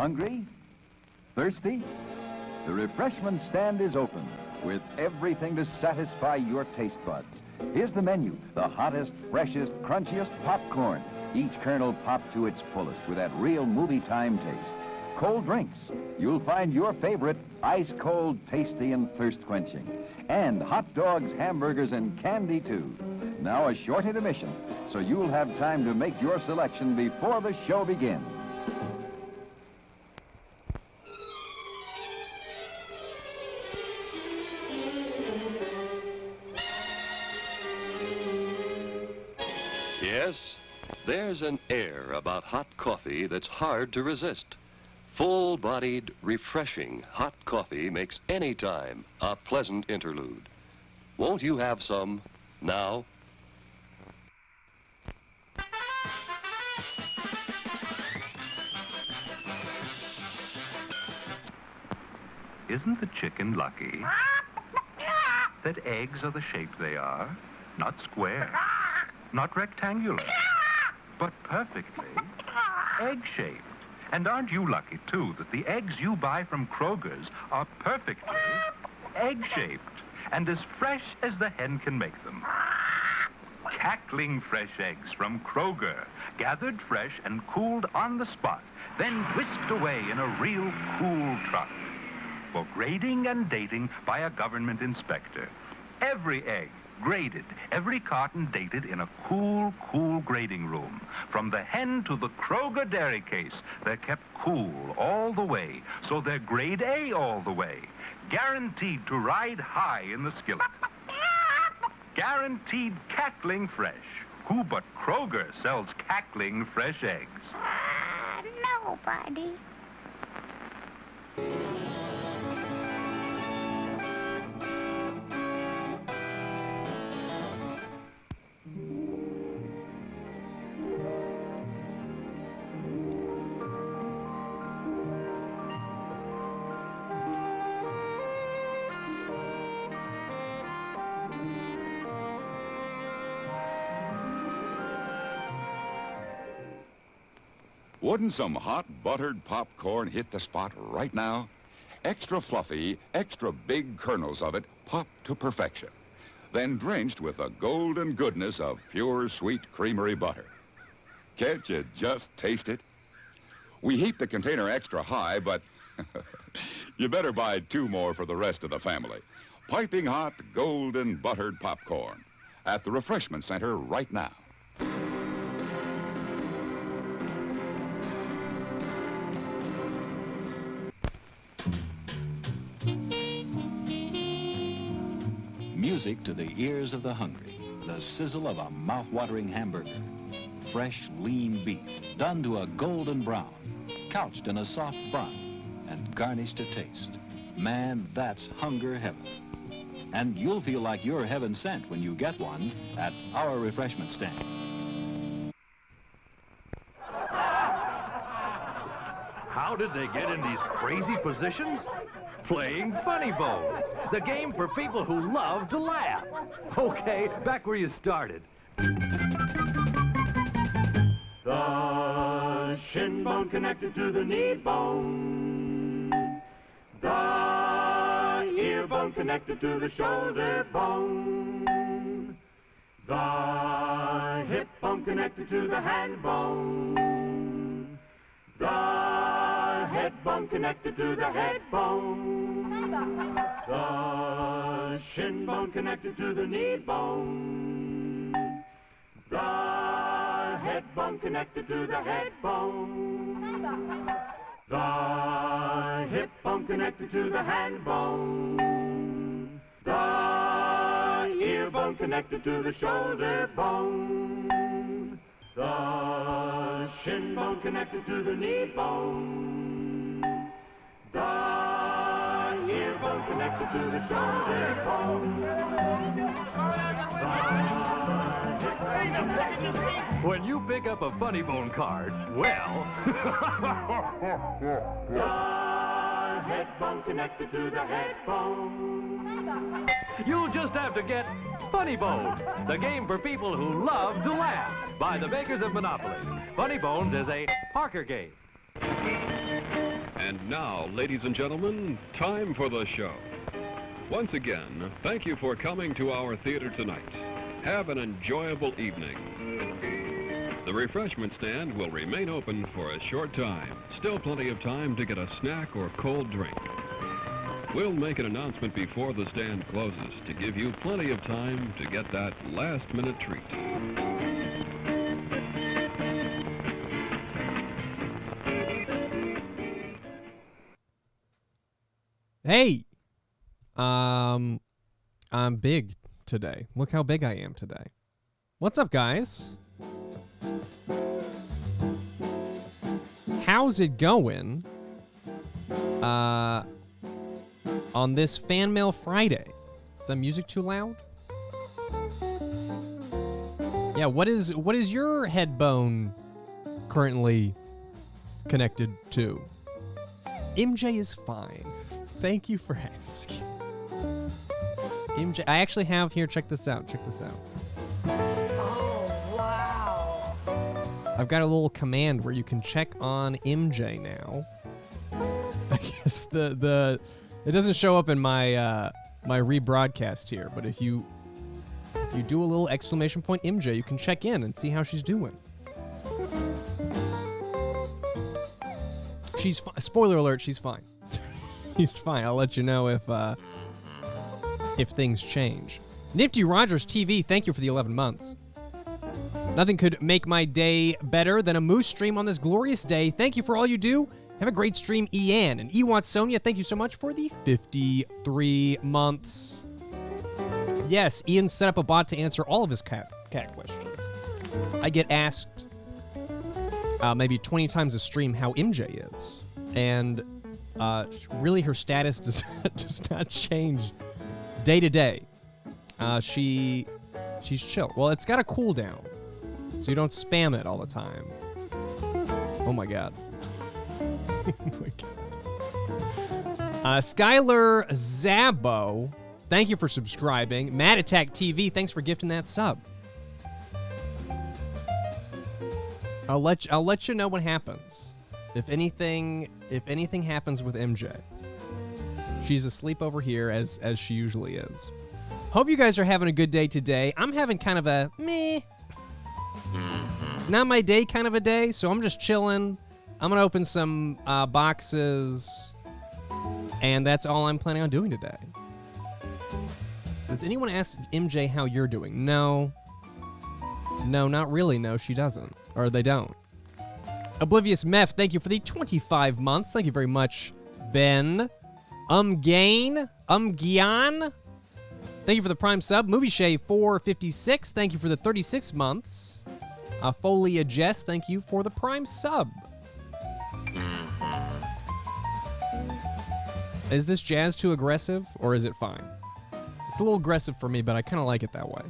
Hungry? Thirsty? The refreshment stand is open with everything to satisfy your taste buds. Here's the menu: the hottest, freshest, crunchiest popcorn, each kernel popped to its fullest with that real movie time taste. Cold drinks, you'll find your favorite ice cold, tasty, and thirst quenching. And hot dogs, hamburgers, and candy too. Now a short intermission, so you'll have time to make your selection before the show begins. Yes, there's an air about hot coffee that's hard to resist. Full-bodied, refreshing hot coffee makes any time a pleasant interlude. Won't you have some now? Isn't the chicken lucky that eggs are the shape they are? Not square, not rectangular, but perfectly egg-shaped. And aren't you lucky, too, that the eggs you buy from Kroger's are perfectly egg-shaped and as fresh as the hen can make them? Cackling fresh eggs from Kroger, gathered fresh and cooled on the spot, then whisked away in a real cool truck for grading and dating by a government inspector. Every egg graded, every carton dated in a cool grading room. From the hen to the Kroger dairy case, they're kept cool all the way, so they're grade A all the way. Guaranteed to ride high in the skillet. Guaranteed cackling fresh. Who but Kroger sells cackling fresh eggs? Nobody. Wouldn't some hot buttered popcorn hit the spot right now? Extra fluffy, extra big kernels of it popped to perfection. Then drenched with the golden goodness of pure sweet creamery butter. Can't you just taste it? We heat the container extra high, but you better buy 2 more for the rest of the family. Piping hot, golden buttered popcorn at the refreshment center right now. Music to the ears of the hungry. The sizzle of a mouth-watering hamburger. Fresh, lean beef, done to a golden brown, couched in a soft bun, and garnished to taste. Man, that's hunger heaven. And you'll feel like you're heaven sent when you get one at our refreshment stand. How did they get in these crazy positions? Playing Funny Bones, the game for people who love to laugh. Okay, back where you started. The shin bone connected to the knee bone. The ear bone connected to the shoulder bone. The hip bone connected to the hand bone. The head bone connected to the head bone. The shin bone connected to the knee bone. The head bone connected to the head bone. The hip bone connected to the hand bone. The ear bone connected to the shoulder bone. The shin bone connected to the knee bone. The ear bone connected to the shoulder bone. When you pick up a Funny Bone card, well... The head bone connected to the head bone. You'll just have to get Funny Bones, the game for people who love to laugh, by the makers of Monopoly. Funny Bones is a Parker game. And now, ladies and gentlemen, time for the show. Once again, thank you for coming to our theater tonight. Have an enjoyable evening. The refreshment stand will remain open for a short time. Still plenty of time to get a snack or cold drink. We'll make an announcement before the stand closes to give you plenty of time to get that last-minute treat. Hey! I'm big today. Look how big I am today. What's up, guys? How's it going? On this Fanmail Friday. Is that music too loud? Yeah, what is your head bone currently connected to? MJ is fine. Thank you for asking. MJ, I actually have here, check this out. Oh, wow. I've got a little command where you can check on MJ now. I guess it doesn't show up in my my rebroadcast here, but if you do a little exclamation point MJ, you can check in and see how she's doing. She's spoiler alert, she's fine. She's fine. I'll let you know if things change. Nifty Rogers TV, thank you for the 11 months. Nothing could make my day better than a Moose stream on this glorious day. Thank you for all you do. Have a great stream, Ian. And Ewant Sonia, thank you so much for the 53 months. Yes, Ian set up a bot to answer all of his cat questions. I get asked maybe 20 times a stream how MJ is. And really her status does not change day to day. She's chill. Well, it's got a cooldown, so you don't spam it all the time. Oh my god. Oh my god. Skylar Zabo, thank you for subscribing. Mad Attack TV, thanks for gifting that sub. I'll let you know what happens. If anything happens with MJ. She's asleep over here as she usually is. Hope you guys are having a good day today. I'm having kind of a meh. Not my day kind of a day, so I'm just chilling. I'm going to open some boxes, and that's all I'm planning on doing today. Does anyone ask MJ how you're doing? No. No, not really. No, she doesn't. Or they don't. Oblivious Meth, thank you for the 25 months. Thank you very much, Ben. Gian, thank you for the Prime sub. Movie Shay 456, thank you for the 36 months. Folia Jess, thank you for the Prime sub. Is this jazz too aggressive, or is it fine? It's a little aggressive for me, but I kind of like it that way.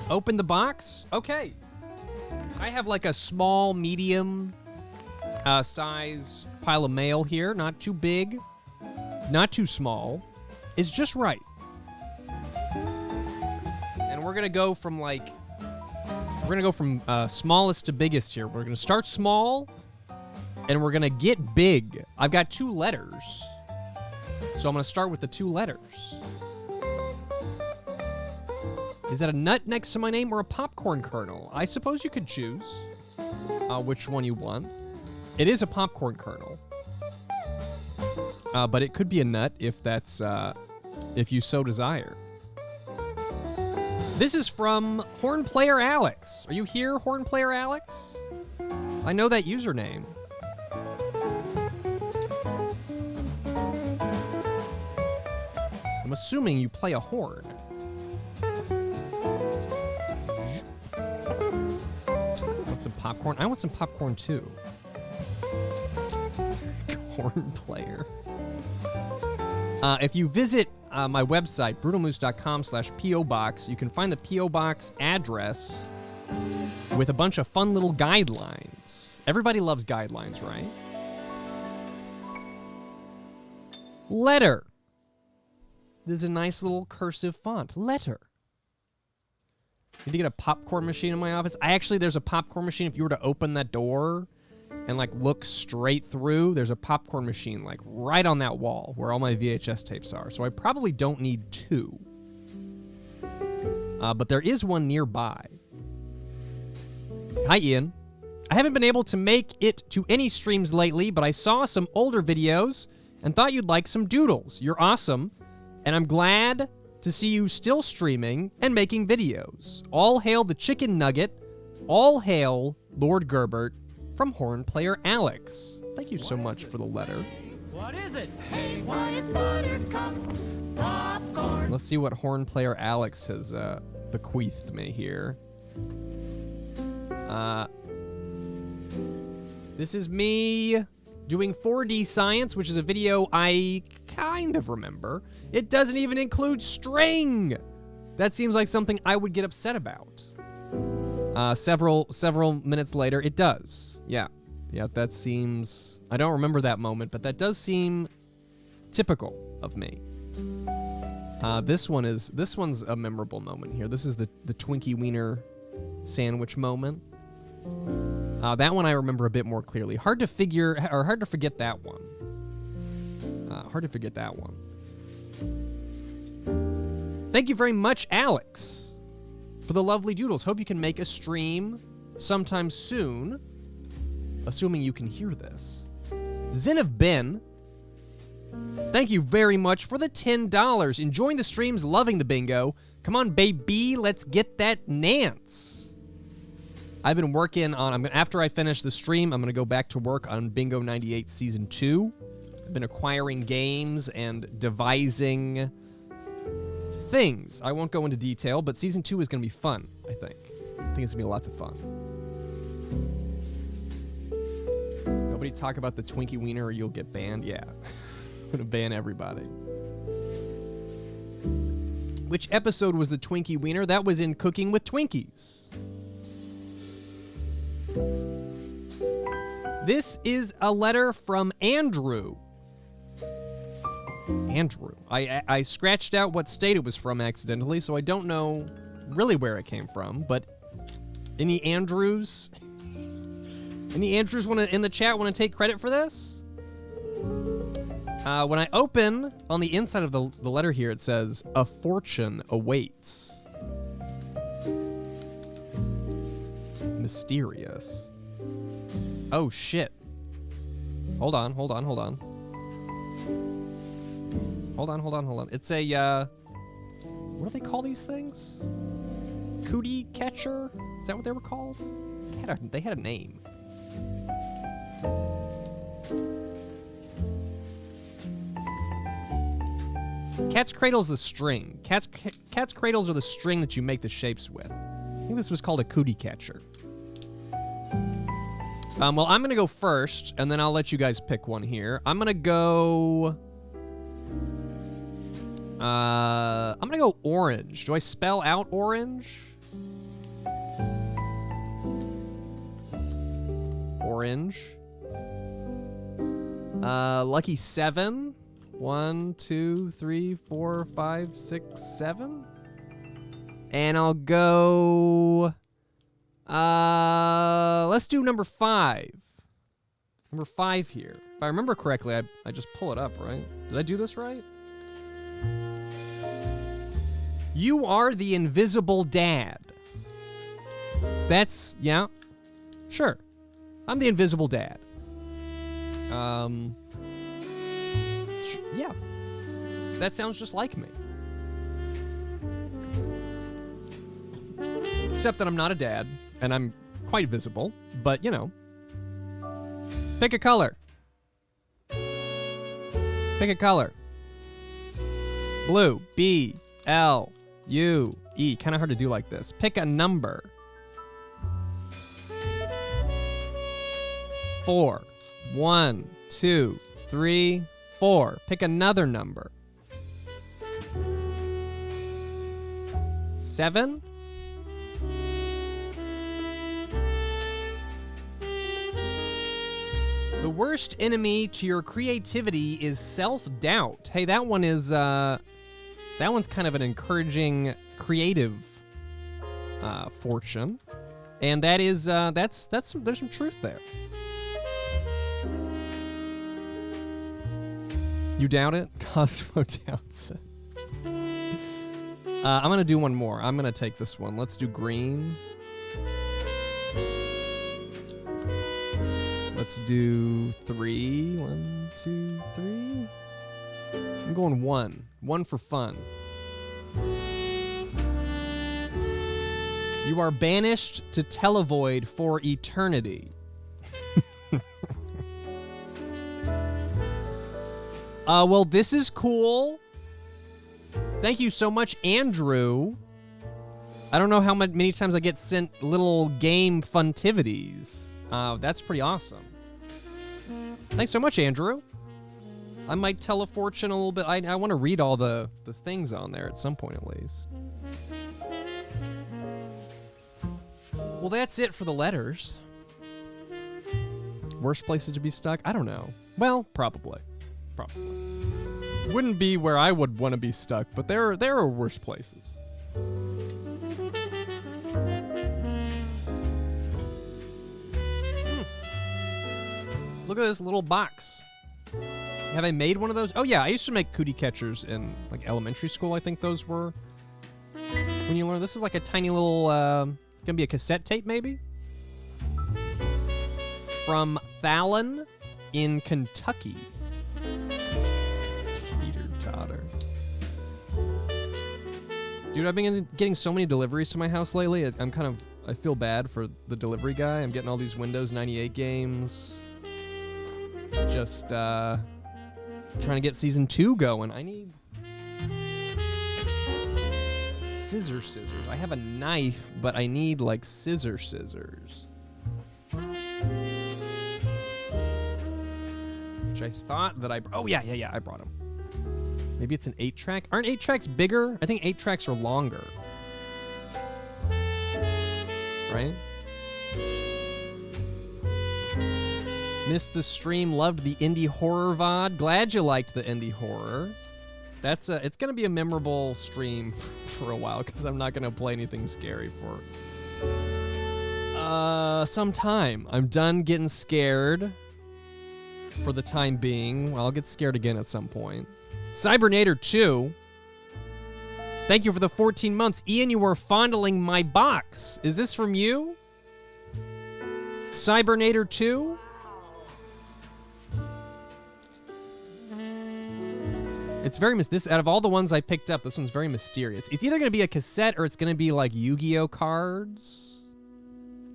Open the box? Okay. I have like a small, medium size pile of mail here. Not too big, not too small. It's just right. And we're going to go from smallest to biggest here. We're going to start small, and we're going to get big. I've got 2 letters, so I'm going to start with the 2 letters. Is that a nut next to my name or a popcorn kernel? I suppose you could choose which one you want. It is a popcorn kernel, but it could be a nut if that's if you so desire. This is from Horn Player Alex. Are you here, Horn Player Alex? I know that username. I'm assuming you play a horn. Want some popcorn? I want some popcorn too. Horn Player. If you visit my website, brutalmoose.com/PO Box, you can find the PO Box address with a bunch of fun little guidelines. Everybody loves guidelines, right? Letter. This is a nice little cursive font. Letter. Need to get a popcorn machine in my office. There's a popcorn machine. If you were to open that door and like look straight through, there's a popcorn machine like right on that wall where all my VHS tapes are. So I probably don't need two. But there is one nearby. Hi, Ian. I haven't been able to make it to any streams lately, but I saw some older videos and thought you'd like some doodles. You're awesome, and I'm glad to see you still streaming and making videos. All hail the chicken nugget. All hail Lord Gerbert from Horn Player Alex. Thank you so much for the letter. What is it? Hey, why is buttercup popcorn? Let's see what Horn Player Alex has bequeathed me here. This is me doing 4D science, which is a video I kind of remember. It doesn't even include string. That seems like something I would get upset about. Several minutes later, it does. Yeah, that seems... I don't remember that moment, but that does seem typical of me. This one's a memorable moment here. This is the Twinkie Wiener sandwich moment. That one I remember a bit more clearly. Hard to forget that one. Thank you very much, Alex, for the lovely doodles. Hope you can make a stream sometime soon, assuming you can hear this. Zin of Ben, thank you very much for the $10. Enjoying the streams, loving the bingo. Come on, baby, let's get that Nance. I've been working on, after I finish the stream, I'm going to go back to work on Bingo 98 Season 2. I've been acquiring games and devising things. I won't go into detail, but Season 2 is going to be fun, I think. I think it's going to be lots of fun. Nobody talk about the Twinkie Wiener or you'll get banned. Yeah. I'm going to ban everybody. Which episode was the Twinkie Wiener? That was in Cooking with Twinkies. This is a letter from Andrew. I scratched out what state it was from accidentally, so I don't know really where it came from, but any Andrews? Any Andrews in the chat want to take credit for this? When I open, on the inside of the letter here, it says, "A fortune awaits." Mysterious. Oh, shit. Hold on. It's a, what do they call these things? Cootie catcher? Is that what they were called? They had a name. Cat's cradle's the string. Cat's cradles are the string that you make the shapes with. I think this was called a cootie catcher. Well, I'm going to go first, and then I'll let you guys pick one here. I'm going to go... I'm going to go orange. Do I spell out orange? Orange. Lucky 7. 1, 2, 3, 4, 5, 6, 7. And I'll go... let's do number 5. Number 5 here. If I remember correctly, I just pull it up, right? Did I do this right? You are the invisible dad. That's, yeah. Sure. I'm the invisible dad. Yeah. That sounds just like me. Except that I'm not a dad, and I'm quite visible, but, you know. Pick a color. Pick a color. Blue. B, L, U, E. Kind of hard to do like this. Pick a number. 4. 1, 2, 3, 4. Pick another number. 7. The worst enemy to your creativity is self-doubt. Hey, that one is, that one's kind of an encouraging, creative fortune, and that is there's some truth there. You doubt it? Cosmo doubts it. I'm gonna do one more. I'm gonna take this one. Let's do green. Let's do 3. 1, 2, 3. I'm going 1. 1 for fun. You are banished to Televoid for eternity. Well, this is cool. Thank you so much, Andrew. I don't know how many times I get sent little game funtivities. That's pretty awesome. Thanks so much, Andrew. I might tell a fortune a little bit. I want to read all the things on there at some point, at least. Well, that's it for the letters. Worst places to be stuck? I don't know. Well, probably. Wouldn't be where I would want to be stuck, but there are worse places. Look at this little box. Have I made one of those? Oh yeah, I used to make cootie catchers in like elementary school. I think those were. When you learn, this is like a tiny little, gonna be a cassette tape maybe? From Fallon in Kentucky. Teeter-totter. Dude, I've been getting so many deliveries to my house lately. I feel bad for the delivery guy. I'm getting all these Windows 98 games. Just, trying to get season 2 going. I need scissors. I have a knife, but I need like scissors. Which I thought that oh yeah, I brought them. Maybe it's an 8-track. Aren't 8-tracks bigger? I think 8-tracks are longer. Right? Missed the stream, loved the indie horror VOD. Glad you liked the indie horror. It's gonna be a memorable stream for a while because I'm not gonna play anything scary for some time. I'm done getting scared for the time being. Well, I'll get scared again at some point. Cybernator 2. Thank you for the 14 months. Ian, you were fondling my box. Is this from you? Cybernator 2? It's very this out of all the ones I picked up, this one's very mysterious. It's either going to be a cassette or it's going to be like Yu-Gi-Oh cards.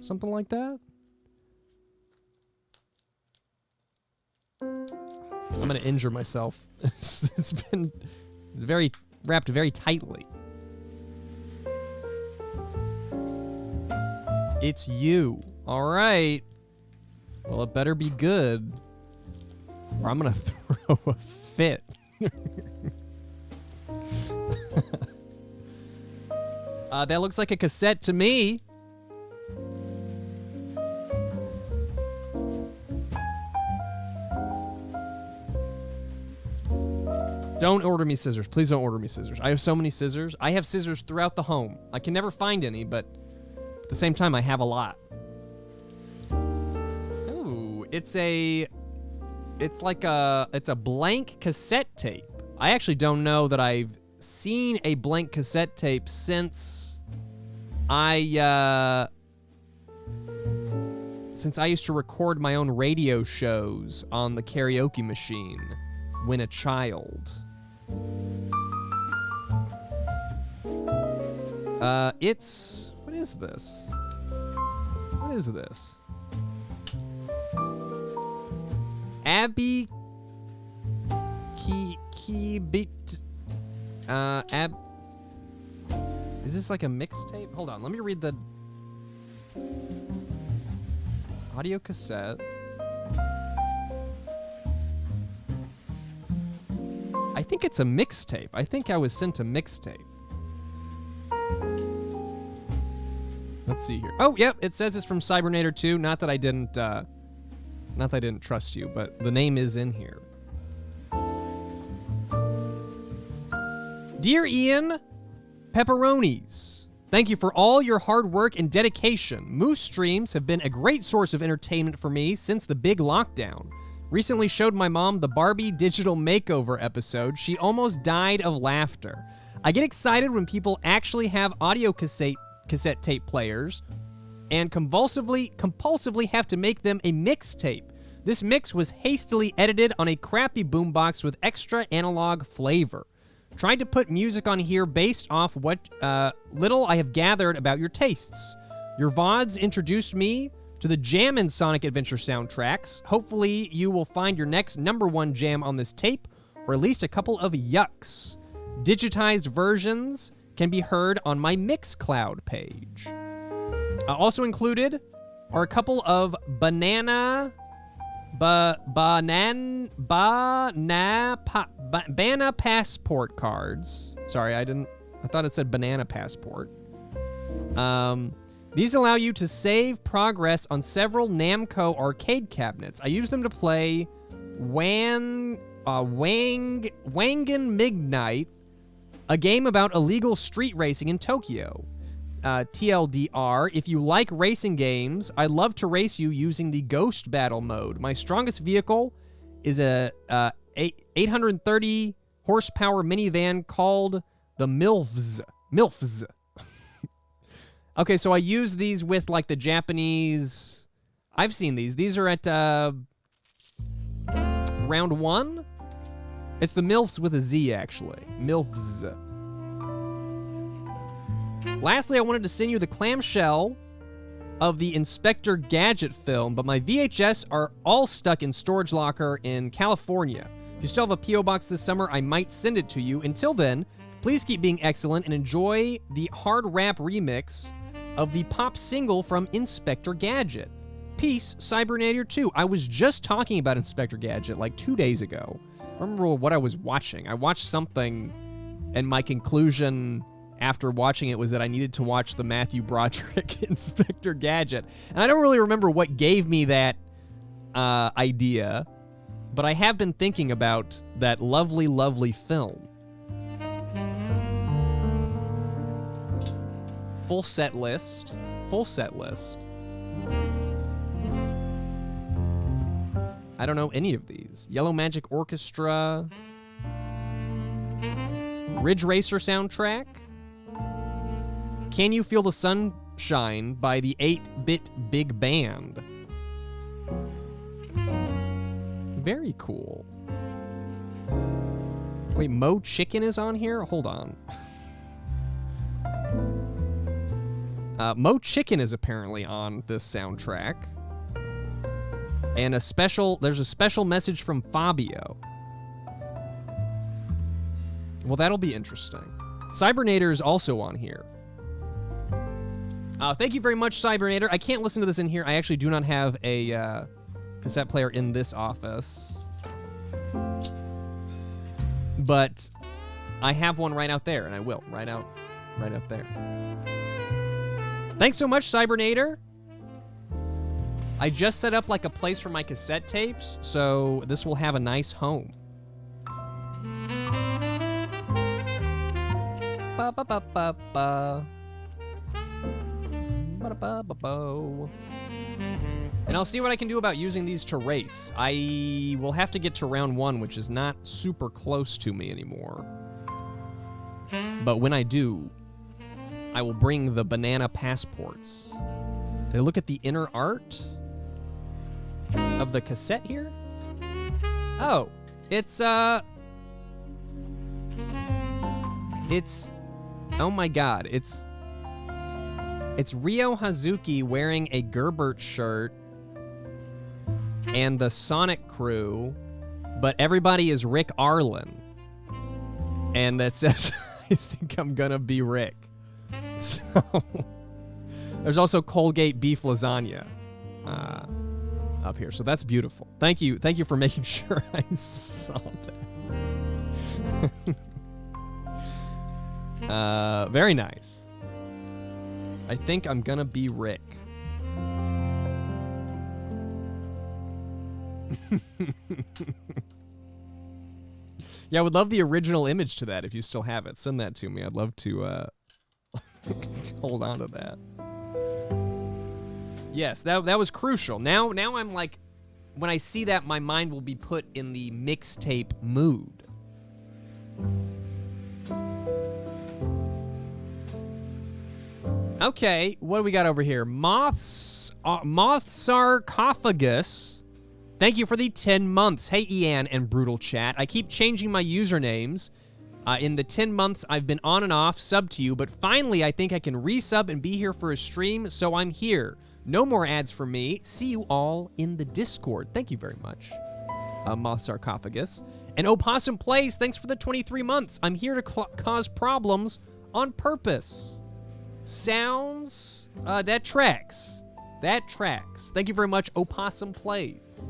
Something like that. I'm going to injure myself. It's very wrapped very tightly. It's you. All right. Well, it better be good, or I'm going to throw a fit. That looks like a cassette to me. Don't order me scissors. Please don't order me scissors. I have so many scissors. I have scissors throughout the home. I can never find any, but at the same time, I have a lot. Ooh, it's a blank cassette tape. I actually don't know that I've seen a blank cassette tape since I used to record my own radio shows on the karaoke machine when a child. What is this? What is this? Abby Key-Beat. Is this like a mixtape? Hold on, let me read the audio cassette. I think it's a mixtape. I think I was sent a mixtape. Let's see here. Oh, yep, it says it's from Cybernator 2. Not that I didn't trust you, but the name is in here. Dear Ian, pepperonis. Thank you for all your hard work and dedication. Moose streams have been a great source of entertainment for me since the big lockdown. Recently showed my mom the Barbie digital makeover episode. She almost died of laughter. I get excited when people actually have audio cassette tape players and compulsively have to make them a mixtape. This mix was hastily edited on a crappy boombox with extra analog flavor. Tried to put music on here based off what little I have gathered about your tastes. Your VODs introduced me to the Jammin' Sonic Adventure soundtracks. Hopefully you will find your next #1 jam on this tape, or at least a couple of yucks. Digitized versions can be heard on my Mixcloud page. Also included are a couple of banana passport cards. Sorry, I thought it said banana passport. These allow you to save progress on several Namco arcade cabinets. I use them to play Wangan Midnight, a game about illegal street racing in Tokyo. TLDR, if you like racing games, I love to race you using the Ghost Battle mode. My strongest vehicle is a 830 horsepower minivan called the MILFs. Okay, so I use these with like the Japanese... I've seen these. These are at round 1. It's the MILFs with a Z, actually. MILFs. Lastly, I wanted to send you the clamshell of the Inspector Gadget film, but my VHS are all stuck in storage locker in California. If you still have a P.O. box this summer, I might send it to you. Until then, please keep being excellent and enjoy the hard rap remix of the pop single from Inspector Gadget. Peace, Cybernator 2. I was just talking about Inspector Gadget like 2 days ago. I don't remember what I was watching. I watched something, and my conclusion after watching it was that I needed to watch the Matthew Broderick Inspector Gadget. And I don't really remember what gave me that idea, but I have been thinking about that lovely, lovely film. Full set list. I don't know any of these. Yellow Magic Orchestra. Ridge Racer soundtrack. Can You Feel the Sunshine by the 8-Bit Big Band. Very cool. Wait, Mo Chicken is on here? Hold on. Mo Chicken is apparently on this soundtrack. And there's a special message from Fabio. Well, that'll be interesting. Cybernator is also on here. Thank you very much, Cybernator. I can't listen to this in here. I actually do not have a cassette player in this office. But I have one right out there, and I will. Right out there. Thanks so much, Cybernator. I just set up like a place for my cassette tapes, so this will have a nice home. Ba-ba-ba-ba-ba. And I'll see what I can do about using these to race. I will have to get to round 1, which is not super close to me anymore. But when I do, I will bring the banana passports. Did I look at the inner art of the cassette here? Oh, it's oh my god, it's Ryo Hazuki wearing a Gerbert shirt and the Sonic crew, but everybody is Rick Arlen. And that says, I think I'm gonna be Rick. So, there's also Colgate beef lasagna up here, so that's beautiful. Thank you for making sure I saw that. Very nice. I think I'm gonna be Rick. Yeah, I would love the original image to that if you still have it. Send that to me. I'd love to hold on to that. Yes, that was crucial. Now I'm like, when I see that, my mind will be put in the mixtape mood. Okay, what do we got over here? Moth Sarcophagus. Thank you for the 10 months. Hey, Ian and Brutal Chat. I keep changing my usernames. In the 10 months, I've been on and off, sub to you, but finally I think I can resub and be here for a stream, so I'm here. No more ads for me. See you all in the Discord. Thank you very much, Moth Sarcophagus. And Opossum Plays, thanks for the 23 months. I'm here to cause problems on purpose. Sounds, that tracks. That tracks. Thank you very much, Opossum Plays.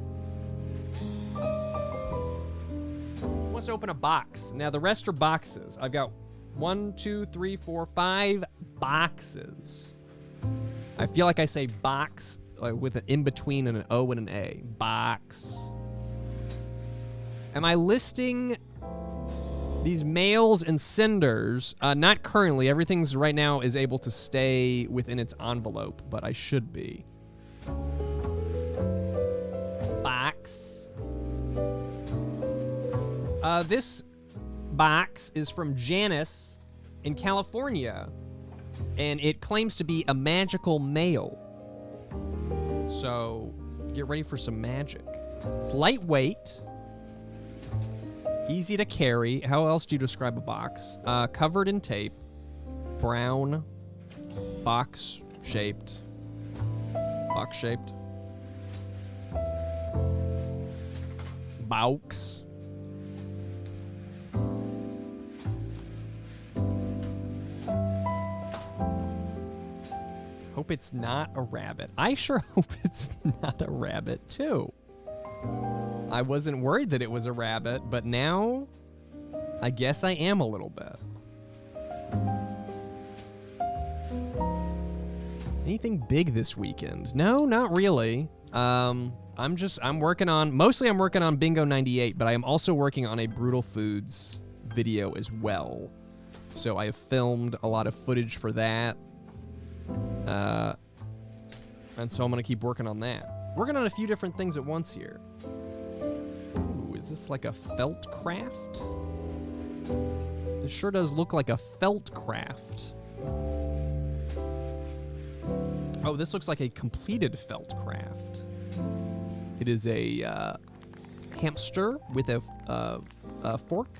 Let's open a box. Now, the rest are boxes. I've got 1, 2, 3, 4, 5 boxes. I feel like I say box with an in-between and an O and an A. Box. Am I listing these mails and senders? Not currently. Everything's right now is able to stay within its envelope, but I should be. Box. This box is from Janice in California, and it claims to be a magical mail. So get ready for some magic. It's lightweight, easy to carry. How else do you describe a box? Covered in tape, brown, box-shaped. Box-shaped. Box. Hope it's not a rabbit. I sure hope it's not a rabbit, too. I wasn't worried that it was a rabbit, but now I guess I am a little bit. Anything big this weekend? No, not really. I'm working on Bingo 98, but I am also working on a Brutal Foods video as well. So I have filmed a lot of footage for that. And so I'm going to keep working on that. Working on a few different things at once here. Ooh, is this like a felt craft? This sure does look like a felt craft. Oh, this looks like a completed felt craft. It is a hamster with a fork.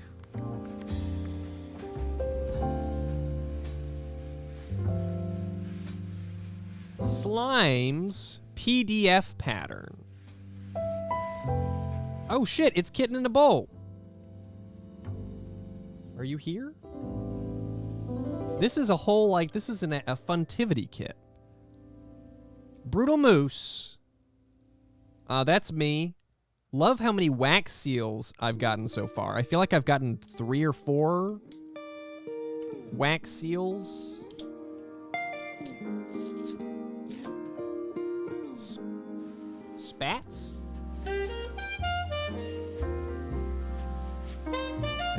Slime's PDF pattern. Oh shit, it's Kitten in a Bowl. Are you here? This is a whole, this is a funtivity kit. Brutal Moose. That's me. Love how many wax seals I've gotten so far. I feel like I've gotten 3 or 4 wax seals. Spats? I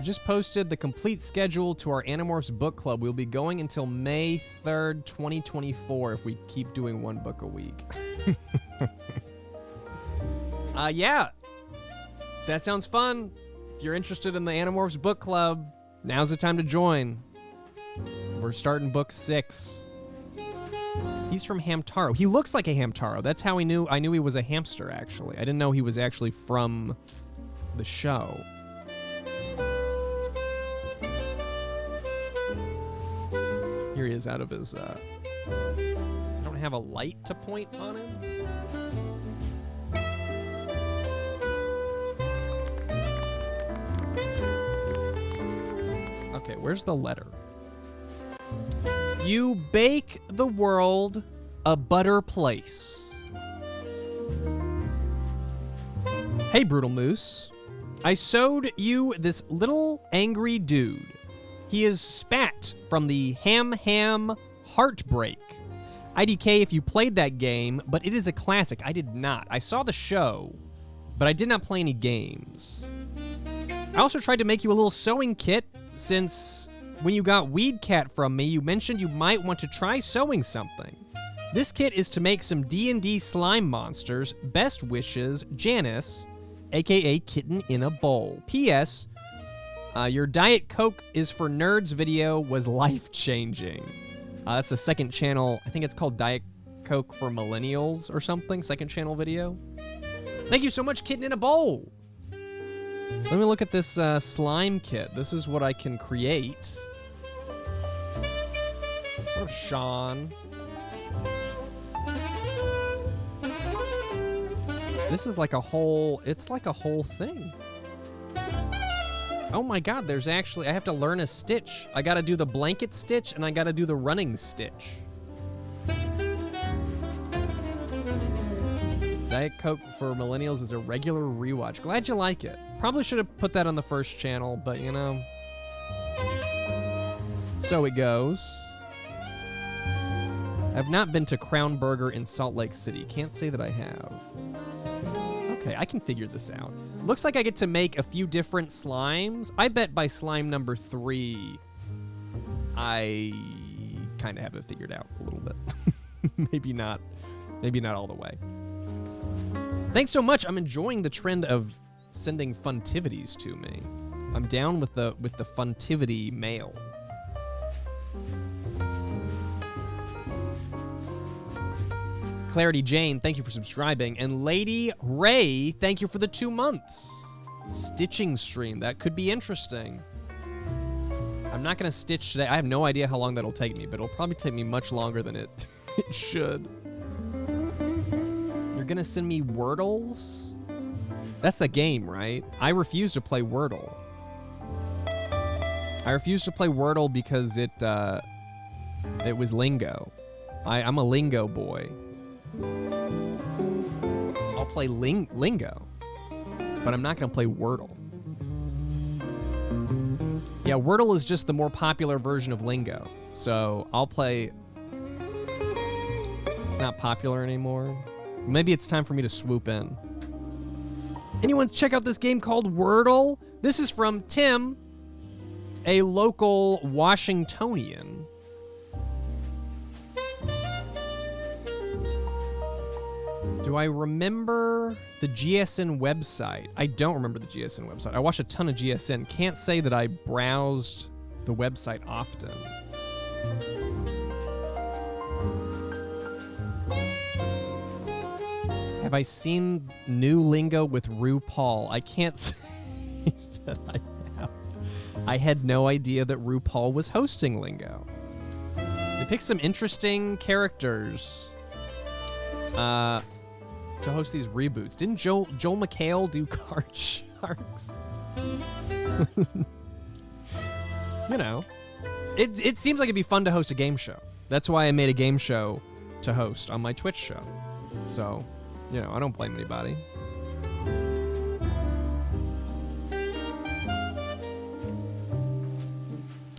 just posted the complete schedule to our Animorphs book club. We'll be going until May 3rd, 2024 if we keep doing 1 book a week. Yeah. That sounds fun. If you're interested in the Animorphs book club, now's the time to join. We're starting book 6. He's from Hamtaro. He looks like a Hamtaro. That's how I knew he was a hamster, actually. I didn't know he was actually from the show. Here he is out of his, I don't have a light to point on him. Okay, where's the letter? You bake the world a butter place. Hey, Brutal Moose. I sewed you this little angry dude. He is Spat from the Ham Heartbreak. IDK if you played that game, but it is a classic. I did not. I saw the show, but I did not play any games. I also tried to make you a little sewing kit since when you got Weed Cat from me, you mentioned you might want to try sewing something. This kit is to make some D&D slime monsters. Best wishes, Janice, a.k.a. Kitten in a Bowl. P.S. Your Diet Coke is for Nerds video was life-changing. That's the second channel. I think it's called Diet Coke for Millennials or something. Second channel video. Thank you so much, Kitten in a Bowl. Let me look at this slime kit. This is what I can create. What up, Sean? This is like a whole, it's like a whole thing. Oh my god, there's actually, I have to learn a stitch. I gotta do the blanket stitch and I gotta do the running stitch. Diet Coke for Millennials is a regular rewatch. Glad you like it. Probably should have put that on the first channel, but you know. So it goes. I've not been to Crown Burger in Salt Lake City. Can't say that I have. Okay, I can figure this out. Looks like I get to make a few different slimes. I bet by slime number 3, I kind of have it figured out a little bit. Maybe not all the way. Thanks so much. I'm enjoying the trend of sending funtivities to me. I'm down with the funtivity mail. Clarity Jane, thank you for subscribing. And Lady Ray, thank you for the 2 months. Stitching stream, that could be interesting. I'm not going to stitch today. I have no idea how long that'll take me, but it'll probably take me much longer than it should. You're going to send me Wordles? That's the game, right? I refuse to play Wordle. I refuse to play Wordle because it was lingo. I'm a lingo boy. I'll play lingo, but I'm not going to play Wordle. Yeah, Wordle is just the more popular version of lingo, so I'll play... It's not popular anymore. Maybe it's time for me to swoop in. Anyone check out this game called Wordle? This is from Tim, a local Washingtonian. Do I remember the GSN website? I don't remember the GSN website. I watched a ton of GSN. Can't say that I browsed the website often. Have I seen new lingo with RuPaul? I can't say that I have. I had no idea that RuPaul was hosting lingo. They picked some interesting characters to host these reboots. Didn't Joel McHale do Card Sharks? You know, it seems like it'd be fun to host a game show. That's why I made a game show to host on my Twitch show. So, you know, I don't blame anybody.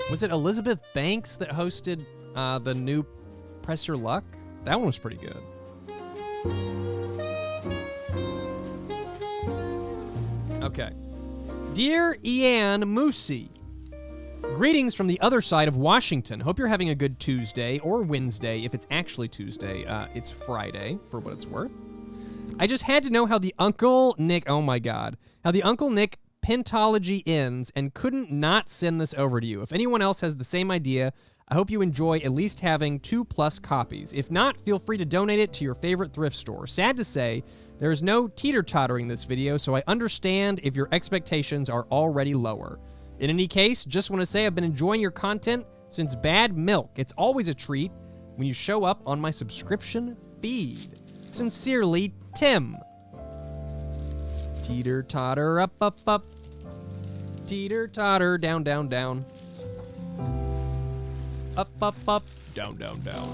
Was it Elizabeth Banks that hosted the new Press Your Luck? That one was pretty good. Okay. Dear Ian Moosey, greetings from the other side of Washington. Hope you're having a good Tuesday or Wednesday. If it's actually Tuesday, it's Friday, for what it's worth. I just had to know how the Uncle Nick, oh my God, how the Uncle Nick pentology ends and couldn't not send this over to you. If anyone else has the same idea, I hope you enjoy at least having 2+ copies. If not, feel free to donate it to your favorite thrift store. Sad to say, there is no teeter-tottering this video, so I understand if your expectations are already lower. In any case, just want to say I've been enjoying your content since Bad Milk. It's always a treat when you show up on my subscription feed. Sincerely, Tim. Teeter-totter, up, up, up. Teeter-totter, down, down, down. Up, up, up, down, down, down.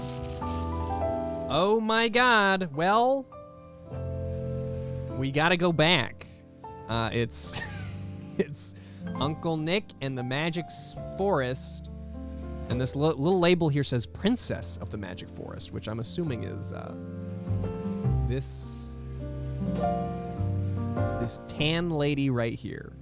Oh my God. Well, we gotta go back. It's Uncle Nick and the Magic Forest, and this little label here says Princess of the Magic Forest, which I'm assuming is this tan lady right here.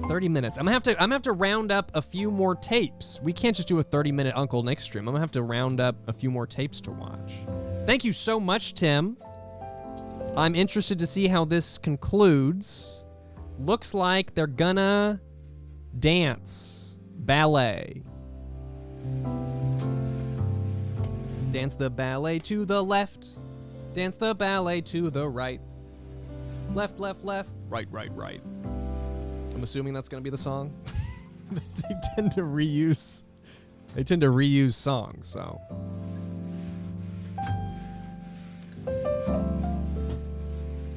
30 minutes. I'm gonna have to round up a few more tapes. We can't just do a 30-minute Uncle Nick stream. I'm gonna have to round up a few more tapes to watch. Thank you so much, Tim. I'm interested to see how this concludes. Looks like they're gonna dance. Ballet. Dance the ballet to the left. Dance the ballet to the right. Left, left, left. Right, right, right. I'm assuming that's going to be the song. They tend to reuse songs, so.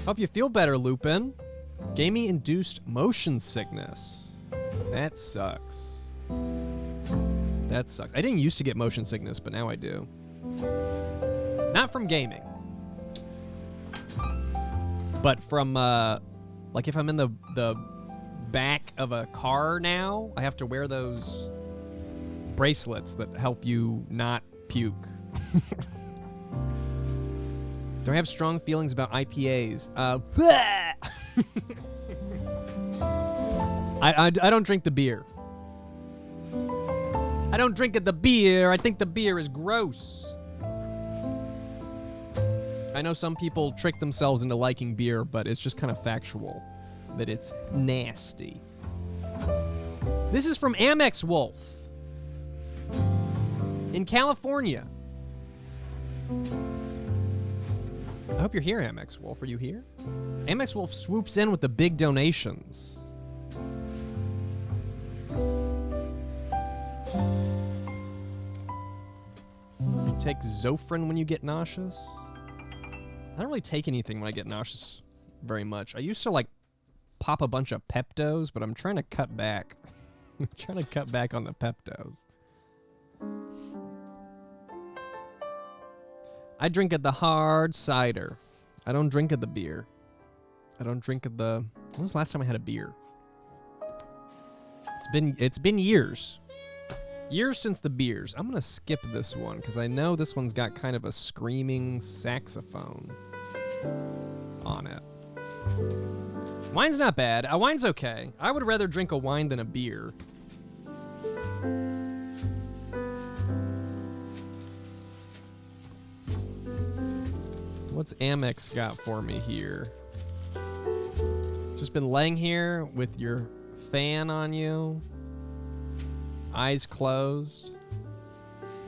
Hope you feel better, Lupin. Gaming-induced motion sickness. That sucks. That sucks. I didn't used to get motion sickness, but now I do. Not from gaming. But from, like if I'm in the back of a car now, I have to wear those bracelets that help you not puke. Do I have strong feelings about IPAs? I don't drink the beer. I don't drink the beer. I think the beer is gross. I know some people trick themselves into liking beer, but it's just kind of factual that it's nasty. This is from Amex Wolf in California. I hope you're here, Amex Wolf. Are you here? Amex Wolf swoops in with the big donations. You take Zofran when you get nauseous? I don't really take anything when I get nauseous very much. I used to, like, pop a bunch of Peptos, but I'm trying to cut back. I'm trying to cut back on the Peptos. I drink at the hard cider. I don't drink at the beer. I don't drink at the... When was the last time I had a beer? It's been years. Years since the beers. I'm going to skip this one because I know this one's got kind of a screaming saxophone on it. Wine's not bad. A wine's okay. I would rather drink a wine than a beer. What's Amex got for me here? Just been laying here with your fan on you. Eyes closed.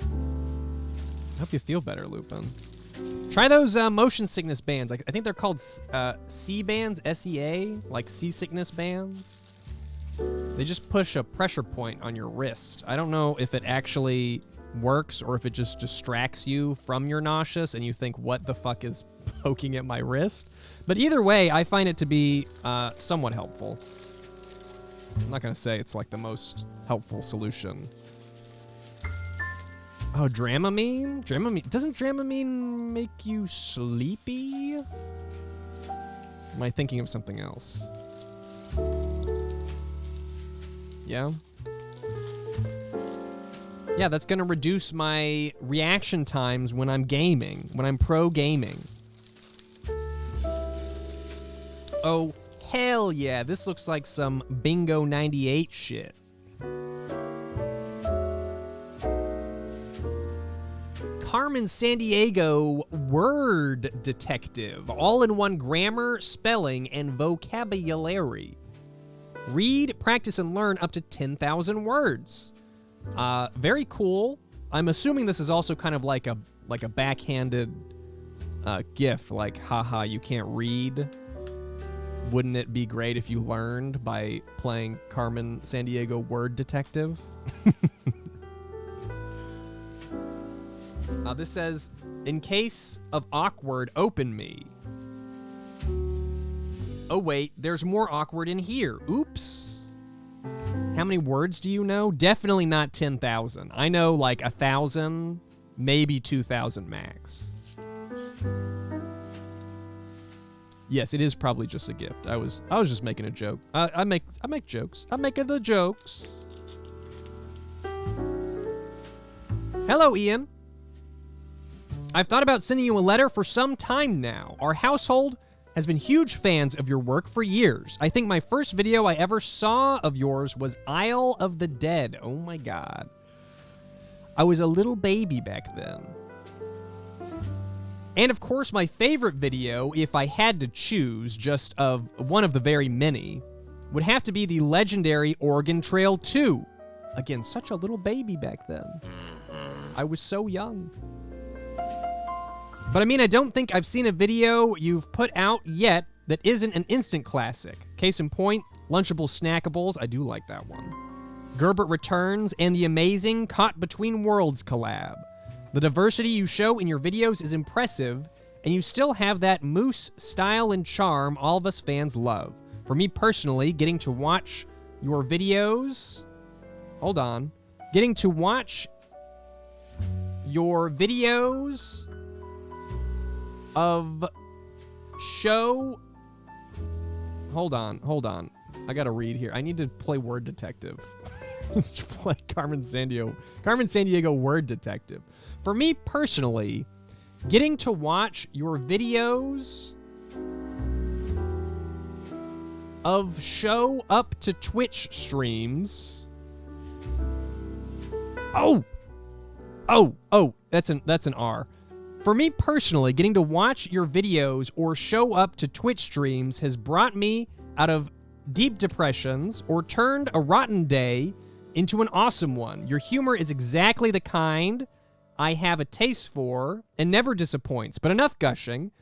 I hope you feel better, Lupin. Try those motion sickness bands. I think they're called C bands, SEA, like seasickness bands. They just push a pressure point on your wrist. I don't know if it actually works or if it just distracts you from your nauseous and you think, what the fuck is poking at my wrist? But either way, I find it to be somewhat helpful. I'm not going to say it's like the most helpful solution. Oh, Dramamine? Doesn't Dramamine make you sleepy? Am I thinking of something else? Yeah? Yeah, that's going to reduce my reaction times when I'm gaming, when I'm pro gaming. Oh, hell yeah, this looks like some Bingo 98 shit. Carmen Sandiego Word Detective. All-in-one grammar, spelling, and vocabulary. Read, practice, and learn up to 10,000 words. Very cool. I'm assuming this is also kind of like a backhanded gif, like, haha, you can't read. Wouldn't it be great if you learned by playing Carmen Sandiego Word Detective? This says, in case of awkward, open me. Oh wait, there's more awkward in here. Oops. How many words do you know? Definitely not 10,000. I know like 1,000, maybe 2,000 max. Yes, it is probably just a gift. I was just making a joke. I make jokes. I'm making the jokes. Hello, Ian. I've thought about sending you a letter for some time now. Our household has been huge fans of your work for years. I think my first video I ever saw of yours was Isle of the Dead. Oh my God. I was a little baby back then. And of course, my favorite video, if I had to choose just of one of the very many, would have to be the legendary Oregon Trail 2. Again, such a little baby back then. I was so young. But I mean, I don't think I've seen a video you've put out yet that isn't an instant classic. Case in point, Lunchable Snackables, I do like that one. Gerbert Returns, and the amazing Caught Between Worlds collab. The diversity you show in your videos is impressive, and you still have that moose style and charm all of us fans love. For me personally, getting to watch your videos... Hold on. Getting to watch your videos of show... Hold on. I gotta read here. I need to play Word Detective. Let's play Carmen Sandiego Word Detective. For me personally, getting to watch your videos of show up to Twitch streams. Oh, that's an R. For me personally, getting to watch your videos or show up to Twitch streams has brought me out of deep depressions or turned a rotten day into an awesome one. Your humor is exactly the kind I have a taste for and never disappoints. But enough gushing,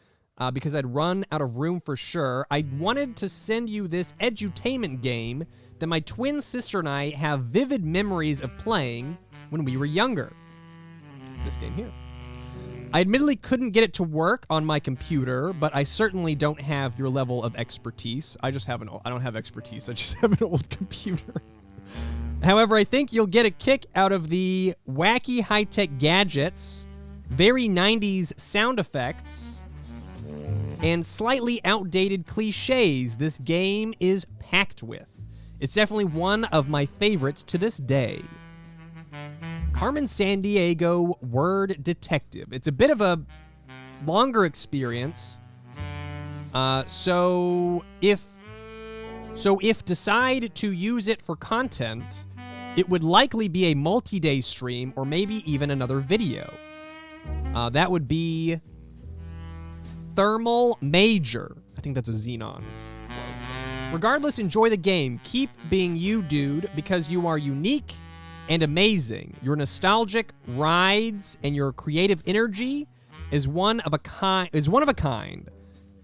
because I'd run out of room for sure. I wanted to send you this edutainment game that my twin sister and I have vivid memories of playing when we were younger. This game here. I admittedly couldn't get it to work on my computer, but I certainly don't have your level of expertise. I don't have expertise. I just have an old computer. However, I think you'll get a kick out of the wacky high-tech gadgets, very 90s sound effects, and slightly outdated cliches this game is packed with. It's definitely one of my favorites to this day. Carmen Sandiego Word Detective. It's a bit of a longer experience. So if decide to use it for content, it would likely be a multi-day stream or maybe even another video. That would be Thermal Major. I think that's a Xenon. Regardless, enjoy the game. Keep being you, dude, because you are unique and amazing. Your nostalgic rides and your creative energy is one of a kind.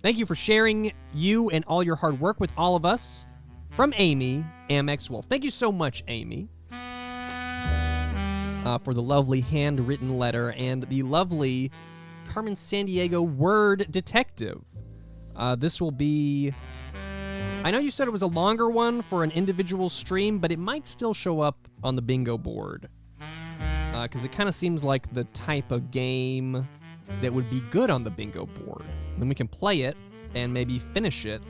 Thank you for sharing you and all your hard work with all of us. From Amy, Amex Wolf. Thank you so much, Amy, for the lovely handwritten letter and the lovely Carmen Sandiego Word Detective. This will be... I know you said it was a longer one for an individual stream, but it might still show up on the bingo board. Because it kind of seems like the type of game that would be good on the bingo board. Then we can play it and maybe finish it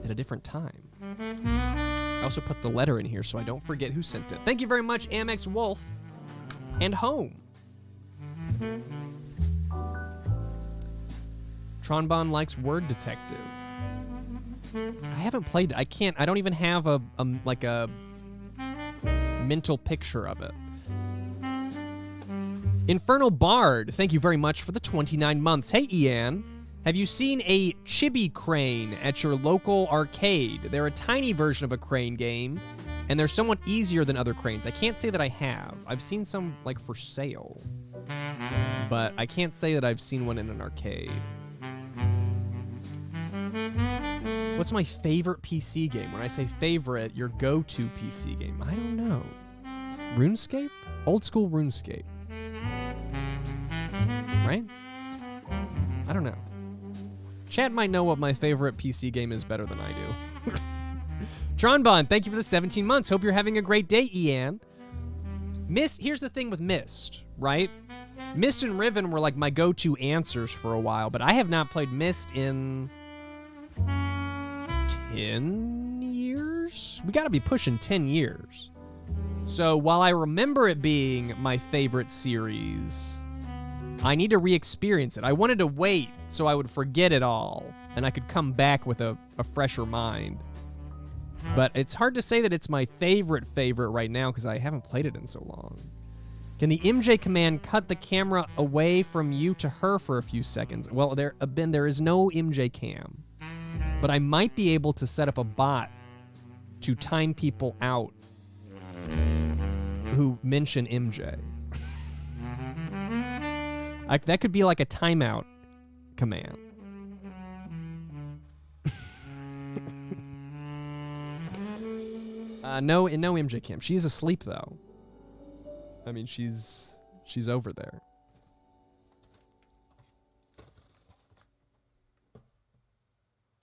at a different time. I also put the letter in here so I don't forget who sent it. Thank you very much, Amex Wolf. And home. Tronbon likes Word Detective. I haven't played it. I don't even have a mental picture of it. Infernal Bard, thank you very much for the 29 months. Hey, Ian, have you seen a chibi crane at your local arcade? They're a tiny version of a crane game, and they're somewhat easier than other cranes. I can't say that I have. I've seen some, like, for sale, but I can't say that I've seen one in an arcade. What's my favorite PC game? When I say favorite, your go-to PC game. I don't know. RuneScape? Old school RuneScape. Right? I don't know. Chat might know what my favorite PC game is better than I do. Tronbon, thank you for the 17 months. Hope you're having a great day, Ian. Myst, here's the thing with Myst, right? Myst and Riven were like my go-to answers for a while, but I have not played Myst in 10 years? We gotta be pushing 10 years. So while I remember it being my favorite series, I need to re-experience it. I wanted to wait so I would forget it all and I could come back with a fresher mind. But it's hard to say that it's my favorite right now because I haven't played it in so long. Can the MJ command cut the camera away from you to her for a few seconds? Well, there is no MJ cam. But I might be able to set up a bot to time people out who mention MJ. That could be like a timeout command. No MJ cam. She's asleep though. I mean, she's over there.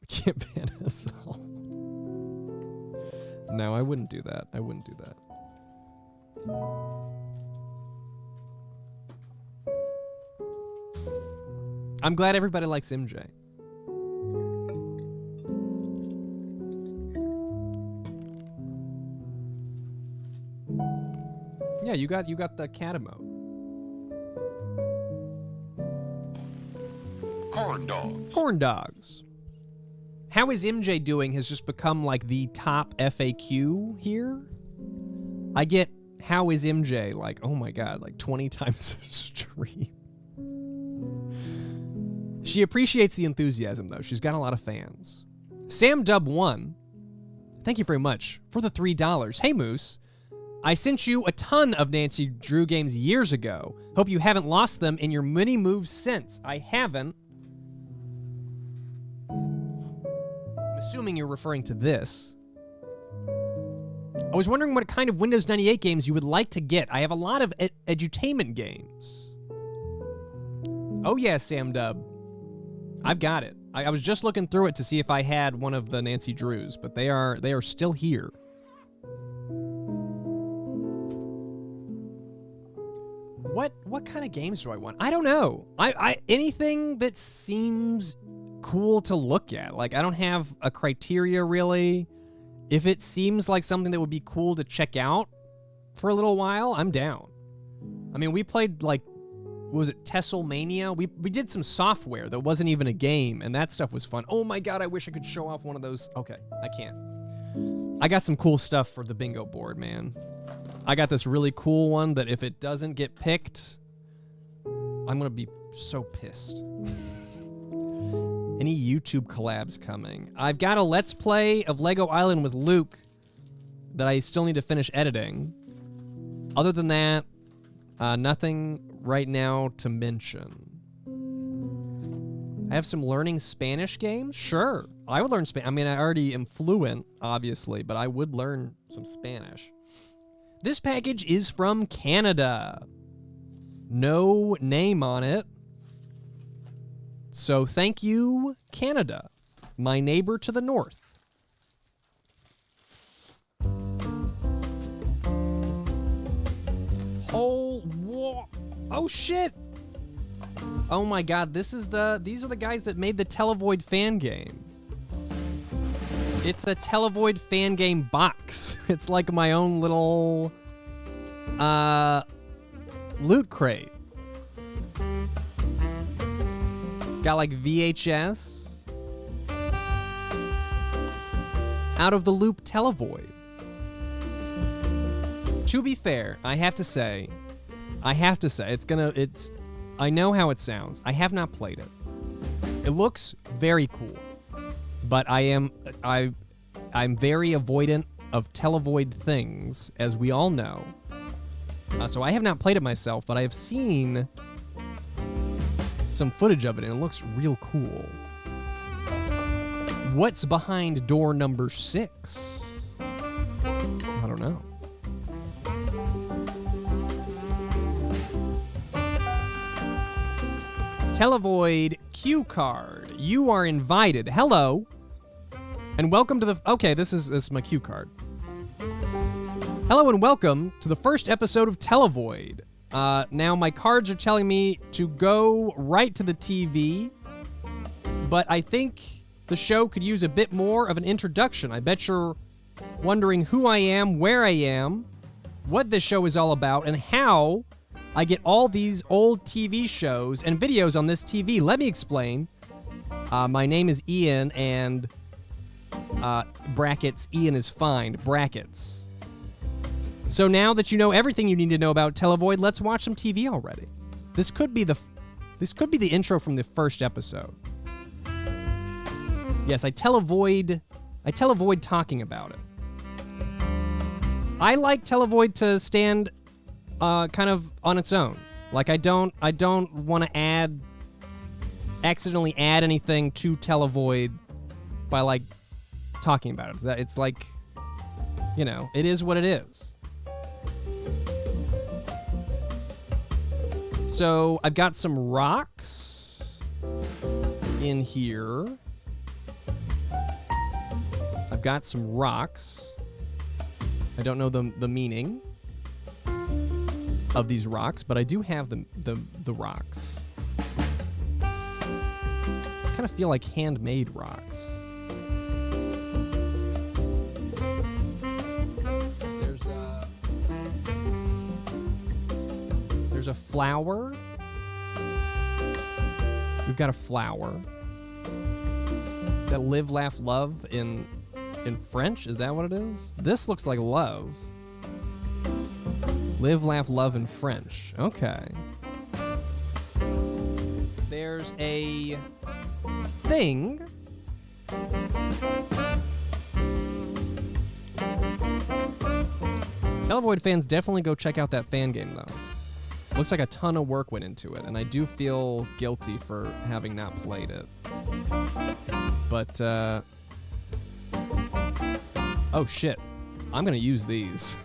Can't ban us all. No, I wouldn't do that. I wouldn't do that. I'm glad everybody likes MJ. Yeah, you got the cat emote. Corn dogs. Corn dogs. How is MJ doing has just become like the top FAQ here. I get how is MJ like, oh my god, like 20 times a stream. She appreciates the enthusiasm though. She's got a lot of fans. Sam Dub 1, thank you very much for the $3. Hey Moose, I sent you a ton of Nancy Drew games years ago. Hope you haven't lost them in your many moves since. I haven't. I'm assuming you're referring to this. I was wondering what kind of Windows 98 games you would like to get. I have a lot of edutainment games. Oh yeah, Sam Dub. I've got it. I was just looking through it to see if I had one of the Nancy Drews, but they are still here. What kind of games do I want? I don't know. I anything that seems cool to look at. Like, I don't have a criteria really. If it seems like something that would be cool to check out for a little while, I'm down. I mean, we played like, what was it, Tesselmania? We did some software that wasn't even a game, and that stuff was fun. Oh my god, I wish I could show off one of those. Okay, I can't. I got some cool stuff for the bingo board, man. I got this really cool one that if it doesn't get picked, I'm gonna be so pissed. Any YouTube collabs coming? I've got a Let's Play of Lego Island with Luke that I still need to finish editing. Other than that, nothing right now to mention. I have some learning Spanish games? Sure. I would learn Spanish. I mean, I already am fluent, obviously, but I would learn some Spanish. This package is from Canada. No name on it. So thank you, Canada, my neighbor to the north. Oh shit! Oh my god, these are the guys that made the Televoid fan game. It's a Televoid fan game box. It's like my own little loot crate. Got like VHS. Out of the loop Televoid. To be fair, I have to say, I know how it sounds. I have not played it. It looks very cool, but I'm very avoidant of Televoid things, as we all know. So I have not played it myself, but I have seen some footage of it, and it looks real cool. What's behind door number 6? I don't know. Televoid cue card. You are invited. Hello. And welcome to the... Okay, this is my cue card. Hello and welcome to the first episode of Televoid. Now my cards are telling me to go right to the TV, but I think the show could use a bit more of an introduction. I bet you're wondering who I am, where I am, what this show is all about, and how I get all these old TV shows and videos on this TV. Let me explain. My name is Ian, and brackets, Ian is fine, brackets. So now that you know everything you need to know about Televoid, let's watch some TV already. This could be the intro from the first episode. Yes, I televoid talking about it. I like Televoid to stand kind of on its own. Like I don't want to accidentally add anything to Televoid by like talking about it. It's like, you know, it is what it is. So I've got some rocks in here. I've got some rocks. I don't know the meaning of these rocks, but I do have the rocks. I kind of feel like handmade rocks. There's a flower. We've got a flower. That live, laugh, love in French? Is that what it is? This looks like love. Live, laugh, love in French. Okay. There's a thing. Televoid fans, definitely go check out that fan game, though. Looks like a ton of work went into it, and I do feel guilty for having not played it. But, oh, shit. I'm going to use these.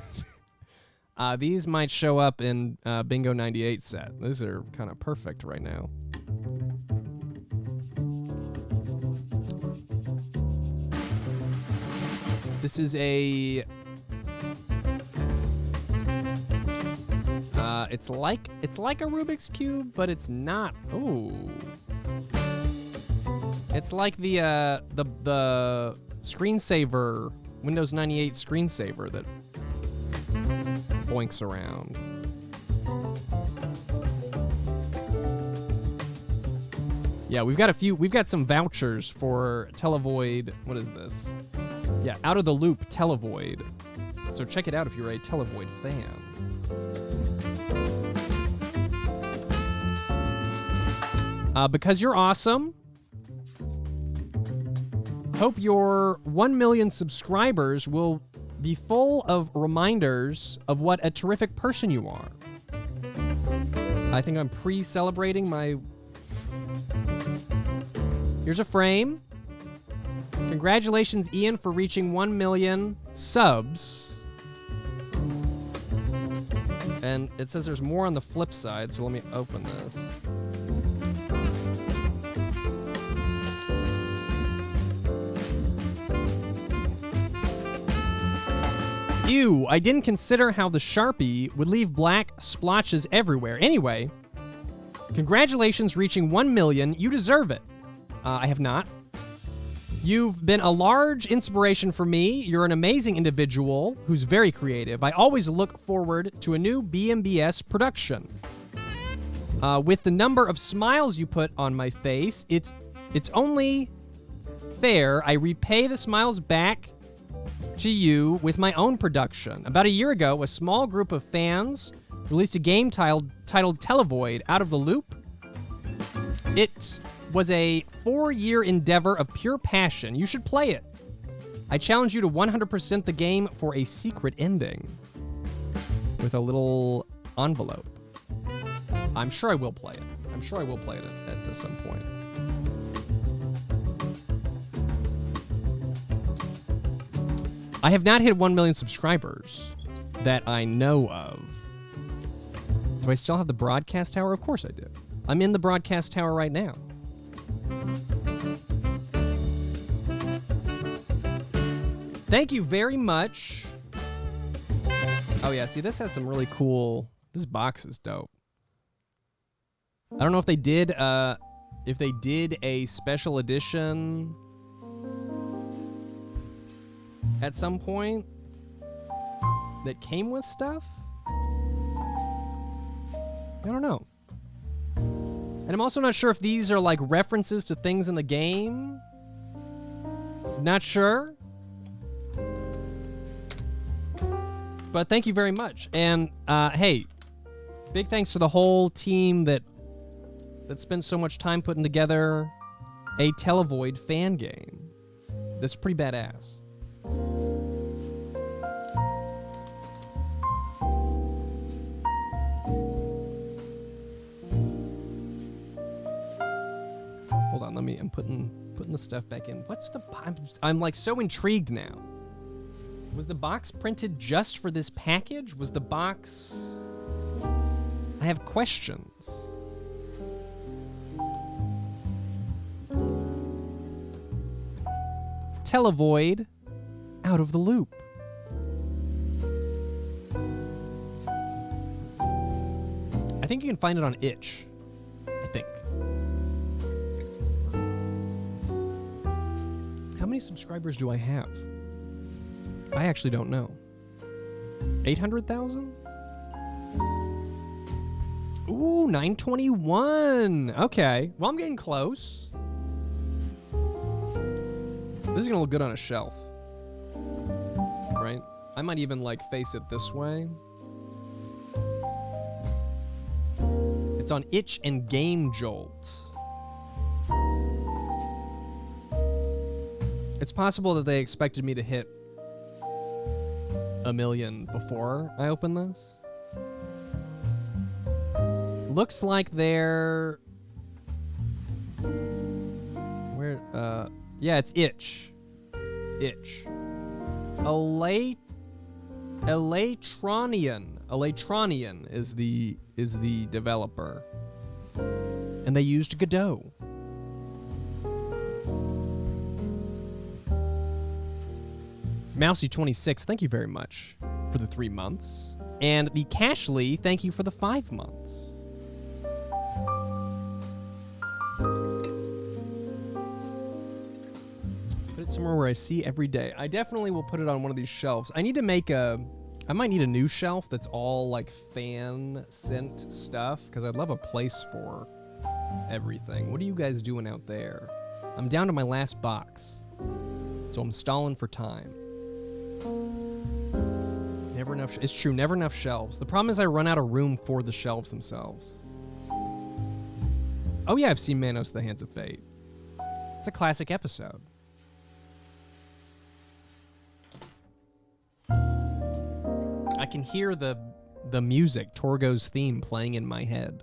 These might show up in Bingo 98 set. These are kind of perfect right now. This is a... it's like a Rubik's Cube, but it's not. Ooh. It's like the screensaver, Windows 98 screensaver that boinks around. Yeah, we've got some vouchers for Televoid. What is this? Yeah, Out of the Loop Televoid. So check it out if you're a Televoid fan. Because you're awesome. Hope your 1 million subscribers will be full of reminders of what a terrific person you are. I think I'm pre-celebrating my... Here's a frame. Congratulations, Ian, for reaching 1 million subs. And it says there's more on the flip side, so let me open this. Ew, I didn't consider how the Sharpie would leave black splotches everywhere. Anyway, congratulations reaching 1 million. You deserve it. I have not. You've been a large inspiration for me. You're an amazing individual who's very creative. I always look forward to a new BMBS production. With the number of smiles you put on my face, it's only fair I repay the smiles back to you with my own production. About a year ago, a small group of fans released a game titled Televoid Out of the Loop. It was a 4-year endeavor of pure passion. You should play it. I challenge you to 100% the game for a secret ending. With a little envelope. I'm sure I will play it. I'm sure I will play it at some point. I have not hit 1 million subscribers that I know of. Do I still have the broadcast tower? Of course I do. I'm in the broadcast tower right now. Thank you very much. Oh yeah, see, this has some really cool... This box is dope. I don't know if they did a special edition at some point that came with stuff. I don't know. And I'm also not sure if these are like references to things in the game. Not sure. But thank you very much. And hey, big thanks to the whole team that spent so much time putting together a Televoid fan game. That's pretty badass. Hold on, I'm putting the stuff back in. What's the I'm like so intrigued now. Was the box printed just for this package? Was the box... I have questions. Televoid, Out of the Loop. I think you can find it on itch. I think. How many subscribers do I have? I actually don't know. 800,000? Ooh, 921. Okay. Well, I'm getting close. This is going to look good on a shelf. Right? I might even, like, face it this way. It's on Itch and Game Jolt. It's possible that they expected me to hit 1 million before I open this. Looks like they're... Where, yeah, it's Itch. Itch. Elatronian is the developer. And they used Godot. Mousy26, thank you very much for the 3 months. And the Cashly, thank you for the 5 months. Put it somewhere where I see every day. I definitely will put it on one of these shelves. I need to make I might need a new shelf that's all like fan sent stuff, because I'd love a place for everything. What are you guys doing out there? I'm down to my last box, so I'm stalling for time. Never enough. It's true, never enough shelves. The problem is I run out of room for the shelves themselves. Oh yeah, I've seen Manos: The Hands of Fate. It's a classic episode. I can hear the music, Torgo's theme, playing in my head.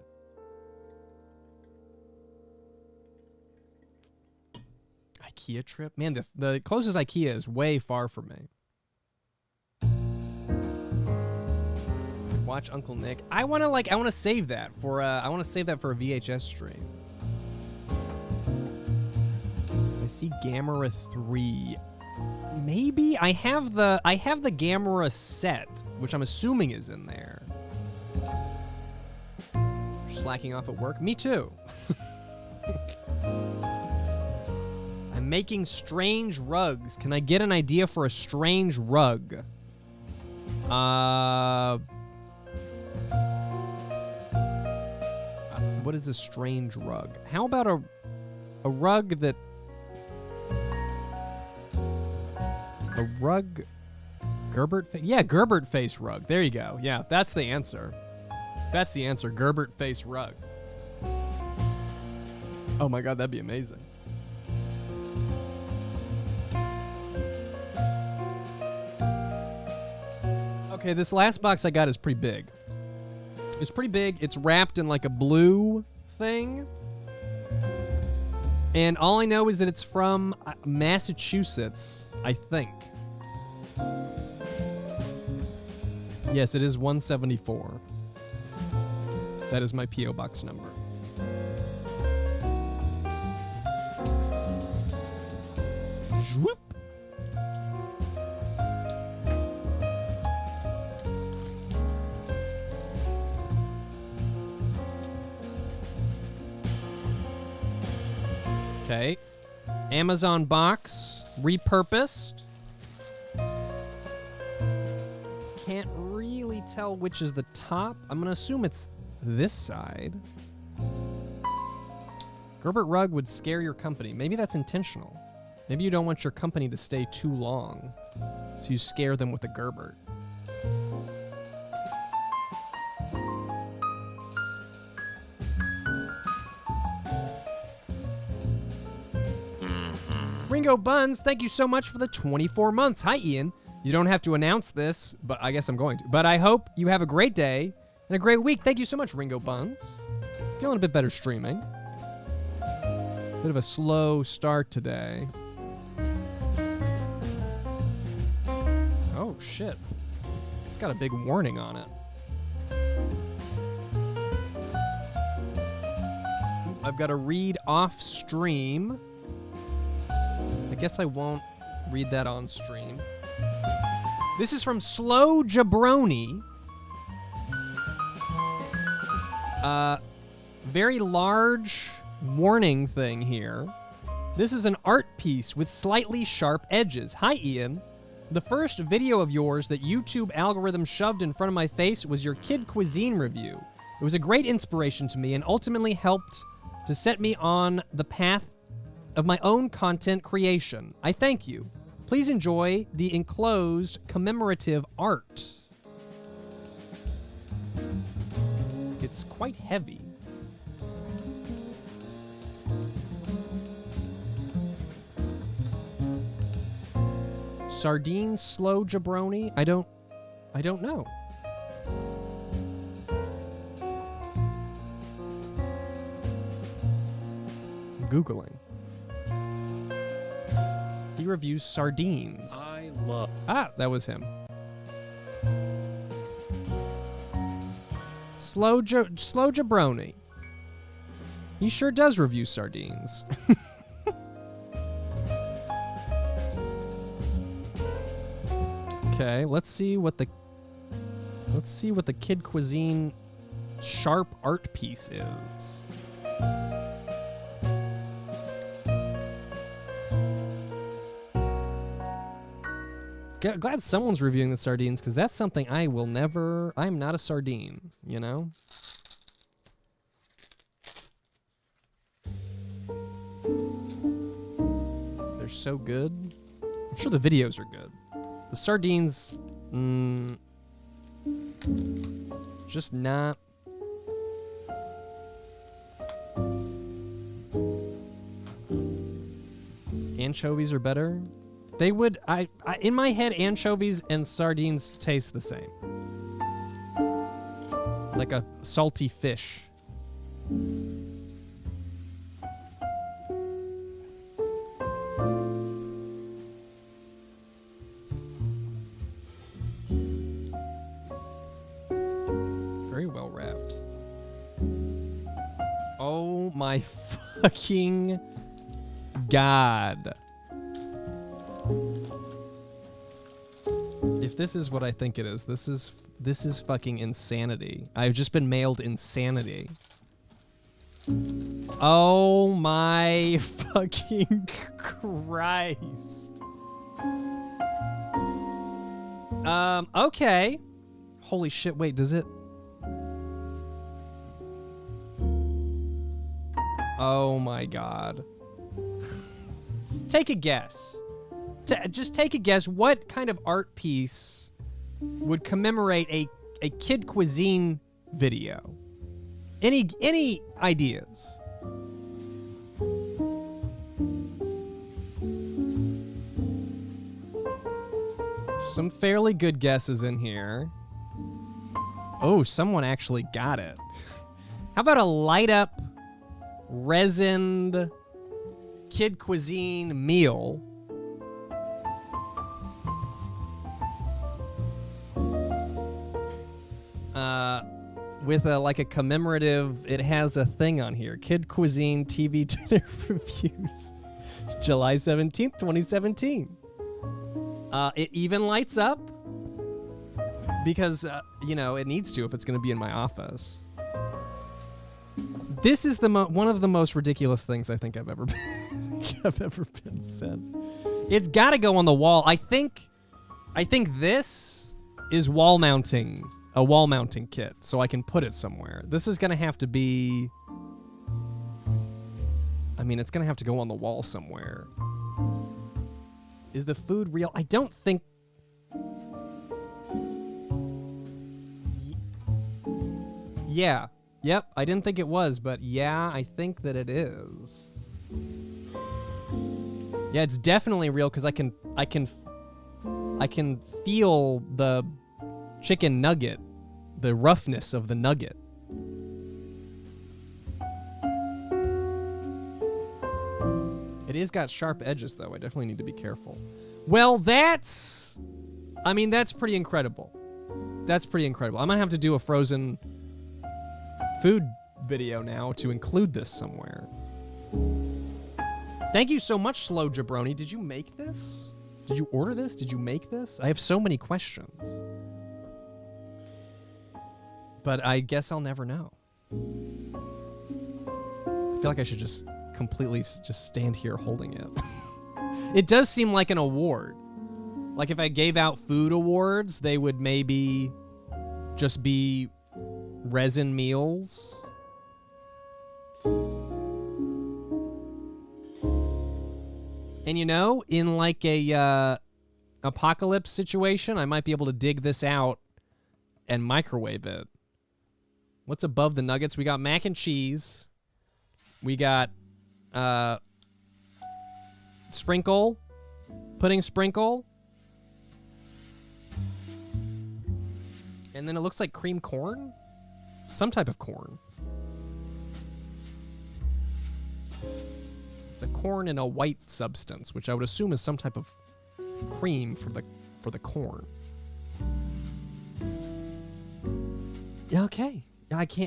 IKEA trip? Man, the closest IKEA is way far from me. Watch Uncle Nick. I want to save that for a VHS stream. I see Gamera 3. Maybe I have the Gamera set, which I'm assuming is in there. Slacking off at work? Me too. I'm making strange rugs. Can I get an idea for a strange rug? What is a strange rug? How about a rug that... A rug... Gerbert face? Yeah, Gerbert face rug. There you go. Yeah, that's the answer. That's the answer. Gerbert face rug. Oh my god, that'd be amazing. Okay, this last box I got is pretty big. It's pretty big. It's wrapped in like a blue thing. And all I know is that it's from Massachusetts, I think. Yes, it is 174. That is my P.O. Box number. Zwoop. Okay. Amazon box, repurposed. Can't really tell which is the top. I'm going to assume it's this side. Gerbert rug would scare your company. Maybe that's intentional. Maybe you don't want your company to stay too long, so you scare them with a Gerbert. Ringo Buns, thank you so much for the 24 months. Hi, Ian. You don't have to announce this, but I guess I'm going to. But I hope you have a great day and a great week. Thank you so much, Ringo Buns. Feeling a bit better streaming. Bit of a slow start today. Oh, shit. It's got a big warning on it. I've got to read off stream. I guess I won't read that on stream. This is from Slow Jabroni. Very large warning thing here. This is an art piece with slightly sharp edges. Hi, Ian. The first video of yours that YouTube algorithm shoved in front of my face was your kid cuisine review. It was a great inspiration to me and ultimately helped to set me on the path of my own content creation. I thank you. Please enjoy the enclosed commemorative art. It's quite heavy. Sardine Slow Jabroni? I don't know. I'm Googling. He reviews sardines. I love... Ah, that was him. Slow Jabroni. He sure does review sardines. Okay, let's see what the kid cuisine sharp art piece is. Glad someone's reviewing the sardines, because that's something I will never... I'm not a sardine, you know? They're so good. I'm sure the videos are good. The sardines... just not... Anchovies are better. They would, I in my head, anchovies and sardines taste the same. Like a salty fish. Very well wrapped. Oh my fucking God. If this is what I think it is, this is fucking insanity. I've just been mailed insanity. Oh my fucking Christ. Okay. Holy shit, wait, does it? Oh my God. Take a guess. Just take a guess. What kind of art piece would commemorate a kid cuisine video? Any ideas? Some fairly good guesses in here. Oh, someone actually got it. How about a light up resined kid cuisine meal? With like a commemorative, it has a thing on here. Kid Cuisine TV dinner reviews. July 17th, 2017. It even lights up because, it needs to if it's going to be in my office. This is one of the most ridiculous things I think I've ever been sent. It's got to go on the wall. I think this is wall mounting a wall mounting kit so I can put it somewhere. This is going to have to be... I mean, it's going to have to go on the wall somewhere. Is the food real? I don't think... Yeah. Yep, I didn't think it was, but yeah, I think that it is. Yeah, it's definitely real because I can feel the chicken nugget, the roughness of the nugget. It is got sharp edges, though. I definitely need to be careful. Well, that's pretty incredible. That's pretty incredible. I'm going to have to do a frozen food video now to include this somewhere. Thank you so much, Slow Jabroni. Did you make this? Did you order this? Did you make this? I have so many questions. But I guess I'll never know. I feel like I should just completely just stand here holding it. It does seem like an award. Like if I gave out food awards, they would maybe just be resin meals. And you know, in like a apocalypse situation, I might be able to dig this out and microwave it. What's above the nuggets? We got mac and cheese. We got sprinkle, pudding sprinkle. And then it looks like cream corn? Some type of corn. It's a corn in a white substance, which I would assume is some type of cream for the corn. Okay.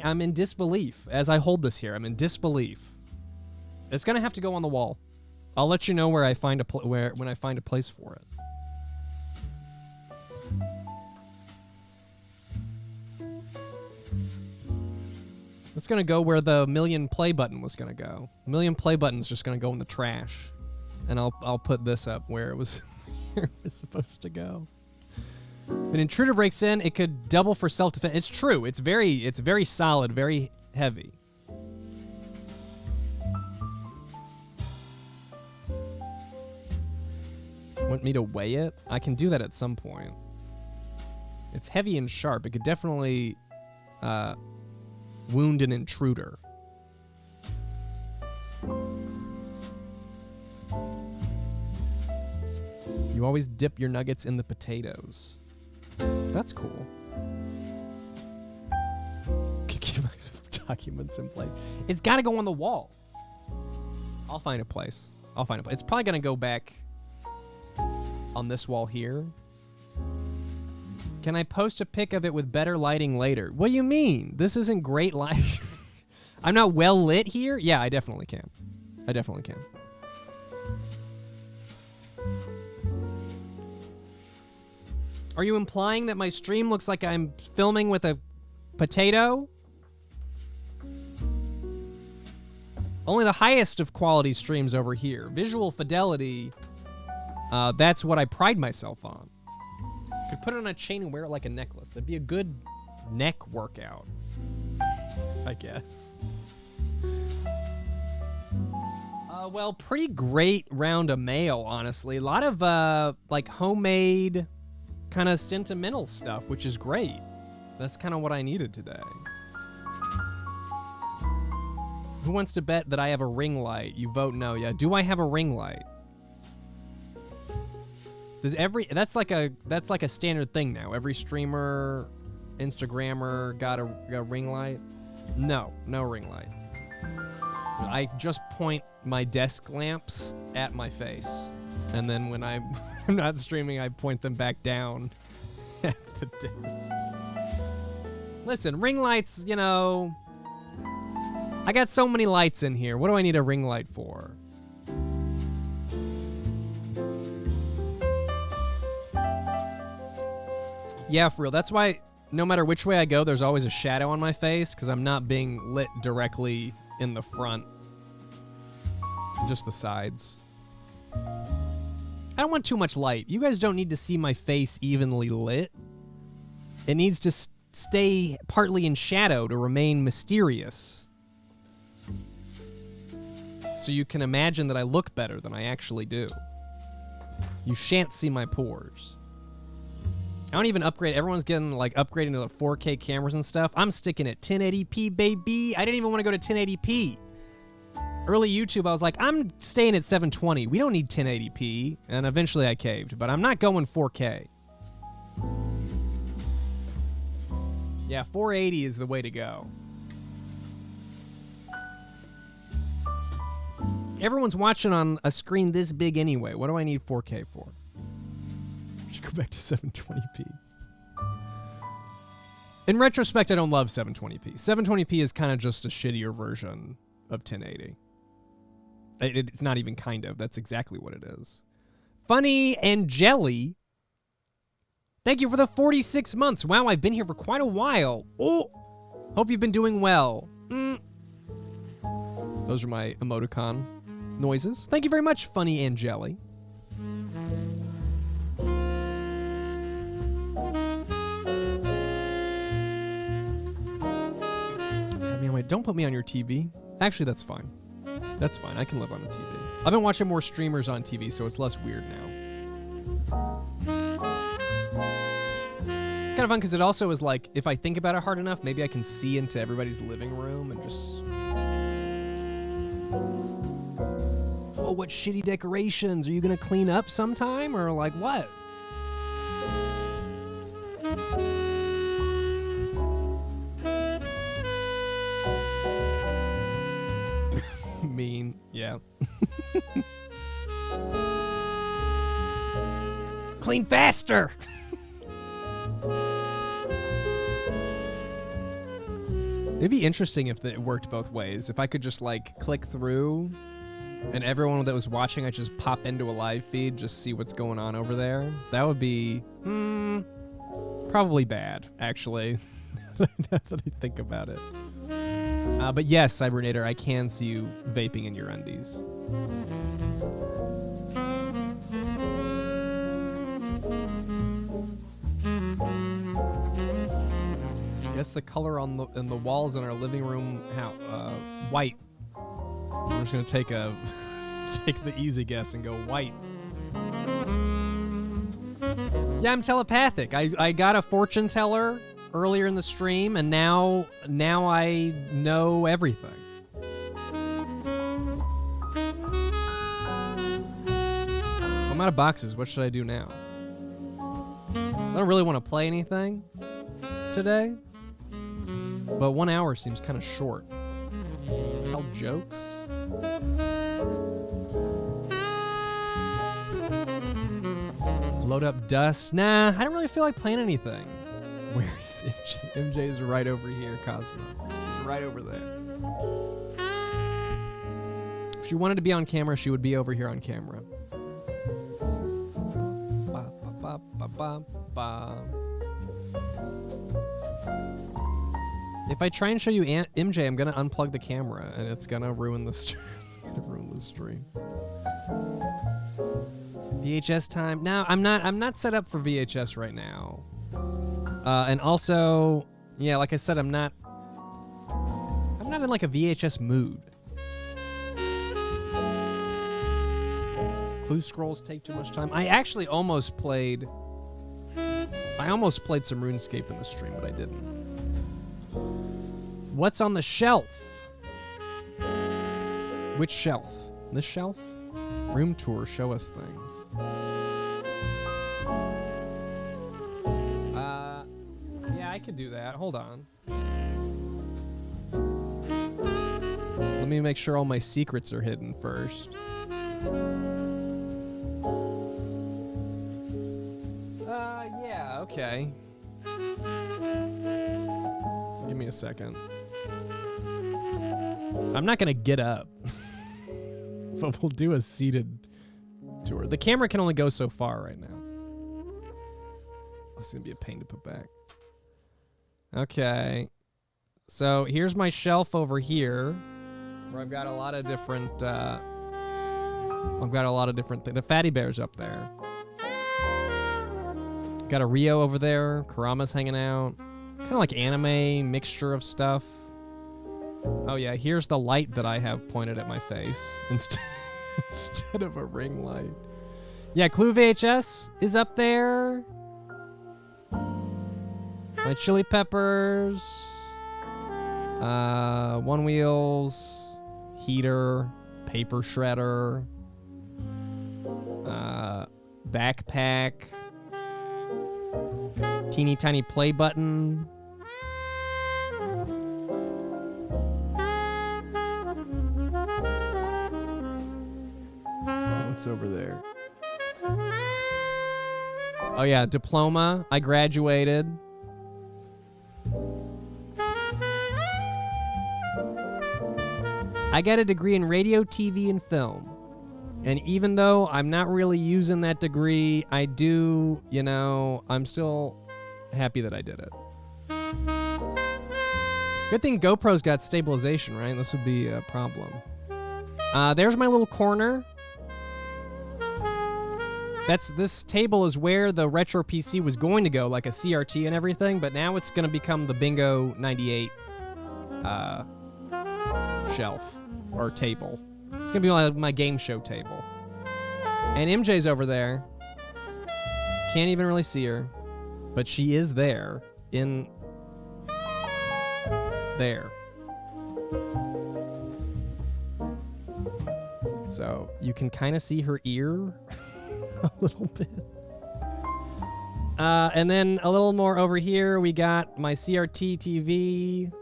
I'm in disbelief. As I hold this here, I'm in disbelief. It's going to have to go on the wall. I'll let you know where I find when I find a place for it. It's going to go where the million play button was going to go. The million play button's just going to go in the trash. And I'll put this up where it was supposed to go. If an intruder breaks in, it could double for self-defense. It's true. It's very solid, very heavy. Want me to weigh it? I can do that at some point. It's heavy and sharp. It could definitely wound an intruder. You always dip your nuggets in the potatoes. That's cool. Could keep my documents in place. It's got to go on the wall. I'll find a place. It's probably going to go back on this wall here. Can I post a pic of it with better lighting later? What do you mean? This isn't great light. I'm not well lit here? Yeah, I definitely can. Are you implying that my stream looks like I'm filming with a potato? Only the highest of quality streams over here. Visual fidelity, that's what I pride myself on. Could put it on a chain and wear it like a necklace. That'd be a good neck workout, I guess. Well, pretty great round of mail, honestly. A lot of, like, homemade, kind of sentimental stuff, which is great. That's kind of what I needed today. Who wants to bet that I have a ring light? You vote no. Yeah. Do I have a ring light? Does that's like a standard thing now. Every streamer, Instagrammer got a ring light? No ring light. I just point my desk lamps at my face. And then when I'm not streaming, I point them back down at the desk. Listen, ring lights, you know, I got so many lights in here. What do I need a ring light for? Yeah, for real. That's why no matter which way I go, there's always a shadow on my face because I'm not being lit directly in the front. Just the sides. I don't want too much light. You guys don't need to see my face evenly lit. It needs to stay partly in shadow to remain mysterious. So you can imagine that I look better than I actually do. You shan't see my pores. I don't even upgrade. Everyone's getting like upgrading to the 4K cameras and stuff. I'm sticking at 1080p, baby. I didn't even want to go to 1080p. Early YouTube, I was like, I'm staying at 720. We don't need 1080p. And eventually I caved, but I'm not going 4K. Yeah, 480 is the way to go. Everyone's watching on a screen this big anyway. What do I need 4K for? Should go back to 720p. In retrospect, I don't love 720p. 720p is kind of just a shittier version of 1080. It's not even kind of. That's exactly what it is. Funny and Jelly. Thank you for the 46 months. Wow, I've been here for quite a while. Oh, hope you've been doing well. Those are my emoticon noises. Thank you very much, Funny and Jelly. Don't put me on your TV. Actually, that's fine. That's fine. I can live on the TV. I've been watching more streamers on TV, so it's less weird now. It's kind of fun because it also is like, if I think about it hard enough, maybe I can see into everybody's living room and just... Oh, what shitty decorations. Are you going to clean up sometime? Or like, what? Mean, yeah. Clean faster. It'd be interesting if it worked both ways. If I could just like click through and everyone that was watching, I just pop into a live feed, just see what's going on over there. That would be probably bad, actually. Now that I think about it. But yes, Cybernator, I can see you vaping in your undies. I guess the color on the walls in our living room, white. We're just gonna take the easy guess and go white. Yeah, I'm telepathic. I got a fortune teller earlier in the stream, and now I know everything. I'm out of boxes. What should I do now? I don't really want to play anything today, but 1 hour seems kind of short. Tell jokes? Load up dust? Nah, I don't really feel like playing anything. Where is MJ? MJ is right over here, Cosmo. She's right over there. If she wanted to be on camera, she would be over here on camera. Ba, ba, ba, ba, ba. If I try and show you MJ, I'm gonna unplug the camera, and it's gonna ruin the stream. It's gonna ruin the stream. VHS time? No, I'm not set up for VHS right now. And also, yeah, like I said, I'm not in like a VHS mood. Clue scrolls take too much time. I actually almost played some RuneScape in the stream, but I didn't. What's on the shelf? Which shelf? This shelf? Room tour, show us things. Yeah, I could do that. Hold on. Let me make sure all my secrets are hidden first. Yeah, okay. Give me a second. I'm not gonna get up. But we'll do a seated tour. The camera can only go so far right now. This is gonna be a pain to put back. Okay. So here's my shelf over here, where I've got a lot of different things. The Fatty Bear's up there. Got a Rio over there. Karama's hanging out. Kind of like anime mixture of stuff. Oh yeah, here's the light that I have pointed at my face instead of a ring light. Yeah, Clue VHS is up there. My Chili Peppers. One Wheels. Heater. Paper Shredder. Backpack. Teeny tiny play button. What's over there? Oh yeah, diploma. I graduated. I got a degree in radio, TV, and film. And even though I'm not really using that degree, I do, I'm still happy that I did it. Good thing GoPro's got stabilization, right? This would be a problem. There's my little corner. This table is where the retro PC was going to go, like a CRT and everything, but now it's going to become the Bingo 98 shelf or table. It's going to be my game show table. And MJ's over there. Can't even really see her, but she is there in there. So you can kind of see her ear a little bit. And then a little more over here, we got my CRT TV.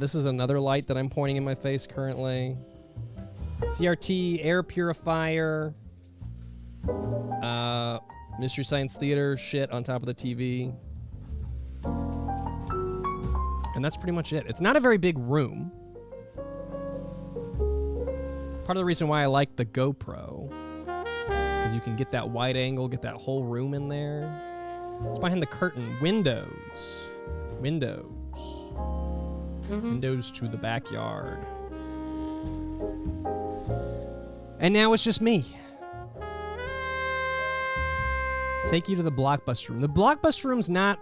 This is another light that I'm pointing in my face currently. CRT air purifier. Mystery Science Theater shit on top of the TV. And that's pretty much it. It's not a very big room. Part of the reason why I like the GoPro, because you can get that wide angle, get that whole room in there. It's behind the curtain. Windows. Windows to the backyard. And now it's just me. Take you to the Blockbuster room. The Blockbuster room's not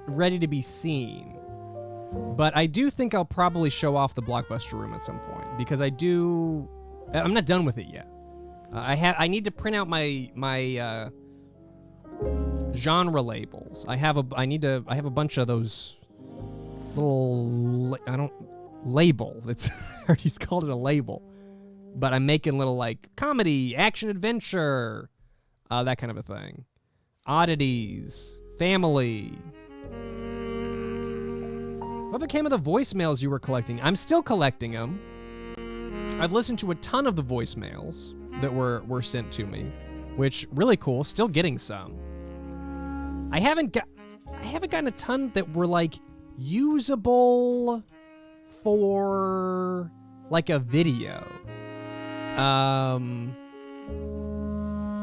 ready to be seen, but I do think I'll probably show off the Blockbuster room at some point, because I'm not done with it yet. I need to print out my genre labels. I have a bunch of those little label. It's already called it a label, but I'm making little like comedy, action, adventure, that kind of a thing. Oddities, family. What became of the voicemails you were collecting? I'm still collecting them. I've listened to a ton of the voicemails that were sent to me, which really cool. Still getting some. I haven't gotten a ton that were like usable for like a video.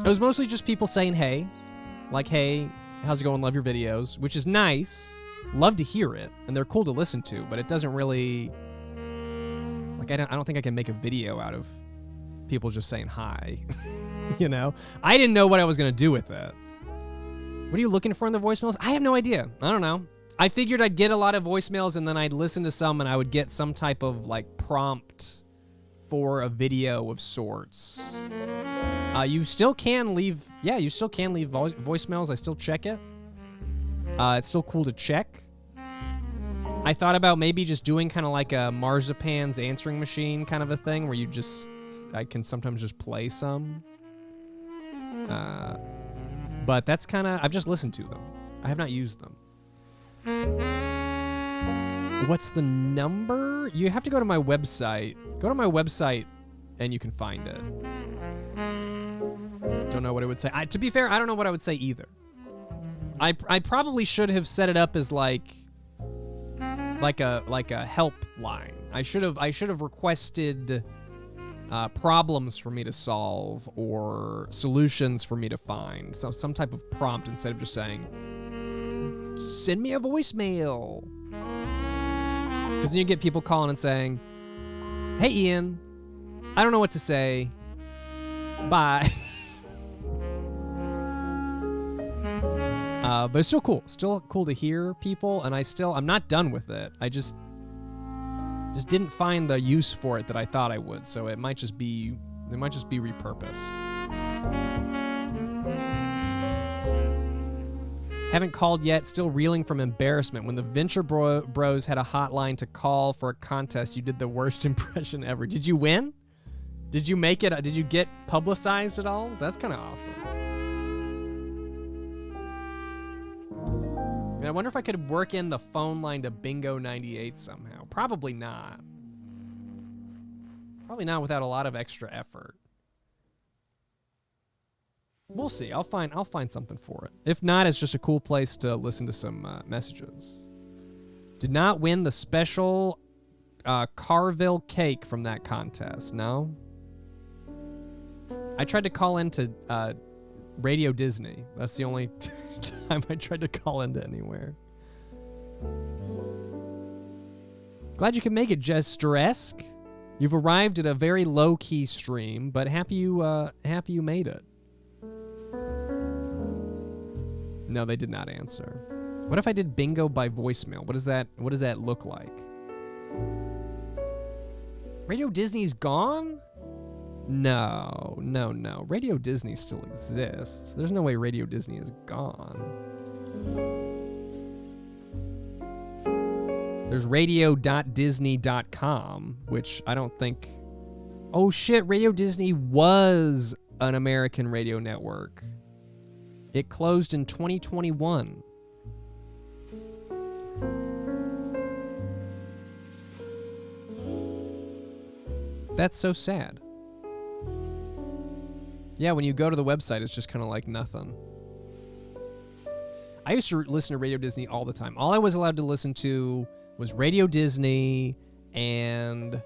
It was mostly just people saying hey, like, hey, how's it going? Love your videos, which is nice. Love to hear it, and they're cool to listen to, but it doesn't really, like, I don't think I can make a video out of people just saying hi. I didn't know what I was gonna do with that. What are you looking for in the voicemails? I have no idea. I don't know. I figured I'd get a lot of voicemails, and then I'd listen to some, and I would get some type of like prompt for a video of sorts. You still can leave voicemails. I still check it. It's still cool to check. I thought about maybe just doing kind of like a Marzipan's answering machine kind of a thing, where I can sometimes just play some. But that's kind of, I've just listened to them. I have not used them. What's the number? You have to go to my website. Go to my website and you can find it. Don't know what it would say. To be fair, I don't know what I would say either. I probably should have set it up as like a help line. I should have requested problems for me to solve or solutions for me to find. So some type of prompt instead of just saying, send me a voicemail. Because then you get people calling and saying, hey Ian, I don't know what to say. Bye. But it's still cool. Still cool to hear people, and I'm not done with it. I just didn't find the use for it that I thought I would. So it might just be repurposed. Haven't called yet. Still reeling from embarrassment. When the Venture Bros had a hotline to call for a contest, you did the worst impression ever. Did you win? Did you make it? Did you get publicized at all? That's kind of awesome. I wonder if I could work in the phone line to Bingo 98 somehow. Probably not. Probably not without a lot of extra effort. We'll see. I'll find something for it. If not, it's just a cool place to listen to some messages. Did not win the special Carville cake from that contest. No. I tried to call into Radio Disney. That's the only time I tried to call into anywhere. Glad you could make it, Jester-esque. You've arrived at a very low-key stream, but happy you made it. No, they did not answer. What if I did bingo by voicemail? What does that look like? Radio Disney's gone? No. Radio Disney still exists. There's no way Radio Disney is gone. There's radio.disney.com, which I don't think... Oh shit, Radio Disney was an American radio network. It closed in 2021. That's so sad. Yeah, when you go to the website, it's just kind of like nothing. I used to listen to Radio Disney all the time. All I was allowed to listen to was Radio Disney and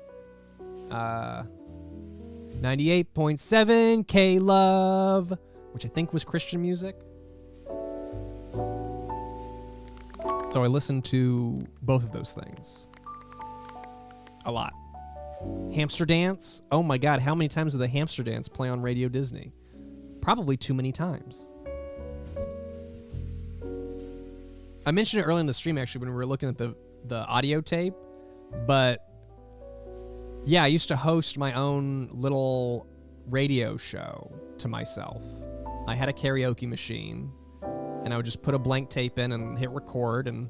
98.7 K-Love, which I think was Christian music. So I listened to both of those things. A lot. Hamster Dance. Oh my god, how many times did the Hamster Dance play on Radio Disney? Probably too many times. I mentioned it early in the stream, actually, when we were looking at the audio tape. But yeah, I used to host my own little radio show to myself. I had a karaoke machine, and I would just put a blank tape in and hit record and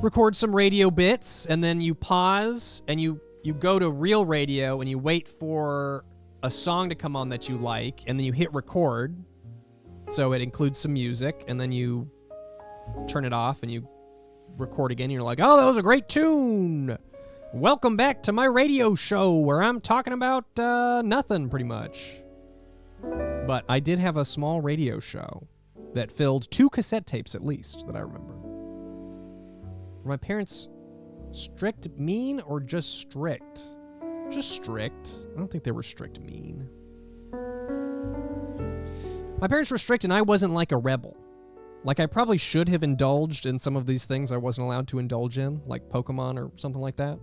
record some radio bits, and then you pause and you go to real radio and you wait for a song to come on that you like, and then you hit record. So it includes some music, and then you turn it off and you record again. And you're like, oh, that was a great tune. Welcome back to my radio show where I'm talking about nothing pretty much. But I did have a small radio show that filled 2 cassette tapes at least that I remember. Were my parents strict mean or just strict? Just strict. I don't think they were strict mean. My parents were strict and I wasn't like a rebel. Like, I probably should have indulged in some of these things I wasn't allowed to indulge in, like Pokemon or something like that.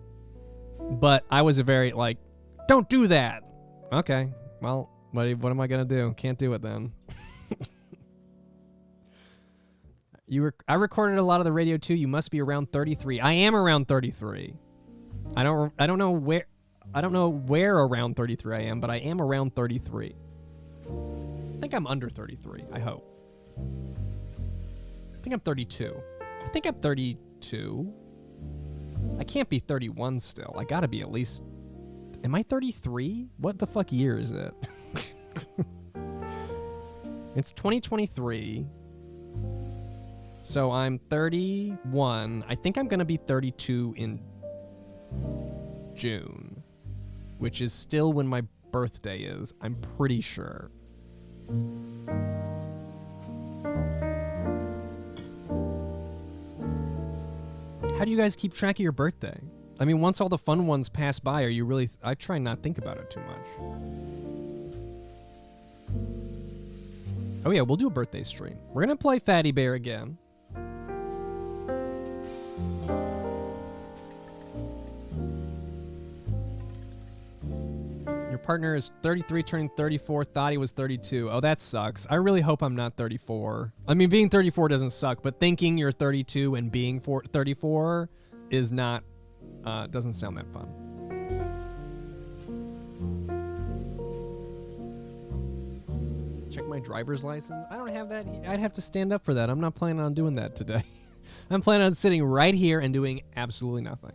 But I was a very, like, don't do that. Okay, well, what am I going to do? Can't do it then. I recorded a lot of the radio too. You must be around 33. I am around 33. I don't know where around 33 I am, but I am around 33. I think I'm under 33, I hope. I think I'm 32. I think I'm 32. I can't be 31 still. I gotta be at least... Am I 33? What the fuck year is it? It's 2023. So I'm 31. I think I'm gonna be 32 in June, which is still when my birthday is. I'm pretty sure. How do you guys keep track of your birthday? I mean, once all the fun ones pass by, are you really... I try and not think about it too much. Oh yeah, we'll do a birthday stream. We're gonna play Fatty Bear again. Your Your partner is 33, turning 34. Thought he was 32. Oh, that sucks. I really hope I'm not 34. I mean, being 34 doesn't suck, but thinking you're 32 and being 34 is not, doesn't sound that fun. Check my driver's license. I don't have that. I'd have to stand up for that. I'm not planning on doing that today. I'm planning on sitting right here and doing absolutely nothing.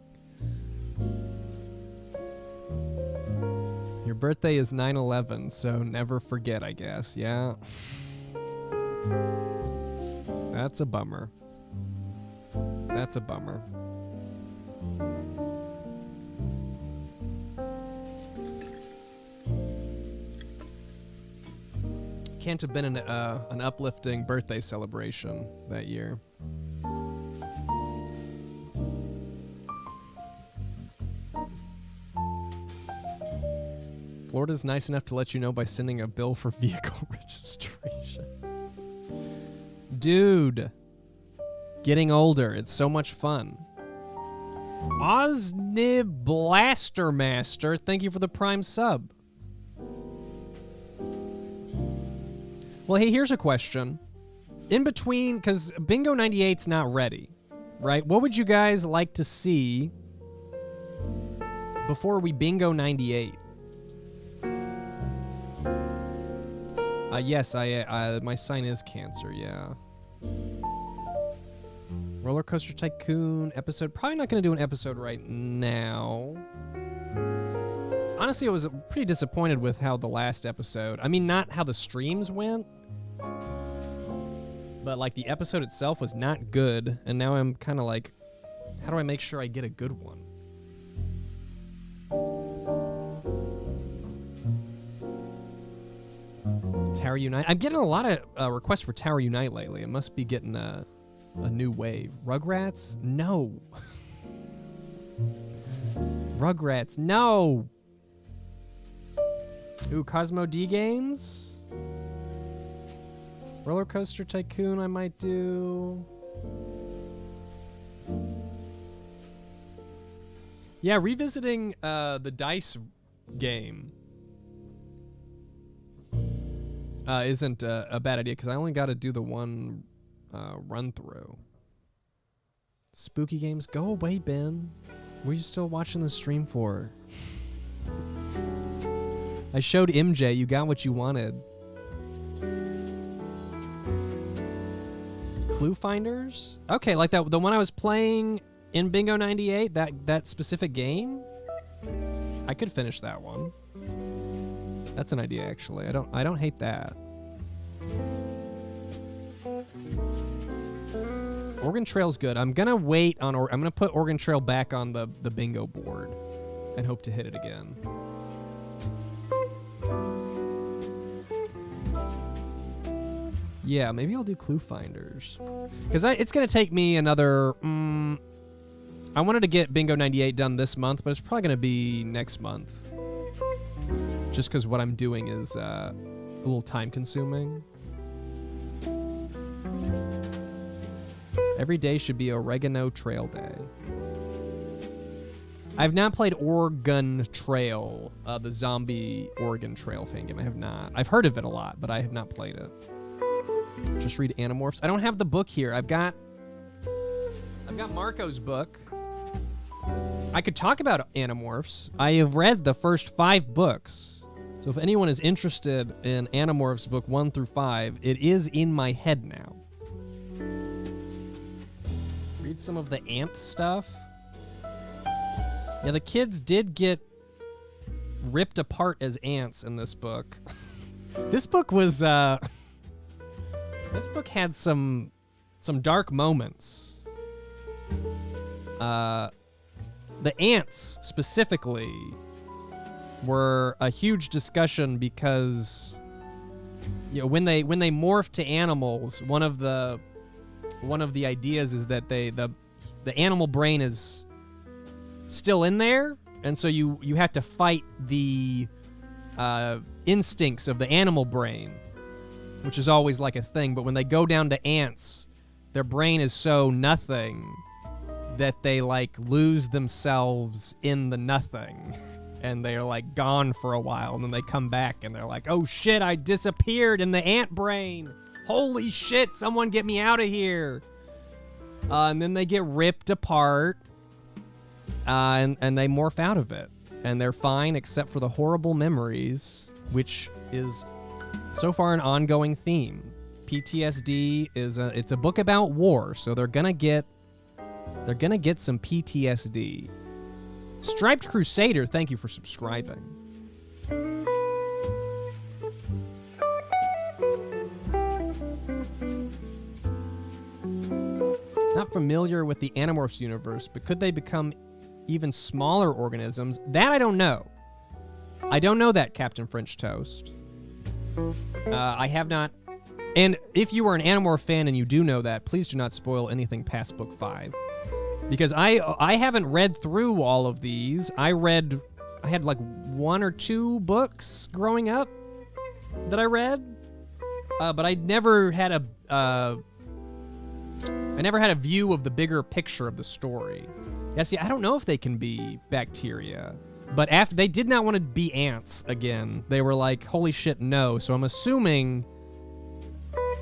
Your birthday is 9/11, so never forget, I guess. Yeah. That's a bummer. That's a bummer. Can't have been an uplifting birthday celebration that year. Florida's nice enough to let you know by sending a bill for vehicle registration. Dude, getting older, it's so much fun. Osnib Blastermaster, thank you for the Prime sub. Well, hey, here's a question. In between, because Bingo 98's not ready, right? What would you guys like to see before we Bingo 98? Yes, my sign is Cancer, yeah. Roller Coaster Tycoon episode. Probably not going to do an episode right now. Honestly, I was pretty disappointed with how the last episode... I mean, not how the streams went, but, like, the episode itself was not good, and now I'm kind of like, how do I make sure I get a good one? Tower Unite. I'm getting a lot of requests for Tower Unite lately. It must be getting a new wave. Rugrats? No. Rugrats? No. Ooh, Cosmo D games? Roller Coaster Tycoon I might do. Yeah, revisiting the dice game isn't a bad idea, because I only got to do the one run-through. Spooky games? Go away, Ben. What are you still watching the stream for? I showed MJ. You got what you wanted. Clue Finders? Okay, like that. The one I was playing in Bingo 98, that specific game? I could finish that one. That's an idea, actually. I don't hate that. Oregon Trail's good. I'm gonna wait on. I'm gonna put Oregon Trail back on the bingo board, and hope to hit it again. Yeah, maybe I'll do Clue Finders, because it's gonna take me another. I wanted to get Bingo 98 done this month, but it's probably gonna be next month. Just because what I'm doing is a little time-consuming. Every day should be Oregano Trail Day. I've not played Oregon Trail, the zombie Oregon Trail fan game. I have not. I've heard of it a lot, but I have not played it. Just read Animorphs. I don't have the book here. I've got Marco's book. I could talk about Animorphs. I have read the first 5 books. So if anyone is interested in Animorphs book 1 through 5, it is in my head now. Read some of the ant stuff. Yeah, the kids did get ripped apart as ants in this book. This book was this book had some dark moments. The ants specifically were a huge discussion because, you know, when they morph to animals, one of the ideas is that the animal brain is still in there, and so you have to fight the instincts of the animal brain, which is always like a thing. But when they go down to ants, their brain is so nothing that they like lose themselves in the nothing, and they're like gone for a while, and then they come back and they're like, oh shit, I disappeared in the ant brain. Holy shit, someone get me out of here. And then they get ripped apart, and they morph out of it. And they're fine except for the horrible memories, which is so far an ongoing theme. PTSD it's a book about war, so they're gonna get some PTSD. Striped Crusader, thank you for subscribing. Not familiar with the Animorphs universe, but could they become even smaller organisms? That I don't know. I don't know that, Captain French Toast. I have not. And if you are an Animorph fan and you do know that, please do not spoil anything past book 5. Because I haven't read through all of these. I had like 1 or 2 books growing up that I read. But I never had a view of the bigger picture of the story. Yeah, see, I don't know if they can be bacteria. But after they did not want to be ants again. They were like, holy shit, no. So I'm assuming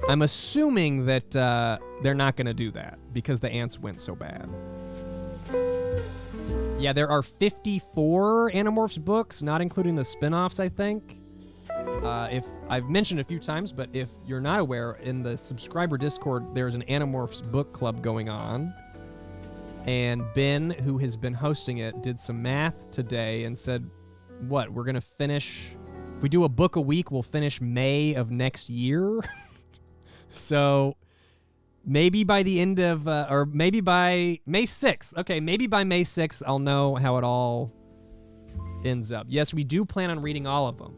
that they're not going to do that because the ants went so bad. Yeah, there are 54 Animorphs books, not including the spin-offs, I think. If I've mentioned a few times, but if you're not aware, in the subscriber Discord, there's an Animorphs book club going on. And Ben, who has been hosting it, did some math today and said, what, we're going to finish... If we do a book a week, we'll finish May of next year. So maybe by the end of... or maybe by May 6th. Okay, maybe by May 6th, I'll know how it all ends up. Yes, we do plan on reading all of them.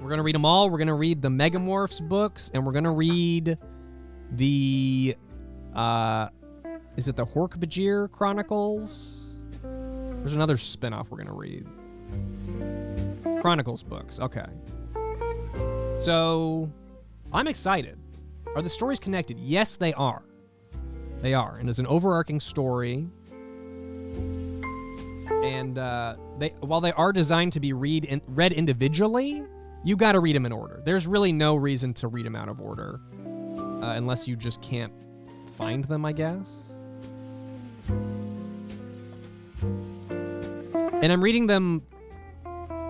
We're going to read them all. We're going to read the Megamorphs books, and we're going to read the... is it the Hork-Bajir Chronicles? There's another spin-off we're going to read. Chronicles books, okay. So, I'm excited. Are the stories connected? Yes, they are. They are. And it's an overarching story. And while they are designed to be read individually, you got to read them in order. There's really no reason to read them out of order. Unless you just can't find them, I guess. And I'm reading them,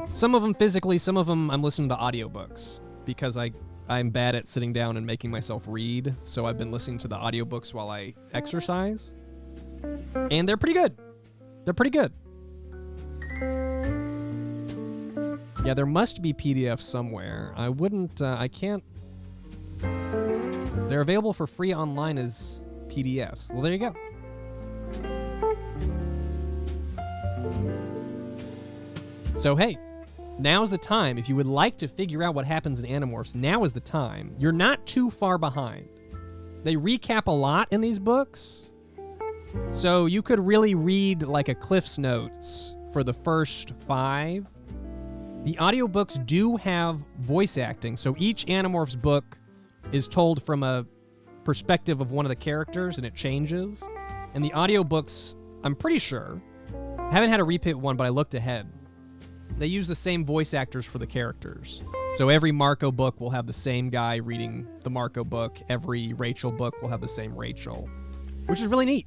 some of them physically, some of them I'm listening to audiobooks because I'm bad at sitting down and making myself read, so I've been listening to the audiobooks while I exercise. And they're pretty good. They're pretty good. Yeah, there must be PDFs somewhere. I can't... They're available for free online as PDFs. Well, there you go. So, hey, now's the time. If you would like to figure out what happens in Animorphs, now is the time. You're not too far behind. They recap a lot in these books. So you could really read like a Cliff's Notes for the first 5. The audiobooks do have voice acting. So each Animorphs book is told from a perspective of one of the characters, and it changes. And the audiobooks, I'm pretty sure, I haven't had a repeat one, but I looked ahead. They use the same voice actors for the characters. So every Marco book will have the same guy reading the Marco book. Every Rachel book will have the same Rachel, which is really neat.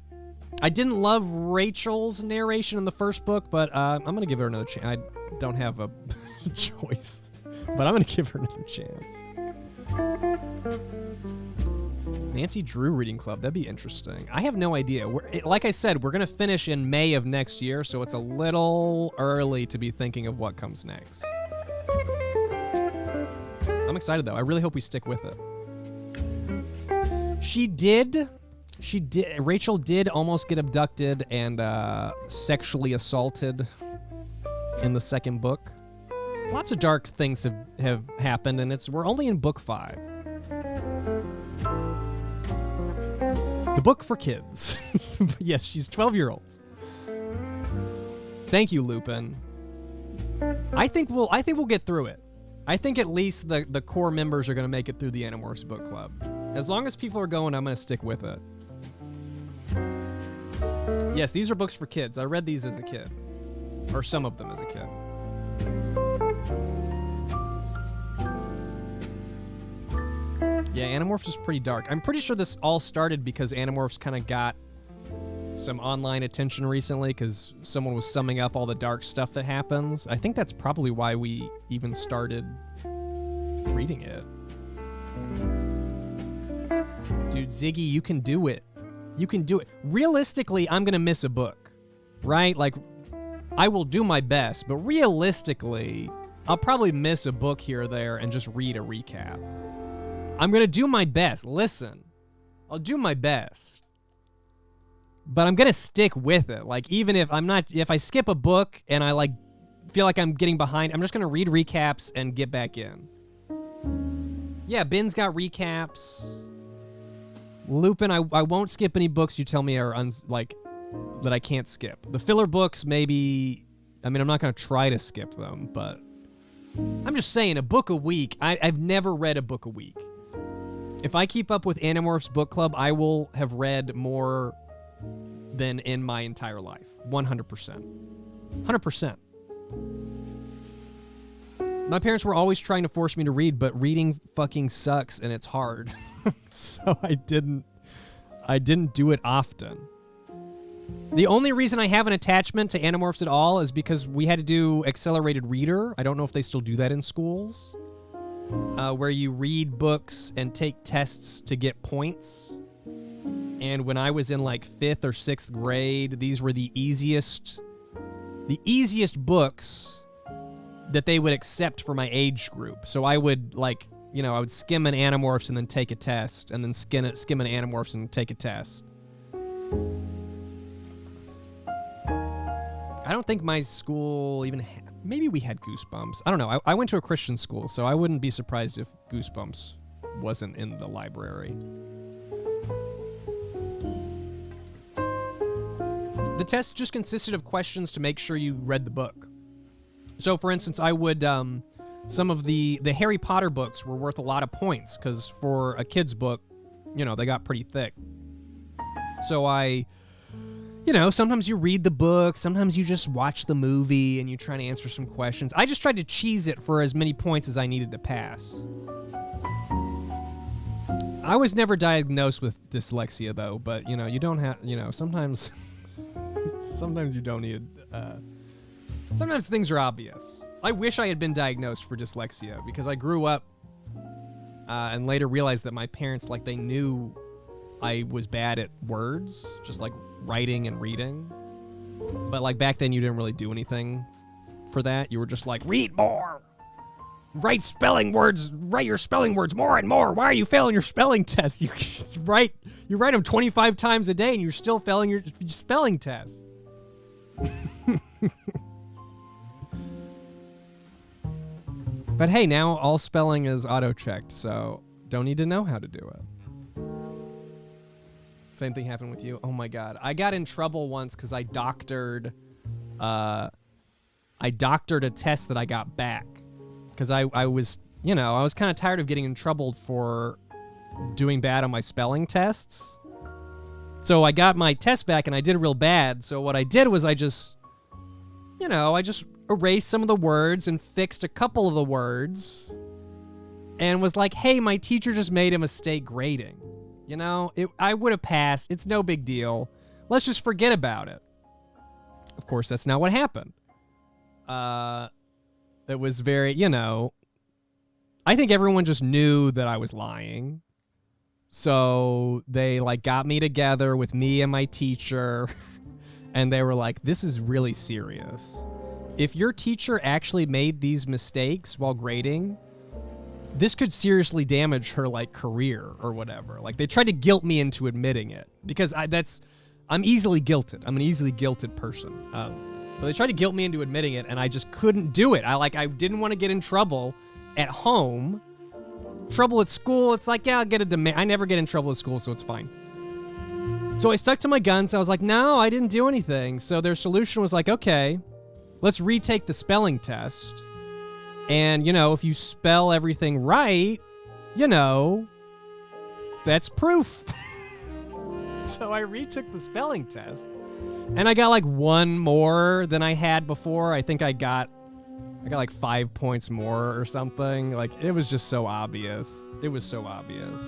I didn't love Rachel's narration in the first book, but I'm going to give her another chance. I don't have a choice, but I'm going to give her another chance. Nancy Drew Reading Club. That'd be interesting. I have no idea. Like I said, we're going to finish in May of next year, so it's a little early to be thinking of what comes next. I'm excited, though. I really hope we stick with it. Rachel did almost get abducted and sexually assaulted in the second book. Lots of dark things have happened, and we're only in book 5. The book for kids. Yes, she's 12-year-olds. Thank you, Lupin. I think we'll get through it. I think at least the core members are going to make it through the Animorphs book club. As long as people are going, I'm going to stick with it. Yes, these are books for kids. I read these as a kid. Or some of them as a kid. Yeah, Animorphs is pretty dark. I'm pretty sure this all started because Animorphs kind of got some online attention recently because someone was summing up all the dark stuff that happens. I think that's probably why we even started reading it. Dude, Ziggy, you can do it. You can do it. Realistically, I'm going to miss a book, right? Like, I will do my best, but realistically, I'll probably miss a book here or there and just read a recap. I'm going to do my best. Listen, I'll do my best. But I'm going to stick with it. Like, even if if I skip a book and I, like, feel like I'm getting behind, I'm just going to read recaps and get back in. Yeah, Ben's got recaps. Lupin, I won't skip any books you tell me are, that I can't skip. The filler books, maybe, I mean, I'm not going to try to skip them, but I'm just saying, a book a week, I've never read a book a week. If I keep up with Animorphs Book Club, I will have read more than in my entire life. 100%. 100%. My parents were always trying to force me to read, but reading fucking sucks and it's hard. So I didn't do it often. The only reason I have an attachment to Animorphs at all is because we had to do accelerated reader. I don't know if they still do that in schools. Where you read books and take tests to get points. And when I was in like 5th or 6th grade, these were the easiest books that they would accept for my age group. So I would I would skim an Animorphs and then take a test, and then skim an Animorphs and take a test. I don't think my school even maybe we had Goosebumps. I don't know. I went to a Christian school, so I wouldn't be surprised if Goosebumps wasn't in the library. The test just consisted of questions to make sure you read the book. So, for instance, I would, some of the Harry Potter books were worth a lot of points, because for a kid's book, they got pretty thick. So sometimes you read the book, sometimes you just watch the movie and you try to answer some questions. I just tried to cheese it for as many points as I needed to pass. I was never diagnosed with dyslexia, though, but, you don't have, sometimes you don't need, sometimes things are obvious. I wish I had been diagnosed for dyslexia, because I grew up and later realized that my parents, they knew I was bad at words, just writing and reading. But back then you didn't really do anything for that. You were just read more. Write your spelling words more and more. Why are you failing your spelling test? You write them 25 times a day and you're still failing your spelling test. But hey, now all spelling is auto-checked, so don't need to know how to do it. Same thing happened with you. Oh my God. I got in trouble once because I doctored a test that I got back. Because I was kind of tired of getting in trouble for doing bad on my spelling tests. So I got my test back and I did real bad. So what I did was I just erased some of the words and fixed a couple of the words and was like, hey, my teacher just made a mistake grading. I would have passed. It's no big deal. Let's just forget about it. Of course, that's not what happened. It was very, I think everyone just knew that I was lying. So they got me together with me and my teacher and they were like, this is really serious. If your teacher actually made these mistakes while grading, this could seriously damage her career or whatever. They tried to guilt me into admitting it because I'm easily guilted. I'm an easily guilted person. But they tried to guilt me into admitting it, and I just couldn't do it. I didn't want to get in trouble at home. Trouble at school, it's I'll get a demand. I never get in trouble at school, so it's fine. So I stuck to my guns. I was like, no, I didn't do anything. So their solution was okay, let's retake the spelling test. And, if you spell everything right, that's proof. So I retook the spelling test. And I got one more than I had before. I think I got I got like 5 points more or something. Like, it was just so obvious. It was so obvious.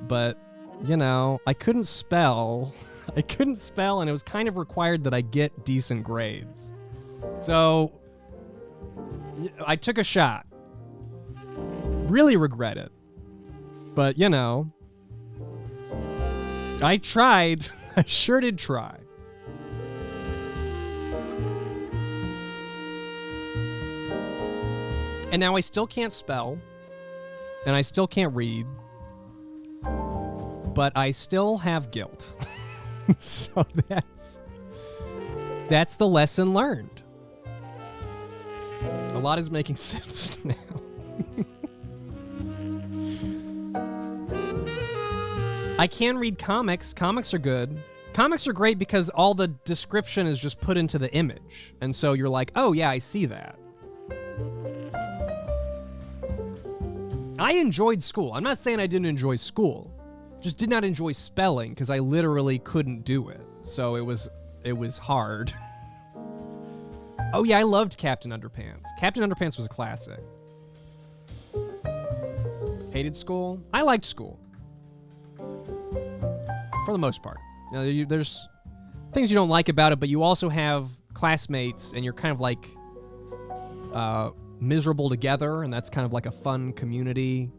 But, you know, I couldn't spell. I couldn't spell, and it was kind of required that I get decent grades. So, I took a shot. Really regret it. But, you know, I tried. I sure did try. And now I still can't spell, and I still can't read, but I still have guilt. So that's the lesson learned. A lot is making sense now. I can read comics. Comics are good. Comics are great because all the description is just put into the image. And so you're like, oh yeah, I see that. I enjoyed school. I'm not saying I didn't enjoy school. Just did not enjoy spelling because I literally couldn't do it. So it was hard. Oh yeah, I loved Captain Underpants. Captain Underpants was a classic. Hated school? I liked school. For the most part. You know, there's things you don't like about it, but you also have classmates and you're kind of like miserable together, and that's kind of like a fun community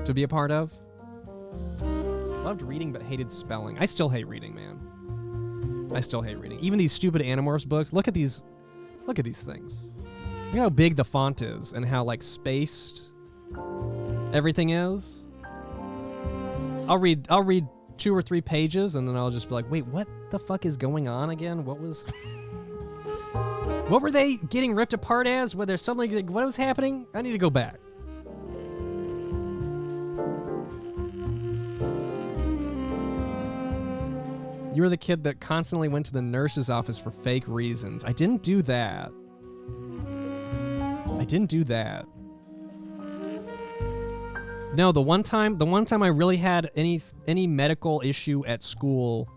to be a part of. Loved reading, but hated spelling. I still hate reading, man. I still hate reading. Even these stupid Animorphs books. Look at these things. Look how big the font is and how like spaced everything is. I'll read 2 or 3 pages and then I'll just be like, wait, what the fuck is going on again? What were they getting ripped apart as? Were there suddenly, like, what was happening? I need to go back. You were the kid that constantly went to the nurse's office for fake reasons. I didn't do that. No, the one time I really had any medical issue at school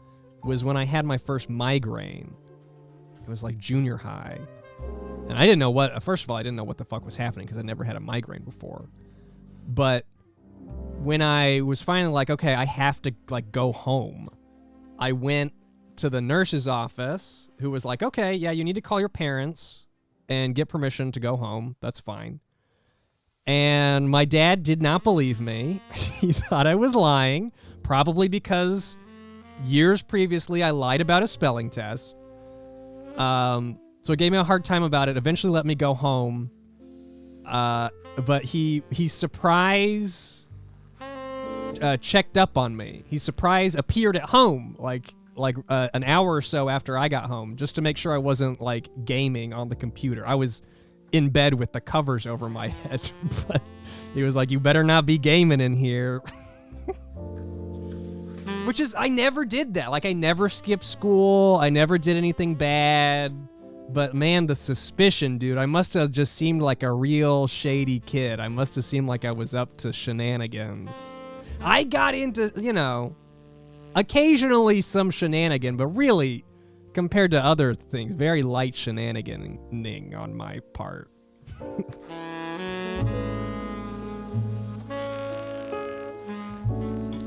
was when I had my first migraine. It was like junior high. And I didn't know first of all, I didn't know what the fuck was happening because I'd never had a migraine before. But when I was finally like, okay, I have to like go home, I went to the nurse's office, who was like, okay, yeah, you need to call your parents and get permission to go home. That's fine. And my dad did not believe me. He thought I was lying, probably because years previously I lied about a spelling test. So he gave me a hard time about it, eventually let me go home. But he checked up on me. He appeared at home like an hour or so after I got home, just to make sure I wasn't like gaming on the computer. I was in bed with the covers over my head, but he was like, you better not be gaming in here. Which is, I never did that. Like, I never skipped school. I never did anything bad. But man, the suspicion, dude, I must have just seemed like a real shady kid. I must have seemed like I was up to shenanigans. I got into, occasionally some shenanigan, but really, compared to other things, very light shenaniganing on my part.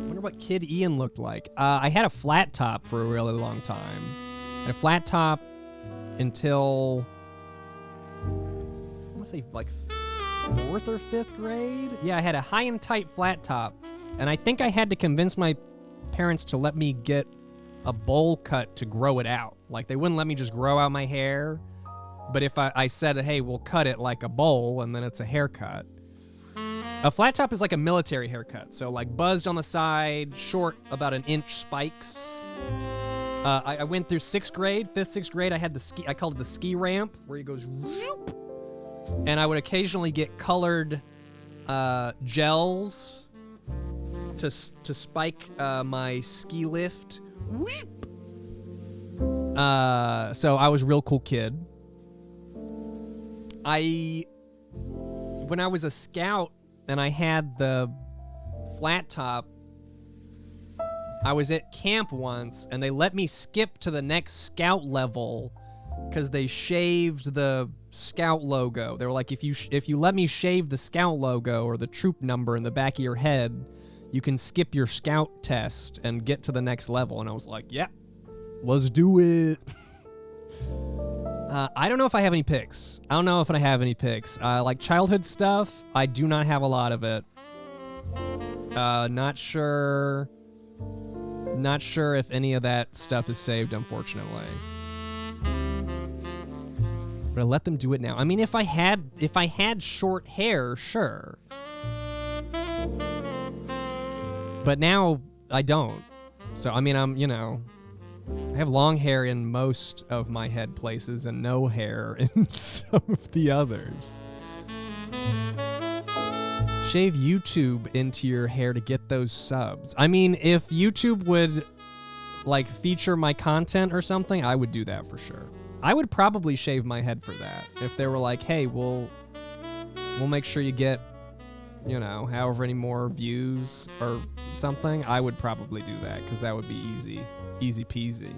Wonder what Kid Ian looked like. I had a flat top for a really long time. And a flat top until, I want to say like 4th or 5th grade. Yeah, I had a high and tight flat top. And I think I had to convince my parents to let me get a bowl cut to grow it out. Like, they wouldn't let me just grow out my hair. But if I said, hey, we'll cut it like a bowl, and then it's a haircut. A flat top is like a military haircut. So, like, buzzed on the side, short, about 1 inch spikes. I went through 6th grade, 5th, 6th grade. I called it the ski ramp, where he goes, whoop, and I would occasionally get colored gels to spike my ski lift. Whoop. So I was a real cool kid. When I was a scout and I had the flat top, I was at camp once and they let me skip to the next scout level because they shaved the Scout logo. They were like, if you let me shave the Scout logo or the troop number in the back of your head, you can skip your Scout test and get to the next level. And I was like, yeah, let's do it. I don't know if I have any picks. Like childhood stuff, I do not have a lot of it. Not sure if any of that stuff is saved, unfortunately. But I let them do it now. I mean, if I had short hair, sure. But now I don't. So I mean, I have long hair in most of my head places and no hair in some of the others. Shave YouTube into your hair to get those subs. I mean, if YouTube would like feature my content or something, I would do that for sure. I would probably shave my head for that. If they were like, hey, we'll make sure you get, however many more views or something, I would probably do that because that would be easy peasy.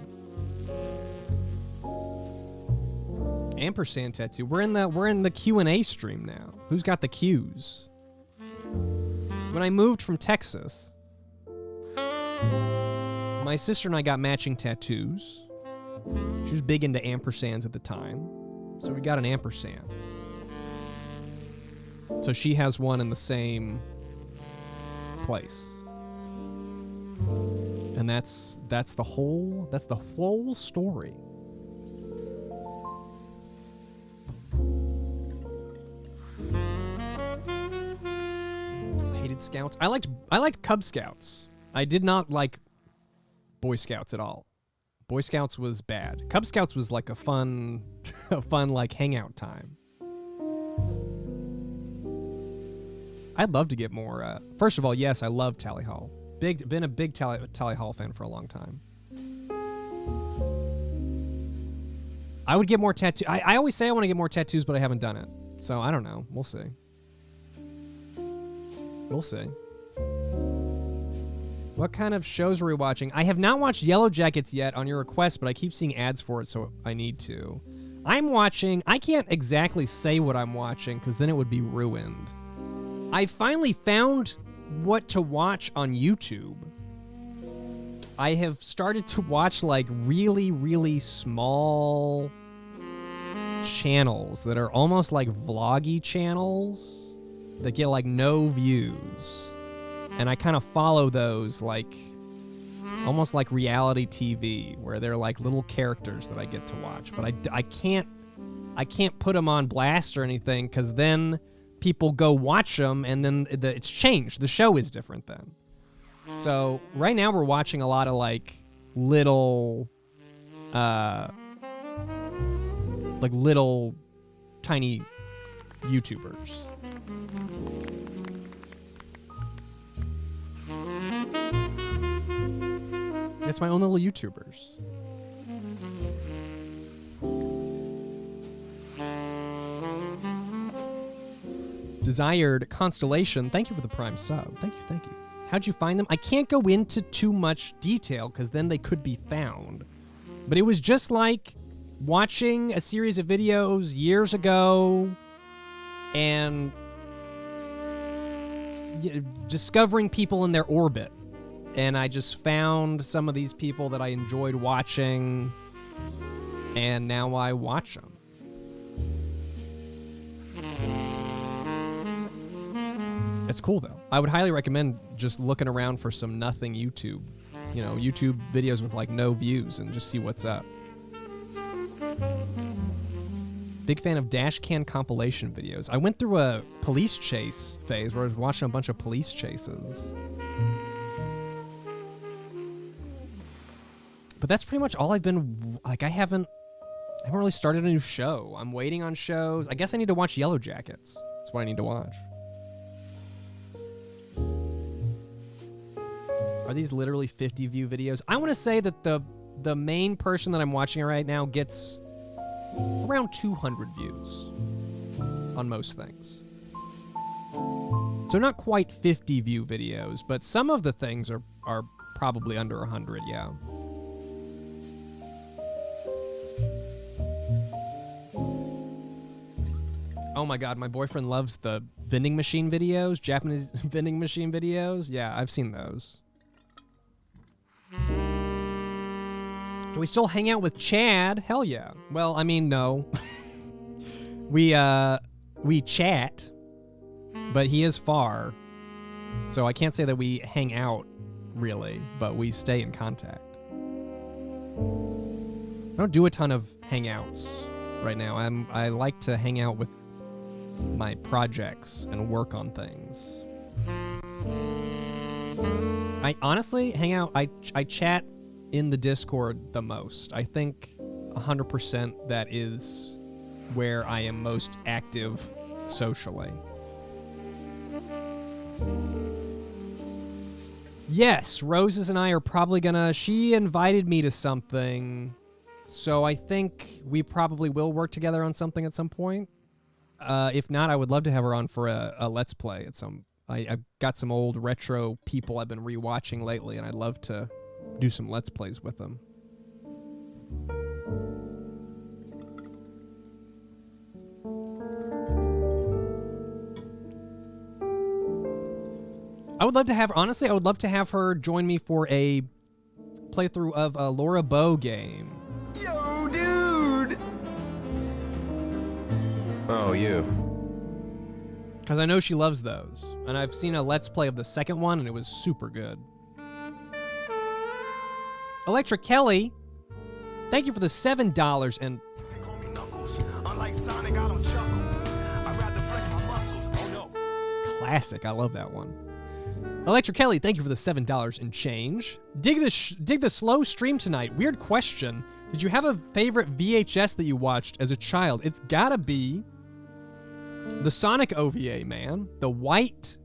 Ampersand tattoo. We're in the Q&A stream now. Who's got the Q's? When I moved from Texas, my sister and I got matching tattoos. She was big into ampersands at the time, so we got an ampersand. So she has one in the same place. And that's the whole story. Hated Scouts. I liked Cub Scouts. I did not like Boy Scouts at all. Boy Scouts was bad. Cub Scouts was like a fun like hangout time. I'd love to get more. First of all, yes, I love Tally Hall. Been a big Tally Hall fan for a long time. I would get more tattoos. I always say I want to get more tattoos, but I haven't done it. So I don't know. We'll see. What kind of shows are we watching? I have not watched Yellow Jackets yet on your request, but I keep seeing ads for it, so I need to. I can't exactly say what I'm watching, because then it would be ruined. I finally found what to watch on YouTube. I have started to watch like really, really small channels that are almost like vloggy channels that get like no views. And I kind of follow those like almost like reality TV where they're like little characters that I get to watch. But I can't put them on blast or anything because then people go watch them and then it's changed. The show is different then. So right now we're watching a lot of like little tiny YouTubers. It's my own little YouTubers. Desired Constellation, thank you for the Prime sub. Thank you. How'd you find them? I can't go into too much detail because then they could be found. But it was just like watching a series of videos years ago and discovering people in their orbit. And I just found some of these people that I enjoyed watching, and now I watch them. It's cool, though. I would highly recommend just looking around for some nothing YouTube. YouTube videos with, like, no views and just see what's up. Big fan of dashcam compilation videos. I went through a police chase phase where I was watching a bunch of police chases. But that's pretty much all I've been... Like, I haven't really started a new show. I'm waiting on shows. I guess I need to watch Yellow Jackets. That's what I need to watch. Are these literally 50 view videos? I want to say that the main person that I'm watching right now gets around 200 views on most things. So not quite 50 view videos, but some of the things are probably under 100, yeah. Oh my god, my boyfriend loves the vending machine videos, Japanese vending machine videos. Yeah, I've seen those. Do we still hang out with Chad? Hell yeah. Well, I mean, no. we chat, but he is far. So I can't say that we hang out, really, but we stay in contact. I don't do a ton of hangouts right now. I like to hang out with my projects and work on things. I honestly hang out, I chat in the Discord the most. I think 100% that is where I am most active socially. Yes, Roses and I are probably gonna... She invited me to something, so I think we probably will work together on something at some point. If not, I would love to have her on for a Let's Play at some... I've got some old retro people I've been rewatching lately, and I'd love to do some Let's Plays with them. I would love to have... Honestly, I would love to have her join me for a playthrough of a Laura Bow game. Yo, dude! Oh, you. Because I know she loves those. And I've seen a Let's Play of the second one, and it was super good. Electra Kelly, thank you for the $7 and... Classic, I love that one. Electra Kelly, thank you for the $7 and change. Dig the slow stream tonight. Weird question. Did you have a favorite VHS that you watched as a child? It's gotta be the Sonic OVA, man. The white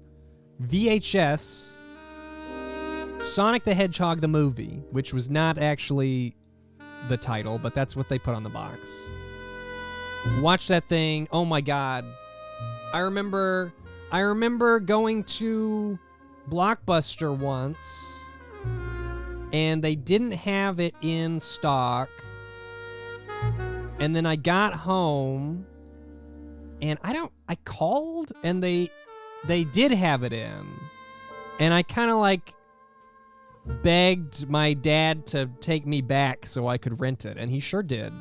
VHS Sonic the Hedgehog the movie, which was not actually the title, but that's what they put on the box. Watch that thing. Oh my god. I remember going to Blockbuster once, and they didn't have it in stock. And then I got home, and I called, and they did have it in. And I kind of like begged my dad to take me back so I could rent it, and he sure did.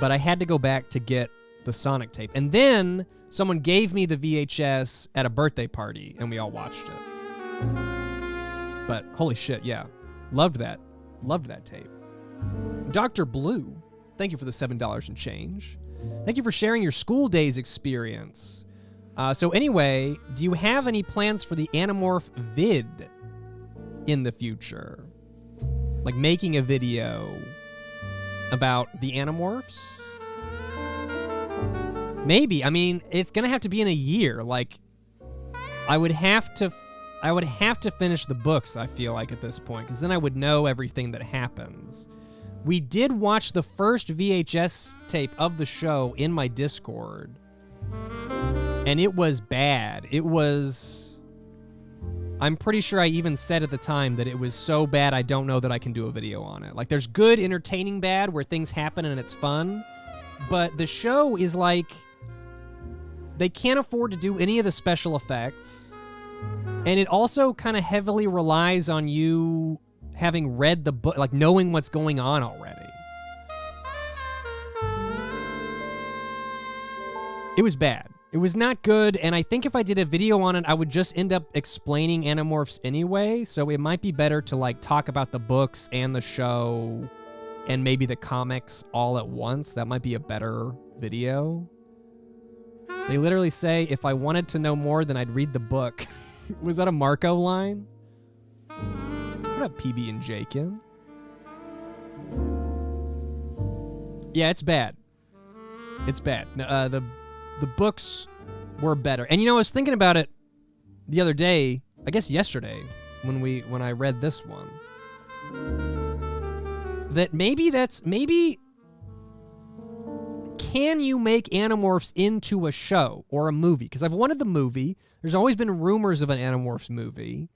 But I had to go back to get the Sonic tape. And then someone gave me the VHS at a birthday party, and we all watched it. But holy shit, yeah. Loved that. Loved that tape. Dr. Blue, thank you for the $7 and change. Thank you for sharing your school days experience. So anyway, do you have any plans for the Animorph vid in the future? Like making a video about the Animorphs? Maybe. I mean, it's gonna have to be in a year. Like, I would have to finish the books, I feel like, at this point, because then I would know everything that happens. We did watch the first VHS tape of the show in my Discord, and it was bad. It was... I'm pretty sure I even said at the time that it was so bad I don't know that I can do a video on it. Like, there's good, entertaining bad where things happen and it's fun, but the show is like... They can't afford to do any of the special effects, and it also kind of heavily relies on you having read the book, like knowing what's going on already. It was bad. It was not good, and I think if I did a video on it, I would just end up explaining Animorphs anyway, so it might be better to like talk about the books and the show and maybe the comics all at once. That might be a better video. They literally say, if I wanted to know more, then I'd read the book. Was that a Marco line? What up, PB and Jakin? Yeah, it's bad. It's bad. The books were better. And you know, I was thinking about it the other day, I guess yesterday, when I read this one. That maybe can you make Animorphs into a show or a movie? Because I've wanted the movie. There's always been rumors of an Animorphs movie.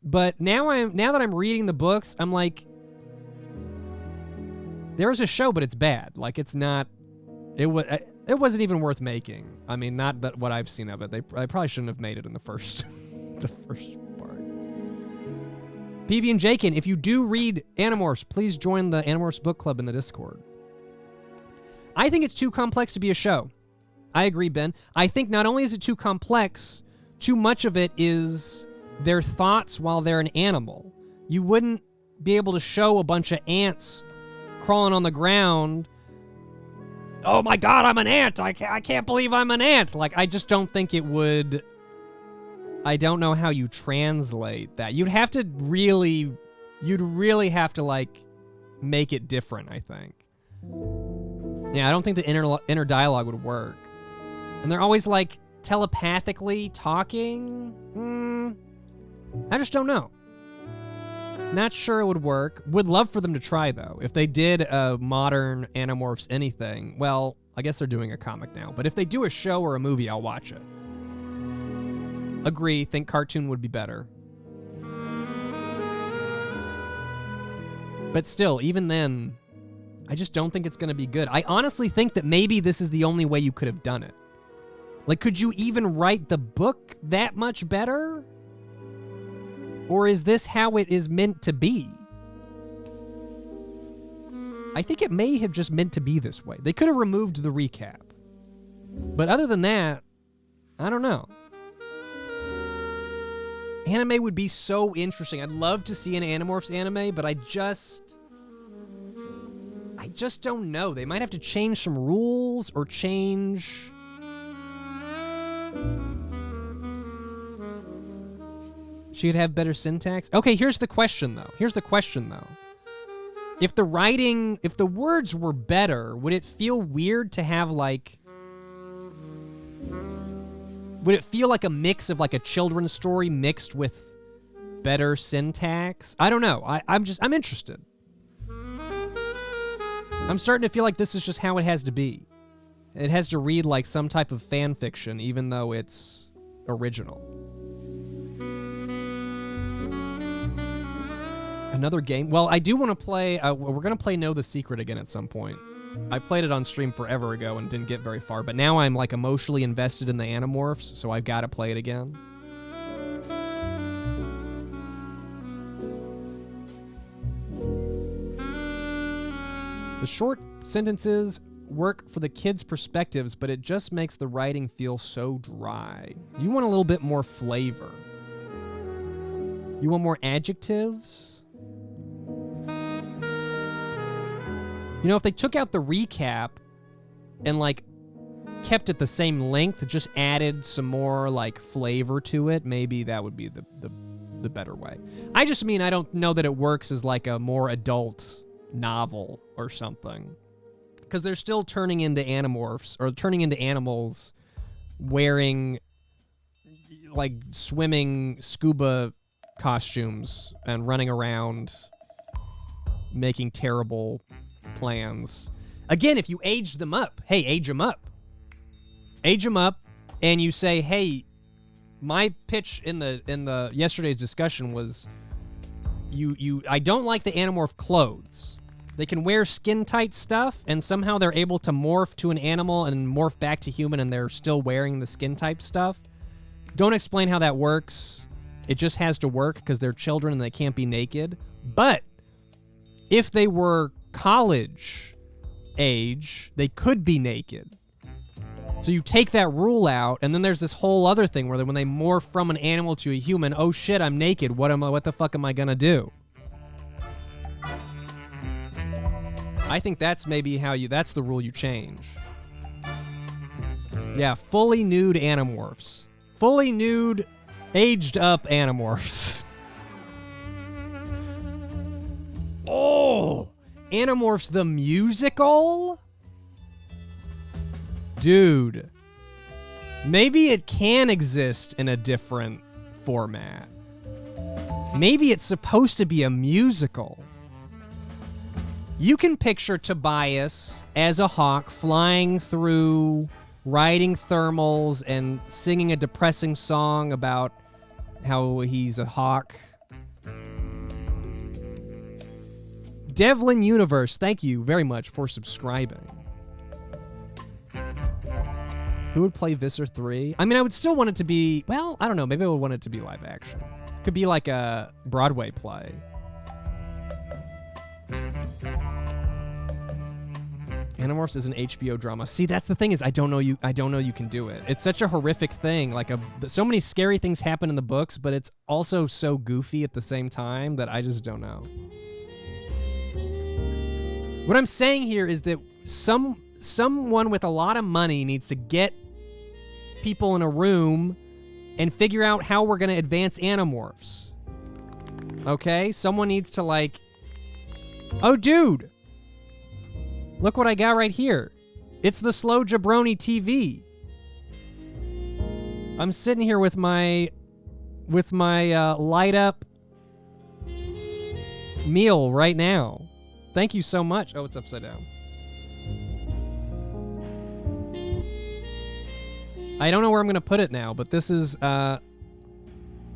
But now that I'm reading the books, I'm like, there's a show, but it's bad. Like, it's not It wasn't even worth making. I mean, not that what I've seen of it. I probably shouldn't have made it in the first the first part. PB and Jakin, if you do read Animorphs, please join the Animorphs book club in the Discord. I think it's too complex to be a show. I agree, Ben. I think not only is it too complex, too much of it is their thoughts while they're an animal. You wouldn't be able to show a bunch of ants crawling on the ground. Oh my God, I'm an ant. I can't believe I'm an ant. Like, I just don't think it would. I don't know how you translate that. You'd really have to, like, make it different, I think. Yeah, I don't think the inner dialogue would work. And they're always, like, telepathically talking. I just don't know. Not sure it would work. Would love for them to try, though. If they did a modern Animorphs anything, well, I guess they're doing a comic now. But if they do a show or a movie, I'll watch it. Agree. Think cartoon would be better. But still, even then, I just don't think it's going to be good. I honestly think that maybe this is the only way you could have done it. Like, could you even write the book that much better? Or is this how it is meant to be? I think it may have just meant to be this way. They could have removed the recap. But other than that, I don't know. Anime would be so interesting. I'd love to see an Animorphs anime, but I just don't know. They might have to change some rules or change... She'd have better syntax. Okay, here's the question, though. If the words were better, would it feel weird to have, like... Would it feel like a mix of, like, a children's story mixed with better syntax? I don't know. I'm interested. I'm starting to feel like this is just how it has to be. It has to read like some type of fan fiction, even though it's original. Another game. Well, I do want to play... we're going to play Know the Secret again at some point. I played it on stream forever ago and didn't get very far, but now I'm like emotionally invested in the Animorphs, so I've got to play it again. The short sentences work for the kids' perspectives, but it just makes the writing feel so dry. You want a little bit more flavor. You want more adjectives? You know, if they took out the recap and, like, kept it the same length, just added some more, like, flavor to it, maybe that would be the better way. I just mean I don't know that it works as, like, a more adult novel or something. Because they're still turning into Animorphs, or turning into animals wearing, like, swimming scuba costumes and running around making terrible plans. Again, if you aged them up, hey, age them up. Age them up, and you say, hey, my pitch in the yesterday's discussion was, I don't like the Animorph clothes. They can wear skin-tight stuff, and somehow they're able to morph to an animal and morph back to human, and they're still wearing the skin-type stuff. Don't explain how that works. It just has to work because they're children and they can't be naked. But if they were college age, they could be naked. So you take that rule out, and then there's this whole other thing where when they morph from an animal to a human, oh shit, I'm naked. What the fuck am I gonna do? I think that's maybe that's the rule you change. Yeah, fully nude Animorphs. Fully nude, aged up Animorphs. Oh! Animorphs the musical? Dude. Maybe it can exist in a different format. Maybe it's supposed to be a musical. You can picture Tobias as a hawk flying through, riding thermals, and singing a depressing song about how he's a hawk. Devlin Universe, thank you very much for subscribing. Who would play Visser 3? I mean, I would still want it to be, well, I don't know. Maybe I would want it to be live action. Could be like a Broadway play. Animorphs is an HBO drama. See, that's the thing is I don't know you can do it. It's such a horrific thing. Like so many scary things happen in the books, but it's also so goofy at the same time that I just don't know. What I'm saying here is that someone with a lot of money needs to get people in a room and figure out how we're going to advance Animorphs. Okay? Someone needs to like, oh, dude, look what I got right here. It's the Slow Jabroni TV. I'm sitting here with my light up meal right now. Thank you so much. Oh, it's upside down. I don't know where I'm going to put it now, but this is...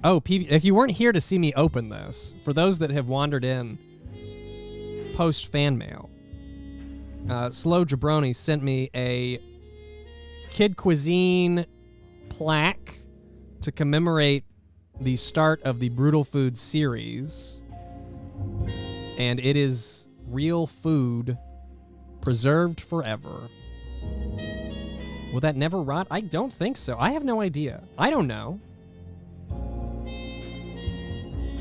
if you weren't here to see me open this, for those that have wandered in post fan mail, Slow Jabroni sent me a Kid Cuisine plaque to commemorate the start of the Brutal Food series. And it is real food preserved forever. Will that never rot? I don't think so. I have no idea. I don't know.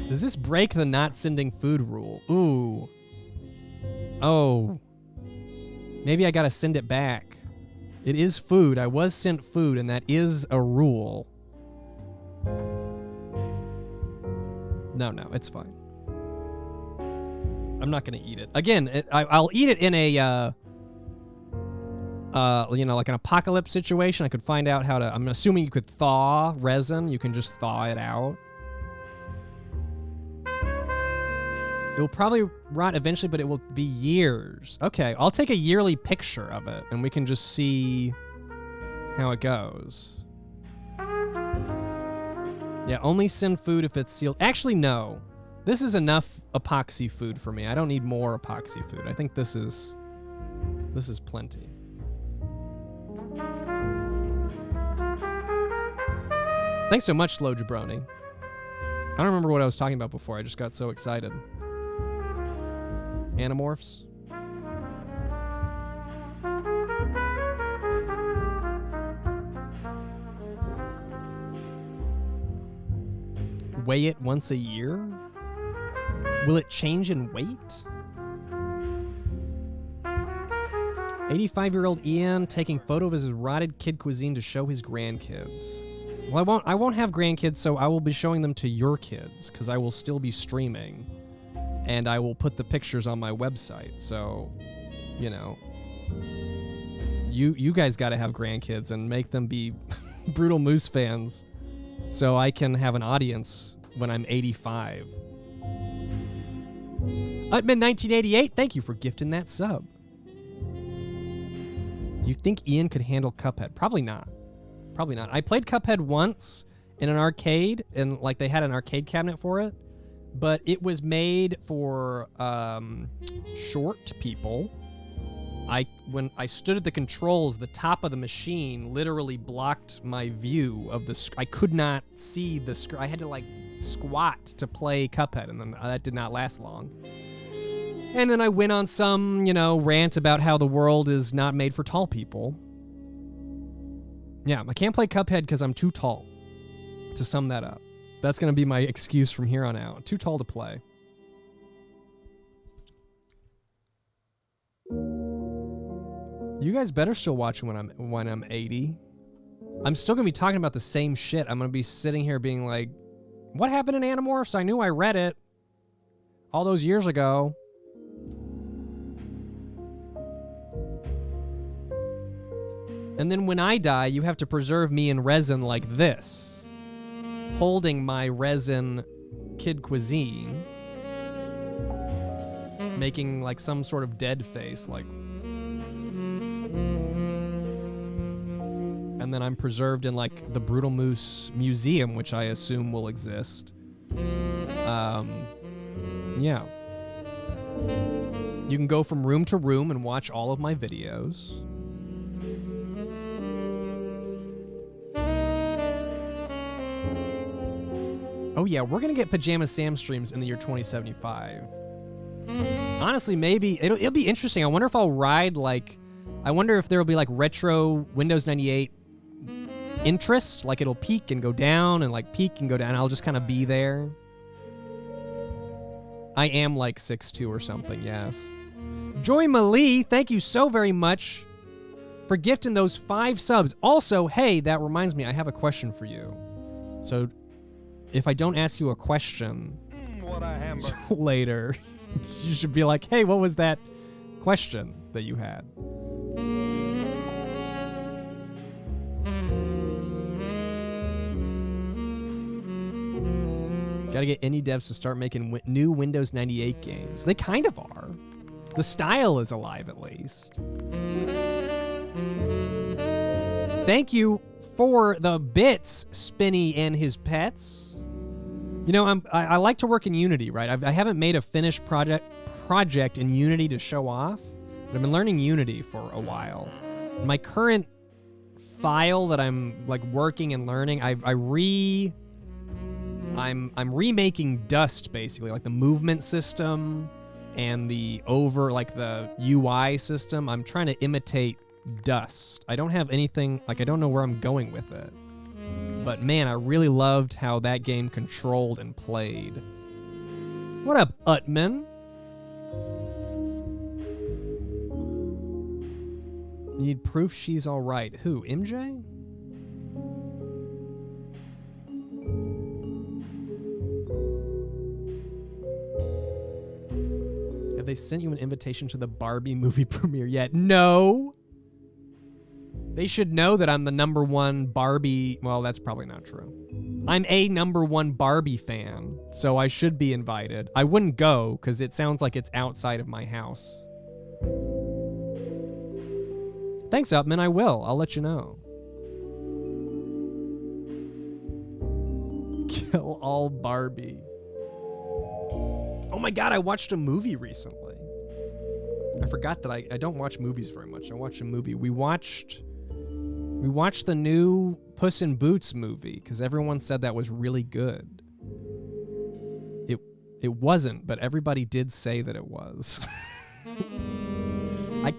Does this break the not sending food rule? Ooh. Oh. Maybe I gotta send it back. It is food. I was sent food, and that is a rule. No, it's fine. I'm not gonna eat it. Again, I'll eat it in a, like an apocalypse situation. I could find out how to... I'm assuming you could thaw resin. You can just thaw it out. It will probably rot eventually, but it will be years. Okay, I'll take a yearly picture of it, and we can just see how it goes. Yeah, only send food if it's sealed. Actually, no. This is enough epoxy food for me. I don't need more epoxy food. I think this is plenty. Thanks so much, Slow Jabroni. I don't remember what I was talking about before. I just got so excited. Animorphs. Weigh it once a year? Will it change in weight? 85-year-old Ian taking photo of his rotted Kid Cuisine to show his grandkids. Well, I won't have grandkids, so I will be showing them to your kids, because I will still be streaming. And I will put the pictures on my website. So, you know, you guys got to have grandkids and make them be Brutal Moose fans so I can have an audience when I'm 85. Utman1988, thank you for gifting that sub. Do you think Ian could handle Cuphead? Probably not. Probably not. I played Cuphead once in an arcade, and like they had an arcade cabinet for it. But it was made for short people. When I stood at the controls, the top of the machine literally blocked my view of the I could not see the screen. I had to like squat to play Cuphead, and then that did not last long. And then I went on some, rant about how the world is not made for tall people. Yeah, I can't play Cuphead because I'm too tall. To sum that up. That's going to be my excuse from here on out. Too tall to play. You guys better still watch when I'm 80. I'm still going to be talking about the same shit. I'm going to be sitting here being like, what happened in Animorphs? I knew I read it all those years ago. And then when I die, you have to preserve me in resin like this. Holding my resin Kid Cuisine, making like some sort of dead face, like, and then I'm preserved in like the Brutal Moose Museum, which I assume will exist. Yeah. You can go from room to room and watch all of my videos. yeah, we're gonna get Pajama Sam streams in the year 2075. Honestly, maybe it'll be interesting. I wonder if I'll ride like, I wonder if there'll be like retro Windows 98 interest, like it'll peak and go down and like peak and go down. I'll just kind of be there. I am like 6'2" or something, yes. Joy Malie, thank you so very much for gifting those 5 subs. Also, hey, that reminds me, I have a question for you. So, if I don't ask you a question later, you should be like, hey, what was that question that you had? Gotta get indie devs to start making new Windows 98 games. They kind of are. The style is alive, at least. Thank you for the bits, Spinny and his pets. You know, I like to work in Unity, right? I haven't made a finished project in Unity to show off, but I've been learning Unity for a while. My current file that I'm like working and learning, I'm remaking Dust, basically, like the movement system and the UI system. I'm trying to imitate Dust. I don't have anything, like I don't know where I'm going with it. But man, I really loved how that game controlled and played. What up, Utman? You need proof she's all right. Who, MJ? Have they sent you an invitation to the Barbie movie premiere yet? No. They should know that I'm the #1 Barbie. Well, that's probably not true. I'm a #1 Barbie fan, so I should be invited. I wouldn't go because it sounds like it's outside of my house. Thanks, Upman. I will. I'll let you know. Kill all Barbie. Oh my god, I watched a movie recently. I forgot that I don't watch movies very much. I watched a movie. We watched the new Puss in Boots movie because everyone said that was really good. It wasn't, but everybody did say that it was. I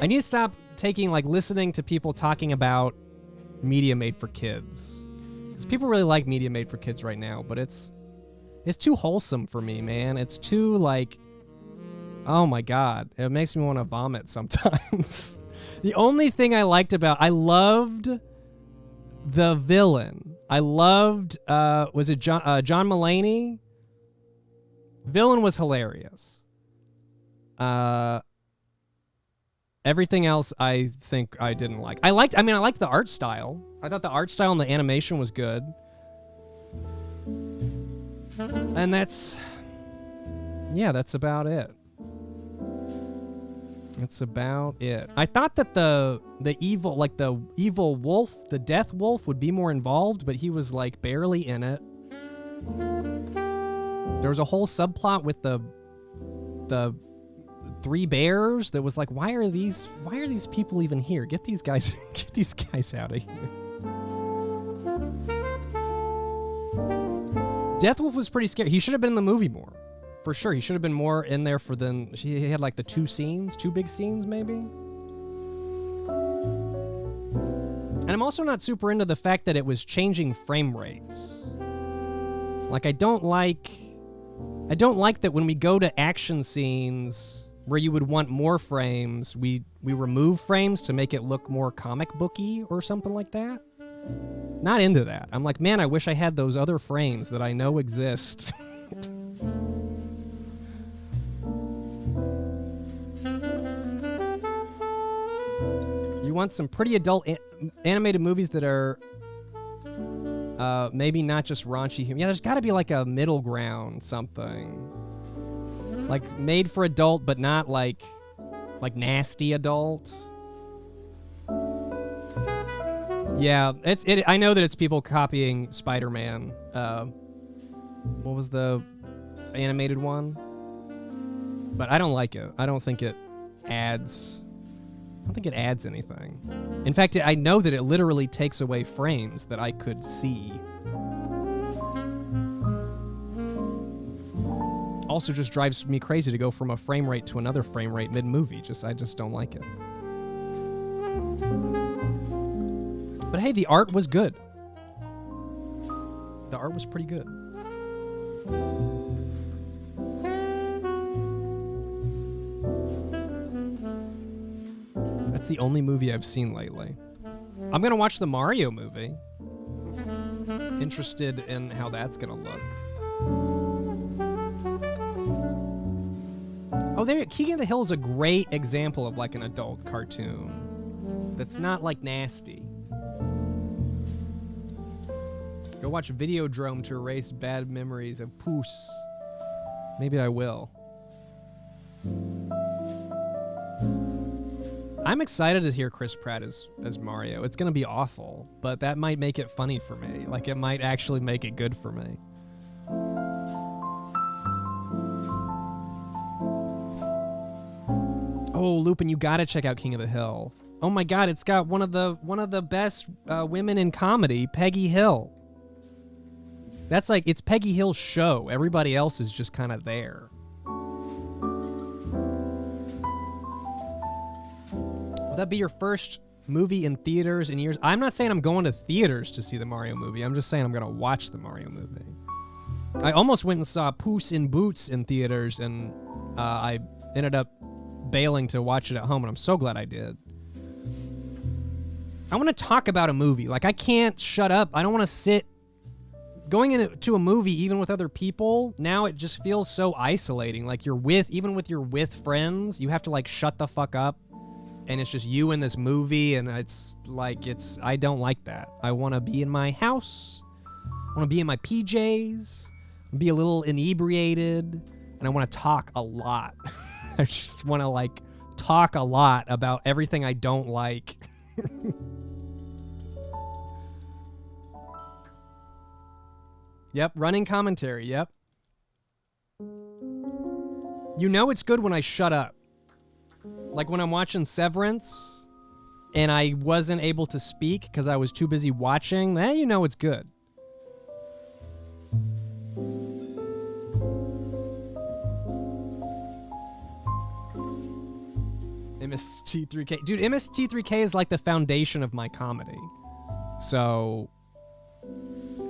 need to stop listening to people talking about media made for kids. Because people really like media made for kids right now, but it's too wholesome for me, man. It's too oh my god, it makes me want to vomit sometimes. The only thing I loved the villain. I loved, was it John Mulaney? Villain was hilarious. Everything else I think I didn't like. I liked the art style. I thought the art style and the animation was good. And that's about it. That's about it. I thought that the evil wolf, the death wolf would be more involved, but he was barely in it. There was a whole subplot with the 3 bears that was why are these people even here? Get these guys out of here. Deathwolf was pretty scary. He should have been in the movie more. For sure. He should have been more in there he had the 2 big scenes maybe. And I'm also not super into the fact that it was changing frame rates. I don't like that when we go to action scenes where you would want more frames, we remove frames to make it look more comic booky or something like that. Not into that. I'm man, I wish I had those other frames that I know exist. You want some pretty adult animated movies that are maybe not just raunchy humor. Yeah, there's got to be a middle ground, something. Made for adult, but not nasty adult. Yeah, I know that it's people copying Spider-Man. What was the animated one? But I don't like it. I don't think it adds I don't think it adds anything. In fact, I know that it literally takes away frames that I could see. Also just drives me crazy to go from a frame rate to another frame rate mid-movie. I just don't like it. But hey, the art was good. The art was pretty good. That's the only movie I've seen lately. I'm going to watch the Mario movie. Interested in how that's going to look. Oh, there, King of the Hill is a great example of like an adult cartoon that's not like nasty. Go watch Videodrome to erase bad memories of Poos. Maybe I will. I'm excited to hear Chris Pratt as Mario. It's going to be awful, but that might make it funny for me. Like, it might actually make it good for me. Oh, Lupin, you got to check out King of the Hill. Oh my God, it's got one of the best women in comedy, Peggy Hill. That's like, it's Peggy Hill's show. Everybody else is just kind of there. Will that be your first movie in theaters in years? I'm not saying I'm going to theaters to see the Mario movie. I'm just saying I'm going to watch the Mario movie. I almost went and saw Puss in Boots in theaters, and I ended up bailing to watch it at home, and I'm so glad I did. I want to talk about a movie. Like, I can't shut up. I don't want to sit. Going into a movie, even with other people, now it just feels so isolating. Like, even with your friends, you have to, like, shut the fuck up. And it's just you in this movie, and it's like, I don't like that. I want to be in my house. I want to be in my PJs, be a little inebriated, and I want to talk a lot. I just want to, like, talk a lot about everything I don't like. Yep, running commentary, yep. You know it's good when I shut up. Like when I'm watching Severance and I wasn't able to speak because I was too busy watching, then you know it's good. MST3K. Dude, MST3K is like the foundation of my comedy. So,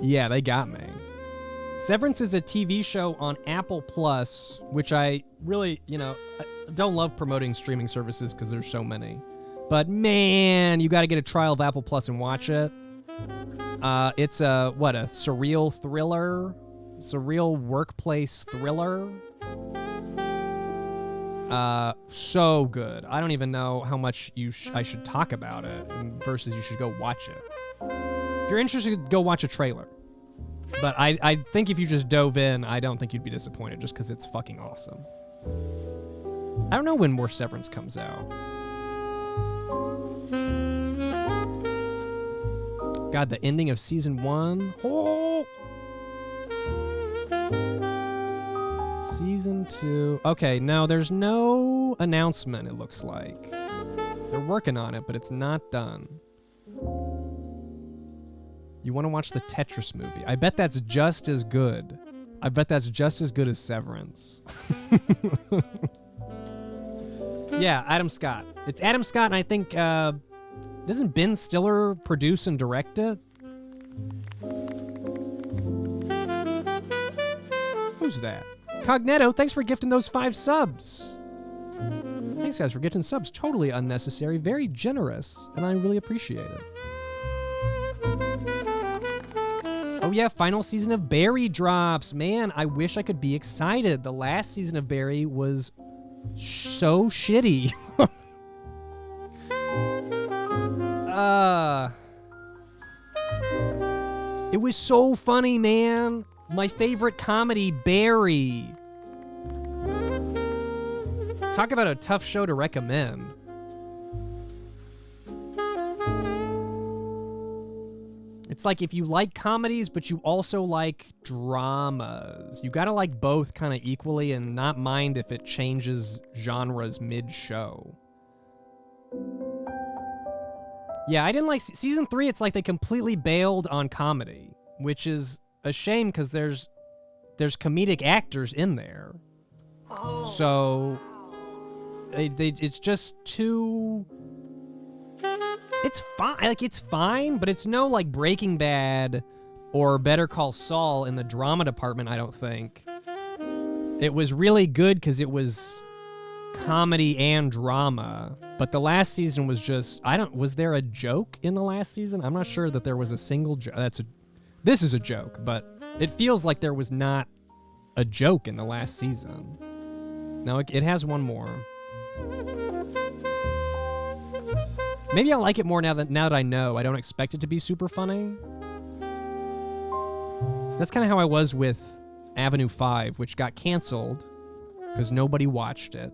yeah, they got me. Severance is a TV show on Apple Plus, which I really, I don't love promoting streaming services because there's so many. But man, you got to get a trial of Apple Plus and watch it. It's a surreal thriller, surreal workplace thriller. So good. I don't even know how much I should talk about it versus you should go watch it. If you're interested, go watch a trailer. But I think if you just dove in, I don't think you'd be disappointed just because it's fucking awesome. I don't know when more Severance comes out. God, the ending of season 1. Oh! Season 2. Okay, no, there's no announcement, it looks like. They're working on it, but it's not done. You want to watch the Tetris movie. I bet that's just as good. I bet that's just as good as Severance. Yeah, Adam Scott. It's Adam Scott, and I think, doesn't Ben Stiller produce and direct it? Who's that? Cognetto, thanks for gifting those 5 subs. Thanks, guys, for gifting subs. Totally unnecessary, very generous, and I really appreciate it. Oh yeah, final season of Barry drops. Man, I wish I could be excited. The last season of Barry was so shitty. It was so funny, man. My favorite comedy, Barry. Talk about a tough show to recommend. It's like if you like comedies, but you also like dramas. You gotta like both kind of equally and not mind if it changes genres mid-show. Yeah, I didn't like season 3. It's like they completely bailed on comedy, which is a shame because there's comedic actors in there. So it's just too. It's fine. Like, it's fine, but it's no like Breaking Bad or Better Call Saul in the drama department. I don't think it was really good because it was comedy and drama. But the last season was just, was there a joke in the last season? I'm not sure that there was a single joke. This is a joke, but it feels like there was not a joke in the last season. Now it has one more. Maybe I'll like it more now that I know. I don't expect it to be super funny. That's kind of how I was with Avenue 5, which got canceled because nobody watched it.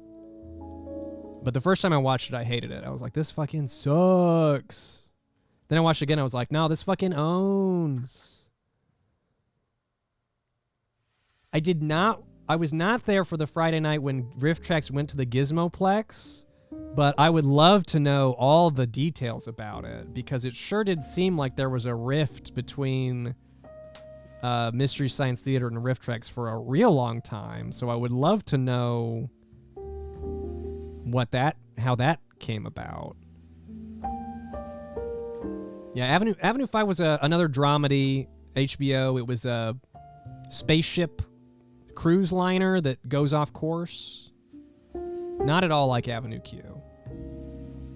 But the first time I watched it, I hated it. I was like, this fucking sucks. Then I watched it again. I was like, no, this fucking owns. I was not there for the Friday night when RiffTrax went to the Gizmoplex, but I would love to know all the details about it because it sure did seem like there was a rift between Mystery Science Theater and RiffTrax for a real long time. So I would love to know how that came about. Yeah, Avenue 5 was another dramedy, HBO. It was a spaceship cruise liner that goes off course. Not at all like Avenue Q.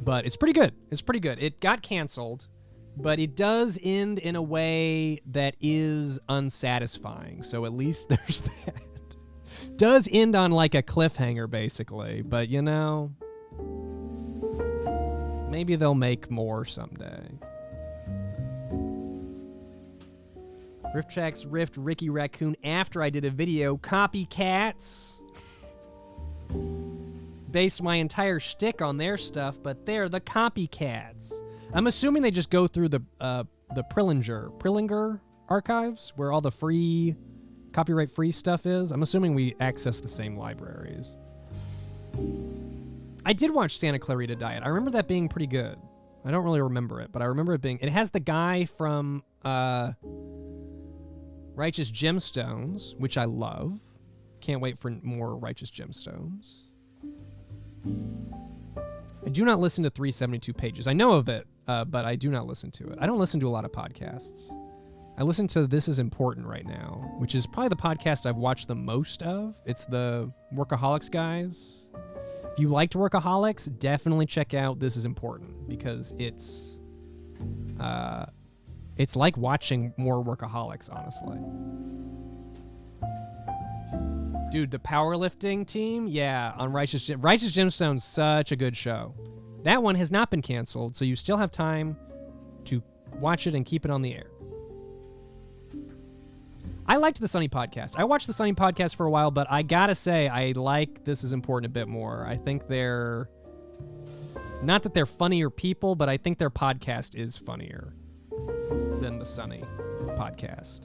But it's pretty good. It got canceled, but it does end in a way that is unsatisfying. So at least there's that. Does end on like a cliffhanger, basically. But, maybe they'll make more someday. RiffTrax riffed Ricky Raccoon after I did a video, Copycats. Based my entire shtick on their stuff, but they're the copycats. I'm assuming they just go through the Prillinger archives, where all the free, copyright-free stuff is. I'm assuming we access the same libraries. I did watch Santa Clarita Diet. I remember that being pretty good. I don't really remember it, but I remember it being... It has the guy from Righteous Gemstones, which I love. Can't wait for more Righteous Gemstones. I do not listen to 372 Pages. I know of it, but I do not listen to it. I don't listen to a lot of podcasts. I listen to This Is Important right now, which is probably the podcast I've watched the most of. It's the Workaholics guys. If you liked Workaholics, definitely check out This Is Important because it's like watching more Workaholics, honestly. Dude, the powerlifting team, yeah, on Righteous Gemstones, such a good show. That one has not been canceled, so you still have time to watch it and keep it on the air. I liked the Sunny Podcast. I watched the Sunny Podcast for a while, but I gotta say, I like This Is Important a bit more. I think they're... Not that they're funnier people, but I think their podcast is funnier than the Sunny Podcast.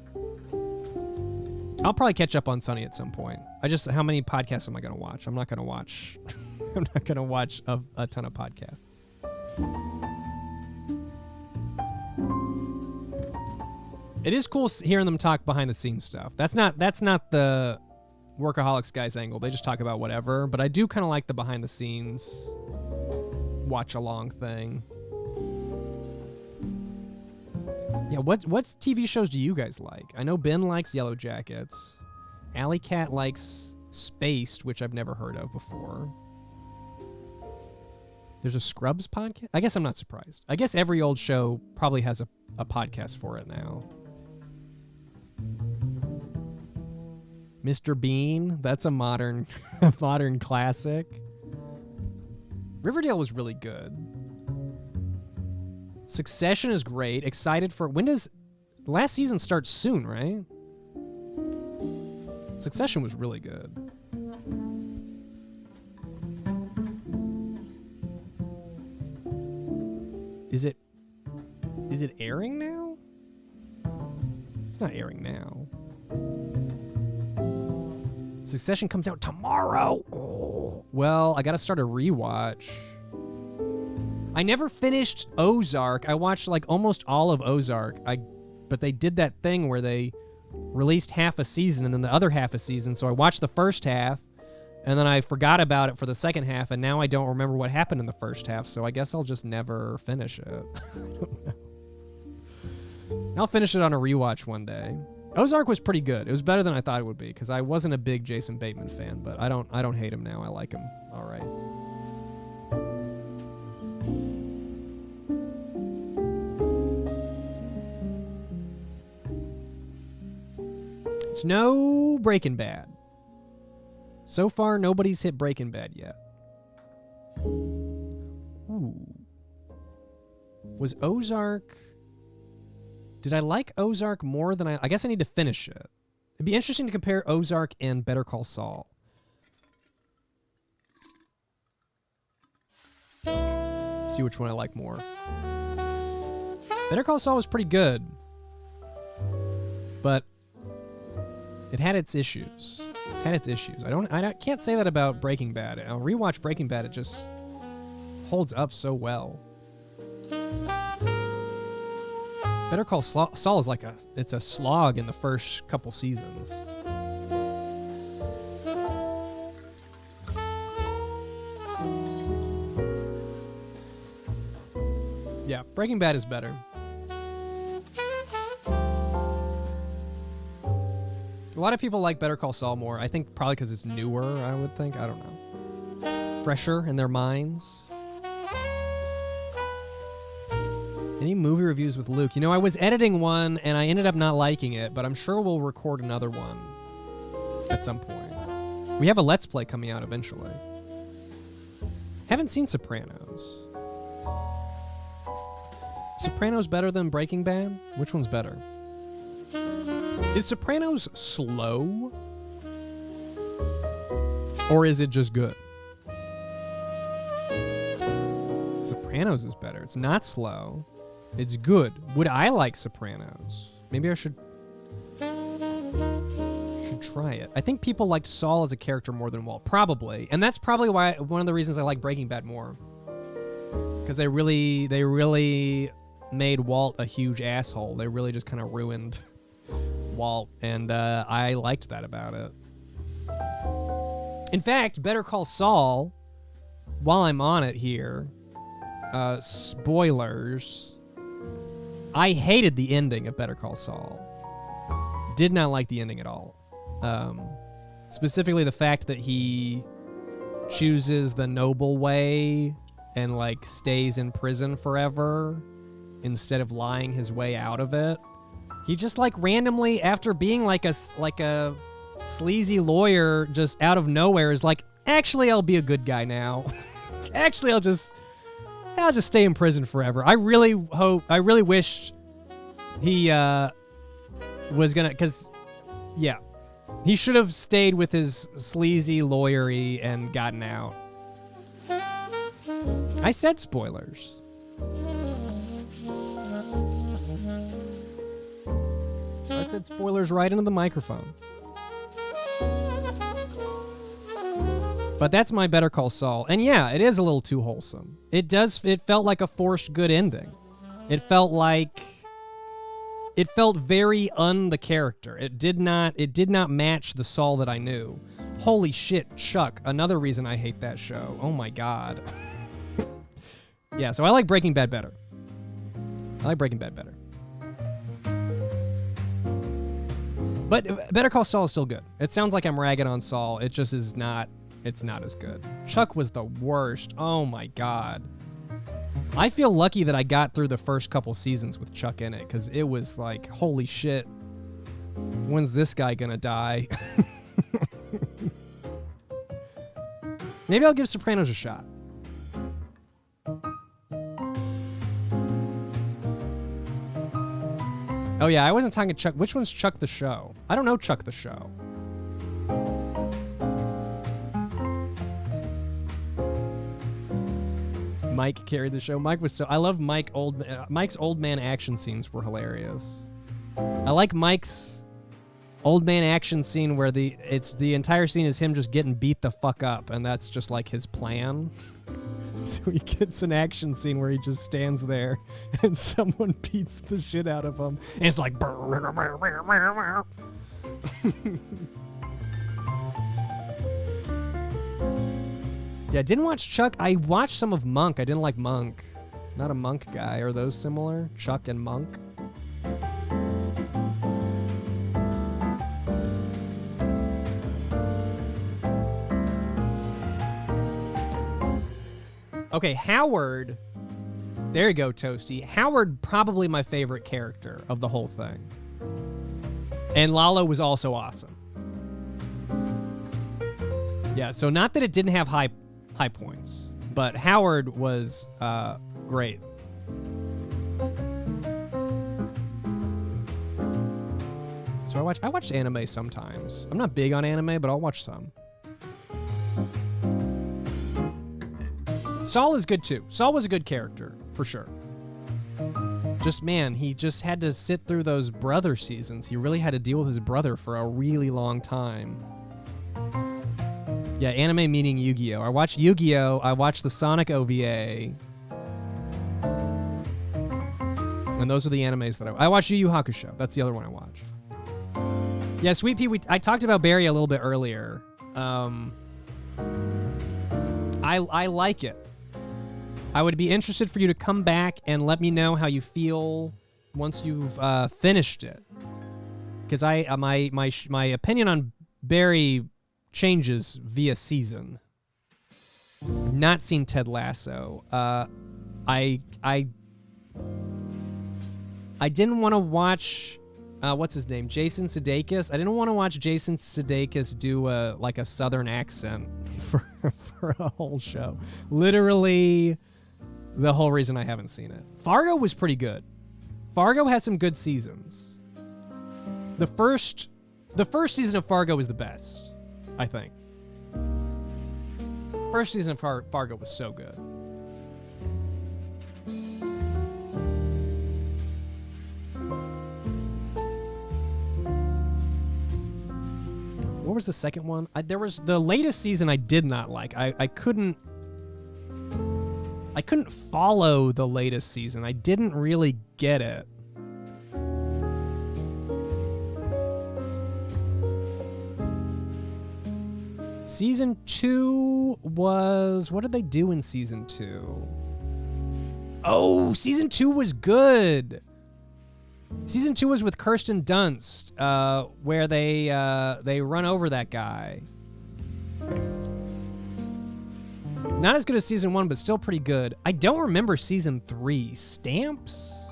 I'll probably catch up on Sunny at some point. How many podcasts am I going to watch? I'm not going to watch a ton of podcasts. It is cool hearing them talk behind the scenes stuff. That's not the Workaholics guys angle. They just talk about whatever, but I do kind of like the behind the scenes watch along thing. Yeah, what TV shows do you guys like? I know Ben likes Yellow Jackets. Alley Cat likes Spaced, which I've never heard of before. There's a Scrubs podcast? I guess I'm not surprised. I guess every old show probably has a podcast for it now. Mr. Bean, that's a modern classic. Riverdale was really good. Succession is great. Excited for... When does... Last season starts soon, right? Succession was really good. Is it airing now? It's not airing now. Succession comes out tomorrow. Oh. Well, I gotta start a rewatch. I never finished Ozark. I watched like almost all of Ozark. But they did that thing where they released half a season and then the other half a season. So I watched the first half, and then I forgot about it for the second half, and now I don't remember what happened in the first half. So I guess I'll just never finish it. I don't know. I'll finish it on a rewatch one day. Ozark was pretty good. It was better than I thought it would be because I wasn't a big Jason Bateman fan, but I don't hate him now. I like him. All right. It's no Breaking Bad. So far, nobody's hit Breaking Bad yet. Ooh. Was Ozark... Did I like Ozark more than I guess I need to finish it. It'd be interesting to compare Ozark and Better Call Saul. See which one I like more. Better Call Saul was pretty good, but it had its issues. I can't say that about Breaking Bad. I'll rewatch Breaking Bad. It just holds up so well. Better Call Saul is like it's a slog in the first couple seasons. Yeah, Breaking Bad is better. A lot of people like Better Call Saul more. I think probably because it's newer, I would think. I don't know. Fresher in their minds. Any movie reviews with Luke? You know, I was editing one and I ended up not liking it, but I'm sure we'll record another one at some point. We have a Let's Play coming out eventually. Haven't seen Sopranos. Sopranos better than Breaking Bad? Which one's better? Is Sopranos slow? Or is it just good? Sopranos is better. It's not slow. It's good. Would I like Sopranos? Maybe I should try it. I think people liked Saul as a character more than Walt. Probably. And that's probably why one of the reasons I like Breaking Bad more. Because they really made Walt a huge asshole. They really just kind of ruined Walt. And I liked that about it. In fact, Better Call Saul, while I'm on it here, spoilers, I hated the ending of Better Call Saul. Did not like the ending at all. Specifically the fact that he chooses the noble way and like stays in prison forever instead of lying his way out of it. He just like randomly, after being like a sleazy lawyer, just out of nowhere is like, actually I'll be a good guy now. Actually I'll just stay in prison forever. I really wish he was gonna, because yeah, he should have stayed with his sleazy lawyery and gotten out. I said spoilers. I said spoilers right into the microphone. But that's my Better Call Saul. And yeah, it is a little too wholesome. It felt like a forced good ending. It felt very the character. It did not match the Saul that I knew. Holy shit, Chuck, another reason I hate that show. Oh my god. Yeah, so I like Breaking Bad better. But Better Call Saul is still good. It sounds like I'm ragging on Saul. It just is not. It's not as good. Chuck was the worst. Oh my god. I feel lucky that I got through the first couple seasons with Chuck in it, because it was like, holy shit. When's this guy gonna die? Maybe I'll give Sopranos a shot. Oh yeah, I wasn't talking Chuck. Which one's Chuck the Show? I don't know Chuck the Show. Mike carried the show. Mike was so... I love Mike's old man action scenes were hilarious. I like Mike's old man action scene where the entire scene is him just getting beat the fuck up, and that's just like his plan. So he gets an action scene where he just stands there and someone beats the shit out of him. And it's like... Yeah, didn't watch Chuck. I watched some of Monk. I didn't like Monk. Not a Monk guy. Are those similar? Chuck and Monk? Okay, Howard. There you go, Toasty. Howard, probably my favorite character of the whole thing. And Lalo was also awesome. Yeah, so not that it didn't have high points, but Howard was great. So I watch anime sometimes. I'm not big on anime, but I'll watch some. Saul is good too. Saul was a good character, for sure. Just, man, he just had to sit through those brother seasons. He really had to deal with his brother for a really long time. Yeah, anime meaning Yu-Gi-Oh! I watched Yu-Gi-Oh! I watched the Sonic OVA. And those are the animes that I watched. Yu Yu Hakusho. That's the other one I watch. Yeah, Sweet Pea, I talked about Barry a little bit earlier. I like it. I would be interested for you to come back and let me know how you feel once you've finished it. Because my opinion on Barry changes via season. I've not seen Ted Lasso. I didn't want to watch what's his name? Jason Sudeikis. I didn't want to watch Jason Sudeikis do a southern accent for a whole show. Literally the whole reason I haven't seen it. Fargo was pretty good. Fargo has some good seasons. The first season of Fargo was the best, I think. First season of Fargo was so good. What was the second one? There was the latest season I did not like. I couldn't follow the latest season. I didn't really get it. Season 2 was... What did they do in Season 2? Oh, Season 2 was good. Season 2 was with Kirsten Dunst, where they run over that guy. Not as good as Season 1, but still pretty good. I don't remember Season 3. Stamps?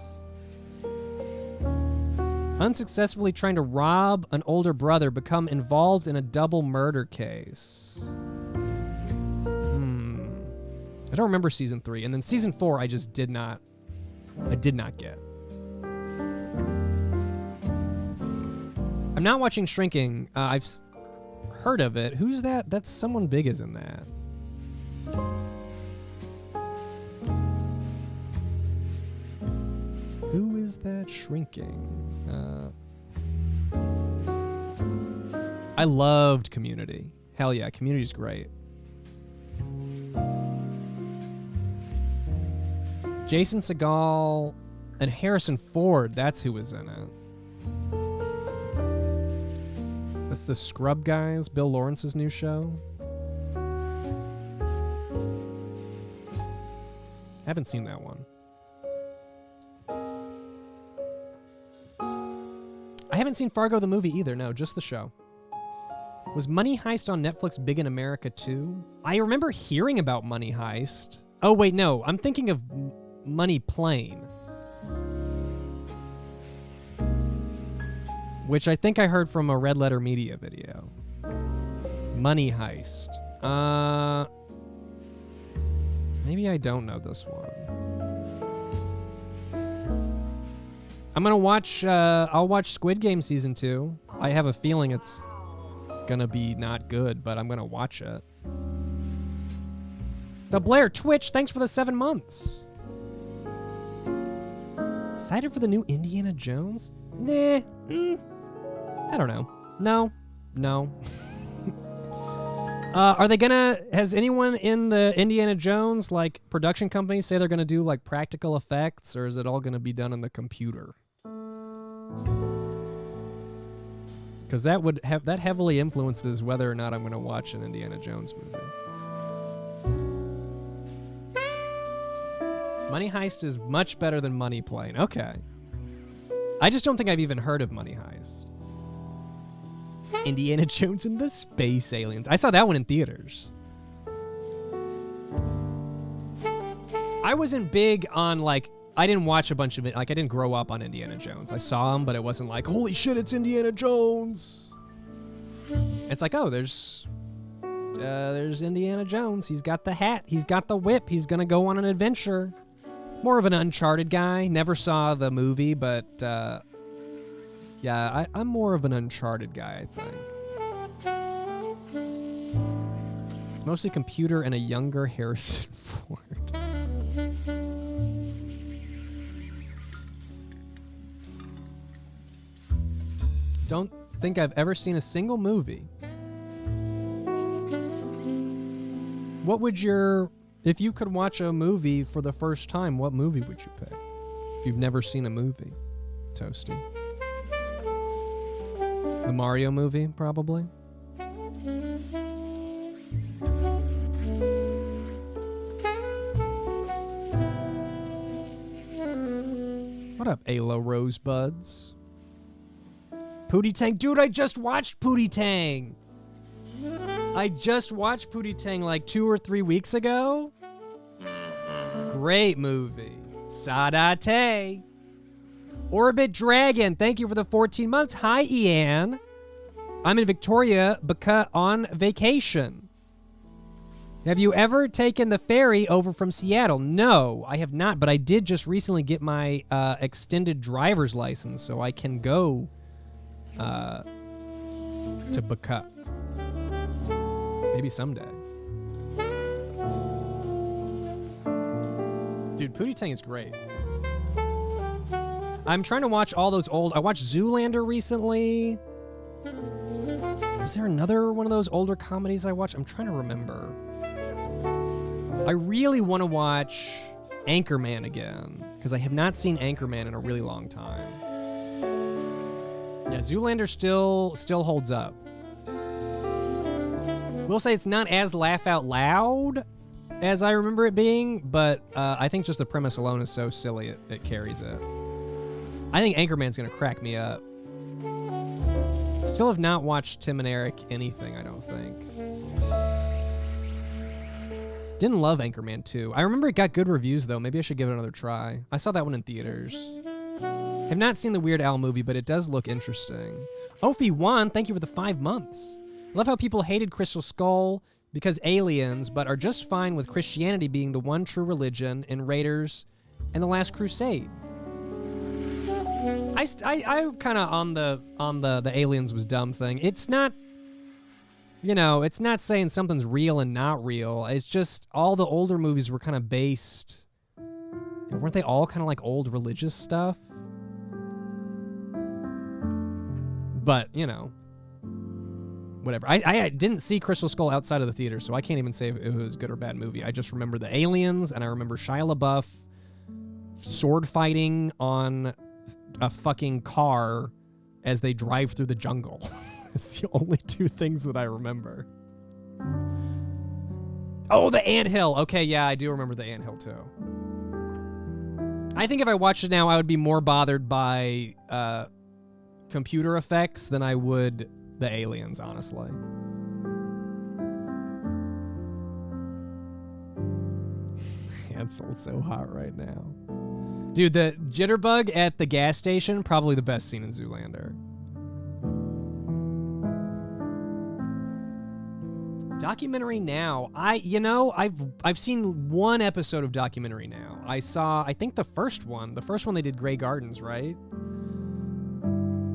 Unsuccessfully trying to rob an older brother, become involved in a double murder case. I don't remember Season 3. And then Season 4, I just did not get. I'm not watching Shrinking. I've heard of it. Who's that? That's someone big is in that. Who is that Shrinking? I loved Community. Hell yeah, Community's great. Jason Segel and Harrison Ford, that's who was in it. That's the Scrub Guys, Bill Lawrence's new show. Haven't seen that one. I haven't seen Fargo the movie either, no, just the show. Was Money Heist on Netflix big in America too? I remember hearing about Money Heist. Oh, wait, no, I'm thinking of Money Plane. Which I think I heard from a Red Letter Media video. Money Heist. Maybe I don't know this one. I'm gonna watch, I'll watch Squid Game Season 2. I have a feeling it's gonna be not good, but I'm gonna watch it. The Blair Twitch, thanks for the 7 months. Excited for the new Indiana Jones? Nah, I don't know. No. Are they gonna? Has anyone in the Indiana Jones like production company say they're gonna do like practical effects, or is it all gonna be done on the computer? Because that would have that heavily influences whether or not I'm gonna watch an Indiana Jones movie. Money Heist is much better than Money Plane. Okay. I just don't think I've even heard of Money Heist. Indiana Jones and the Space Aliens. I saw that one in theaters. I wasn't big on, like, I didn't watch a bunch of it. Like, I didn't grow up on Indiana Jones. I saw him, but it wasn't like, holy shit, it's Indiana Jones. It's like, oh, there's Indiana Jones. He's got the hat. He's got the whip. He's going to go on an adventure. More of an Uncharted guy. Never saw the movie, but yeah, I'm more of an Uncharted guy, I think. It's mostly computer and a younger Harrison Ford. Don't think I've ever seen a single movie. What would your... If you could watch a movie for the first time, what movie would you pick? If you've never seen a movie, Toasty. The Mario movie, probably. What up, Alo Rosebuds? Pootie Tang. Dude, I just watched Pootie Tang. I just watched Pootie Tang like 2 or 3 weeks ago. Great movie. Sadate. Orbit Dragon, thank you for the 14 months. Hi, Ian. I'm in Victoria on vacation. Have you ever taken the ferry over from Seattle? No, I have not, but I did just recently get my extended driver's license, so I can go to Bacut. Maybe someday. Dude, Pootie Tang is great. I'm trying to watch all those old... I watched Zoolander recently. Is there another one of those older comedies I watched? I'm trying to remember. I really want to watch Anchorman again, because I have not seen Anchorman in a really long time. Yeah, Zoolander still holds up. Will say it's not as laugh out loud as I remember it being, but I think just the premise alone is so silly it carries it. I think Anchorman's going to crack me up. Still have not watched Tim and Eric anything, I don't think. Didn't love Anchorman 2. I remember it got good reviews, though. Maybe I should give it another try. I saw that one in theaters. Have not seen the Weird Al movie, but it does look interesting. Ophi 1, thank you for the 5 months. Love how people hated Crystal Skull because aliens, but are just fine with Christianity being the one true religion in Raiders and The Last Crusade. I kind of on the aliens was dumb thing. It's not, you know, it's not saying something's real and not real. It's just all the older movies were kind of based, weren't they all kind of like old religious stuff? But, you know, whatever. I didn't see Crystal Skull outside of the theater, so I can't even say if it was a good or bad movie. I just remember the aliens, and I remember Shia LaBeouf sword fighting on a fucking car as they drive through the jungle. It's the only 2 things that I remember. Oh, the anthill. Okay, yeah, I do remember the anthill too. I think if I watched it now, I would be more bothered by computer effects than I would the aliens, honestly. Hansel's so hot right now. Dude, the jitterbug at the gas station, probably the best scene in Zoolander. Documentary Now. I've seen 1 episode of Documentary Now. I saw, I think the first one they did Grey Gardens, right?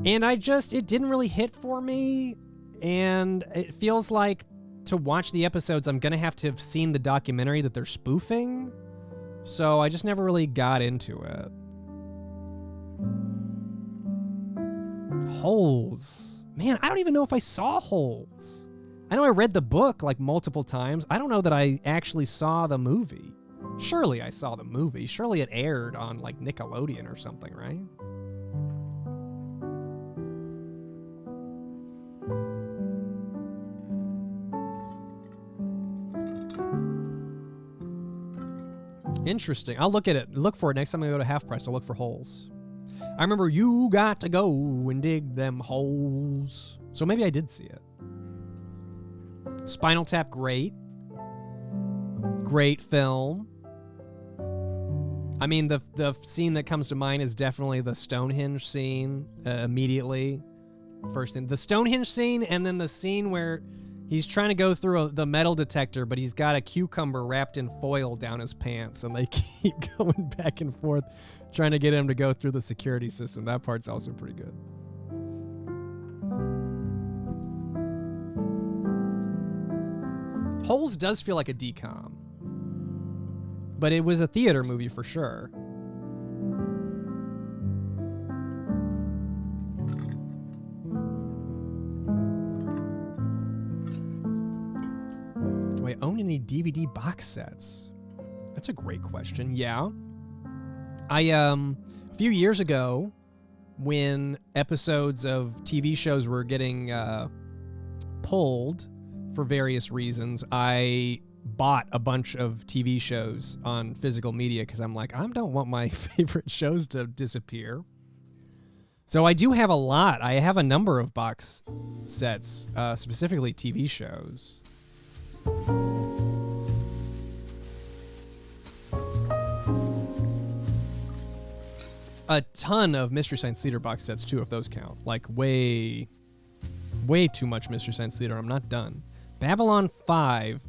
And it didn't really hit for me, and it feels like to watch the episodes, I'm gonna have to have seen the documentary that they're spoofing, so I just never really got into it. Holes. Man, I don't even know if I saw Holes. I know I read the book like multiple times. I don't know that I actually saw the movie. Surely I saw the movie. Surely it aired on like Nickelodeon or something, right? Interesting. I'll look at it. Look for it next time I go to Half Price. I'll look for holes. I remember you got to go and dig them holes. So maybe I did see it. Spinal Tap, great. Great film. I mean, the scene that comes to mind is definitely the Stonehenge scene immediately. First thing. The Stonehenge scene, and then the scene where he's trying to go through the metal detector, but he's got a cucumber wrapped in foil down his pants, and they keep going back and forth trying to get him to go through the security system. That part's also pretty good. Holes does feel like a decom, but it was a theater movie for sure. Do I own any DVD box sets? That's a great question. Yeah. A few years ago, when episodes of TV shows were getting pulled for various reasons, I bought a bunch of TV shows on physical media because I'm like, I don't want my favorite shows to disappear. So I do have a lot. I have a number of box sets, specifically TV shows. A ton of Mystery Science Theater box sets, too, if those count. Like, way too much Mystery Science Theater. I'm not done. Babylon 5.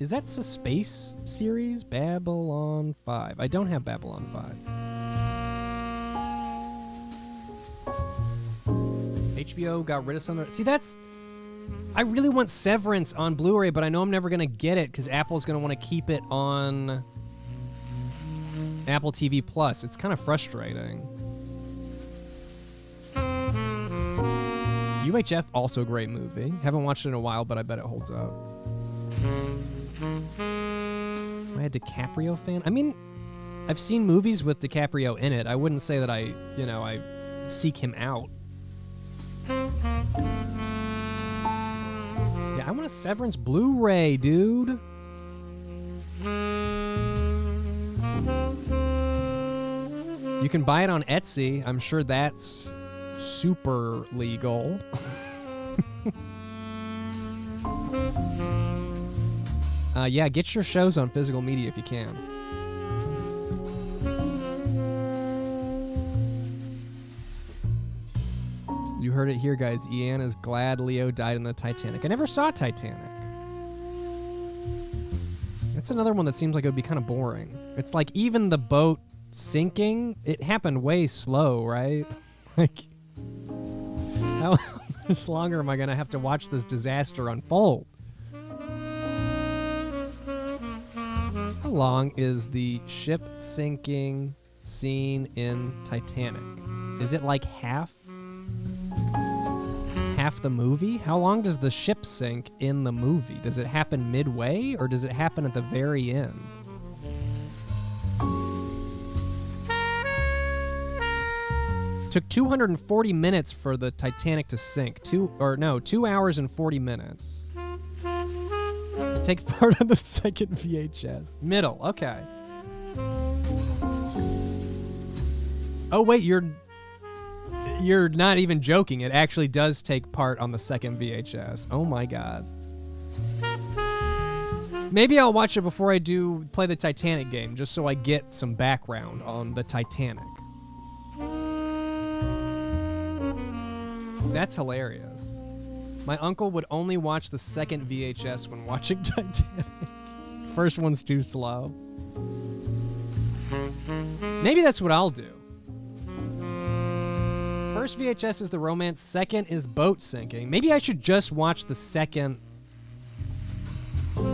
Is that a space series? Babylon 5. I don't have Babylon 5. HBO got rid of some. See, I really want Severance on Blu-ray, but I know I'm never going to get it because Apple's going to want to keep it on Apple TV Plus. It's kind of frustrating. UHF, also a great movie. Haven't watched it in a while, but I bet it holds up. Am I a DiCaprio fan? I mean, I've seen movies with DiCaprio in it. I wouldn't say that I seek him out. Yeah, I want a Severance Blu-ray, dude. You can buy it on Etsy. I'm sure that's super legal. Yeah, get your shows on physical media if you can. You heard it here, guys. Ian is glad Leo died in the Titanic. I never saw Titanic. That's another one that seems like it would be kind of boring. It's like even the boat sinking, it happened way slow, right? Like, how much longer am I going to have to watch this disaster unfold? How long is the ship sinking scene in Titanic? Is it like half the movie? How long does the ship sink in the movie? Does it happen midway or does it happen at the very end? Took 240 minutes for the Titanic to sink. 2 hours and 40 minutes. Take part of the second VHS. Middle, okay. Oh wait, you're not even joking. It actually does take part on the second VHS. Oh my god. Maybe I'll watch it before I play the Titanic game, just so I get some background on the Titanic. That's hilarious. My uncle would only watch the second VHS when watching Titanic. First one's too slow. Maybe that's what I'll do. First VHS is the romance, second is boat sinking. Maybe I should just watch the second.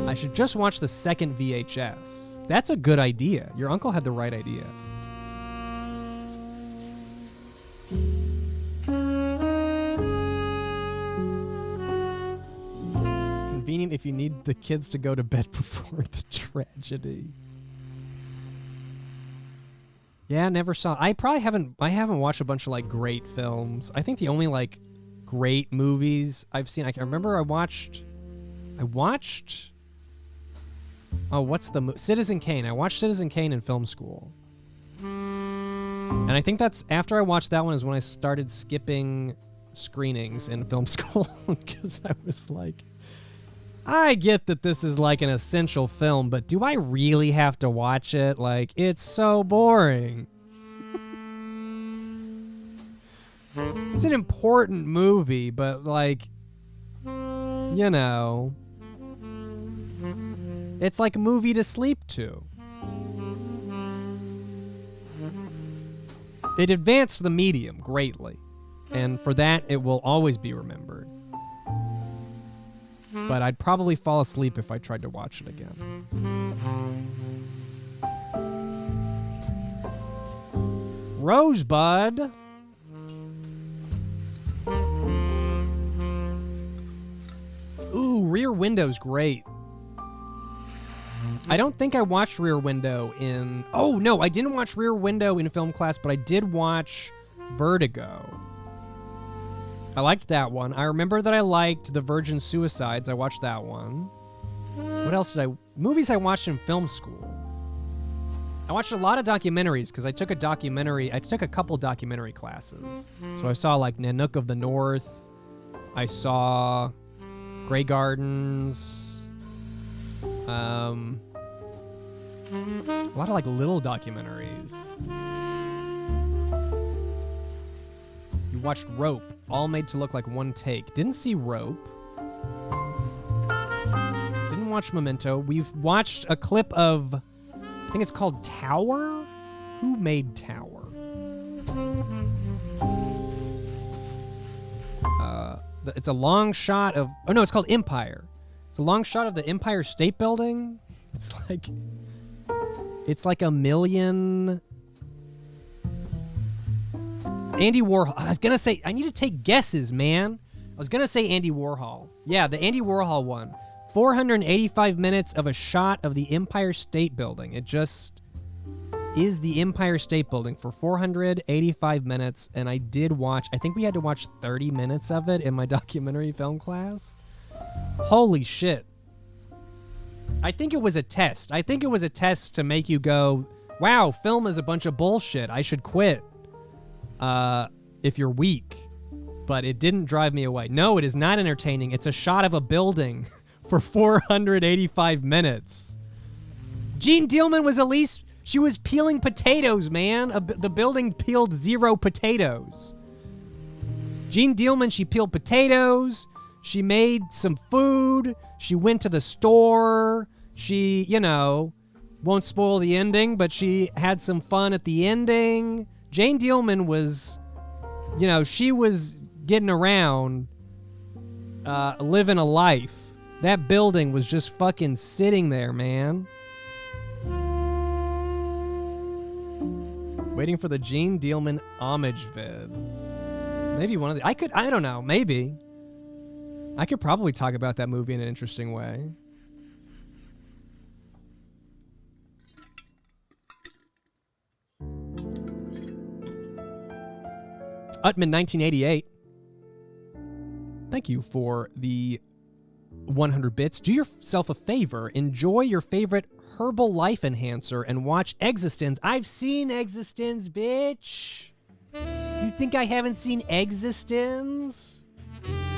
I should just watch the second VHS. That's a good idea. Your uncle had the right idea. point if you need the kids to go to bed before the tragedy. Yeah, never saw. I haven't watched a bunch of like great films. I think the only like great movies I've seen, I can remember I watched Citizen Kane. I watched Citizen Kane in film school. And I think that's after I watched that one is when I started skipping screenings in film school because I was like, I get that this is like an essential film, but do I really have to watch it? Like, it's so boring. It's an important movie, but like, you know, it's like a movie to sleep to. It advanced the medium greatly, and for that, it will always be remembered. But I'd probably fall asleep if I tried to watch it again. Rosebud. Ooh, Rear Window's great. I don't think I watched Rear Window in... Oh, no, I didn't watch Rear Window in film class, but I did watch Vertigo. I liked that one. I remember that I liked The Virgin Suicides. I watched that one. What else did I... Movies I watched in film school. I watched a lot of documentaries because I took a couple documentary classes. So I saw like Nanook of the North. I saw Grey Gardens. A lot of like little documentaries. You watched Rope, all made to look like one take. Didn't see Rope. Didn't watch Memento. We've watched a clip of, I think it's called Tower? Who made Tower? It's a long shot of, oh no, it's called Empire. It's a long shot of the Empire State Building. It's like a million. Andy Warhol. I was going to say, I need to take guesses, man. I was going to say Andy Warhol. Yeah, the Andy Warhol one. 485 minutes of a shot of the Empire State Building. It just is the Empire State Building for 485 minutes. And I think we had to watch 30 minutes of it in my documentary film class. Holy shit. I think it was a test. I think it was a test to make you go, wow, film is a bunch of bullshit. I should quit. If you're weak. But it didn't drive me away. No, it is not entertaining. It's a shot of a building for 485 minutes. Jean Dielman was at least, she was peeling potatoes, man. The building peeled 0 potatoes. Jean Dielman, she peeled potatoes. She made some food. She went to the store. She, won't spoil the ending, but she had some fun at the ending. Jane Dielman was, she was getting around, living a life. That building was just fucking sitting there, man. Waiting for the Jane Dielman homage vid. Maybe one of the... I don't know, maybe. I could probably talk about that movie in an interesting way. Utman 1988. Thank you for the 100 bits. Do yourself a favor. Enjoy your favorite herbal life enhancer and watch Existence. I've seen Existence, bitch. You think I haven't seen Existence?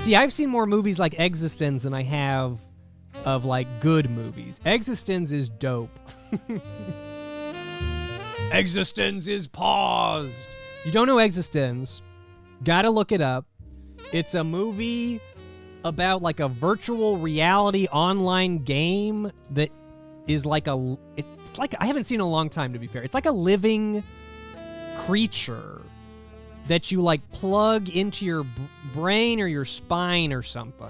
See, I've seen more movies like Existence than I have of like good movies. Existence is dope. Existence is paused. You don't know Existence? Gotta look it up. It's a movie about like a virtual reality online game that is like it's like, I haven't seen it in a long time, to be fair. It's like a living creature that you like plug into your brain or your spine or something.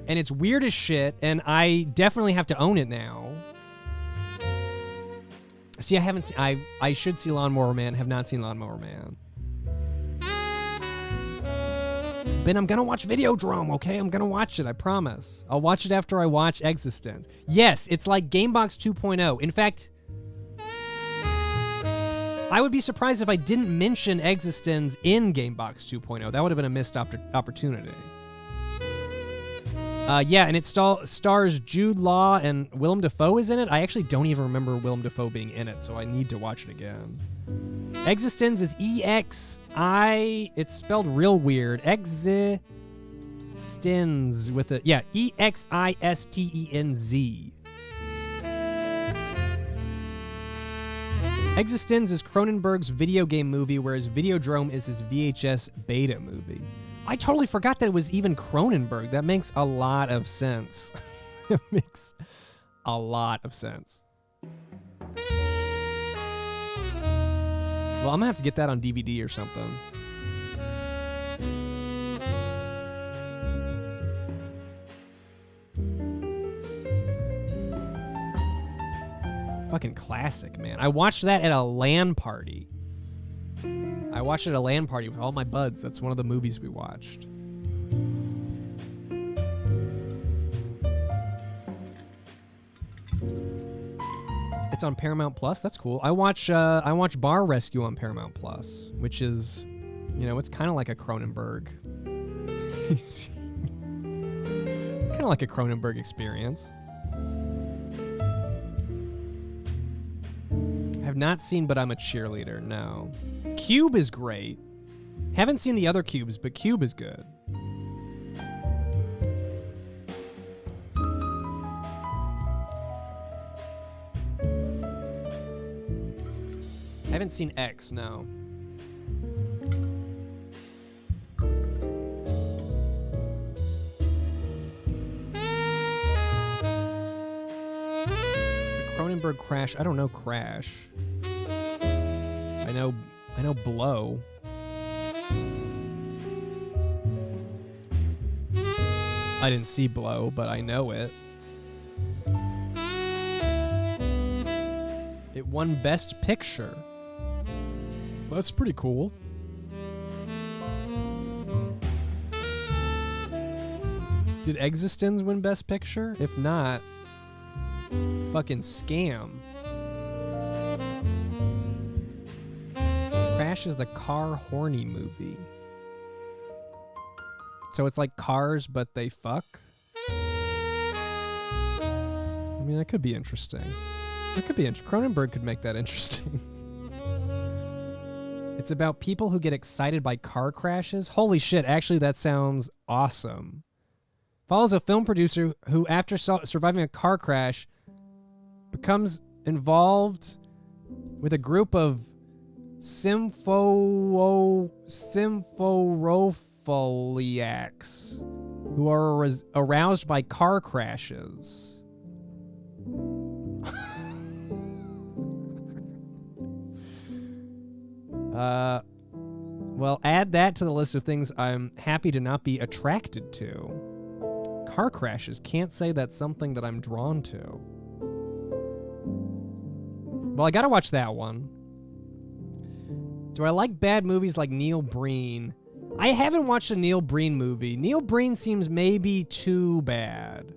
And it's weird as shit, and I definitely have to own it now. See, I haven't seen, I should see Lawnmower Man, have not seen Lawnmower Man. Ben, I'm gonna watch Videodrome, okay? I'm gonna watch it, I promise. I'll watch it after I watch Existence. Yes, it's like Gamebox 2.0. In fact, I would be surprised if I didn't mention Existence in Gamebox 2.0. That would have been a missed opportunity. Yeah, and it stars Jude Law and Willem Dafoe is in it. I actually don't even remember Willem Dafoe being in it, so I need to watch it again. Existence is E-X-I... It's spelled real weird. Existenz with a... Yeah, E-X-I-S-T-E-N-Z. Existenz is Cronenberg's video game movie, whereas Videodrome is his VHS beta movie. I totally forgot that it was even Cronenberg. That makes a lot of sense. It makes a lot of sense. Well, I'm gonna have to get that on DVD or something. Fucking classic, man. I watched that at a LAN party. I watched it at a LAN party with all my buds. That's one of the movies we watched. It's on Paramount Plus. That's cool. I watch Bar Rescue on Paramount Plus, which is, you know, it's kind of like a Cronenberg. It's kind of like a Cronenberg experience. I have not seen But I'm a Cheerleader, no. Cube is great. Haven't seen the other Cubes, but Cube is good. Haven't seen X, no. The Cronenberg Crash. I don't know Crash. I know Blow. I didn't see Blow, but I know it. It won Best Picture. That's pretty cool. Did Existence win Best Picture? If not, fucking scam. Crash is the car horny movie. So it's like Cars, but they fuck? I mean, that could be interesting. It could be interesting. Cronenberg could make that interesting. It's about people who get excited by car crashes. Holy shit, actually that sounds awesome. Follows a film producer who, after surviving a car crash, becomes involved with a group of symphophiliacs who are aroused by car crashes. Well, add that to the list of things I'm happy to not be attracted to. Car crashes. Can't say that's something that I'm drawn to. Well, I gotta watch that one. Do I like bad movies like Neil Breen? I haven't watched a Neil Breen movie. Neil Breen seems maybe too bad.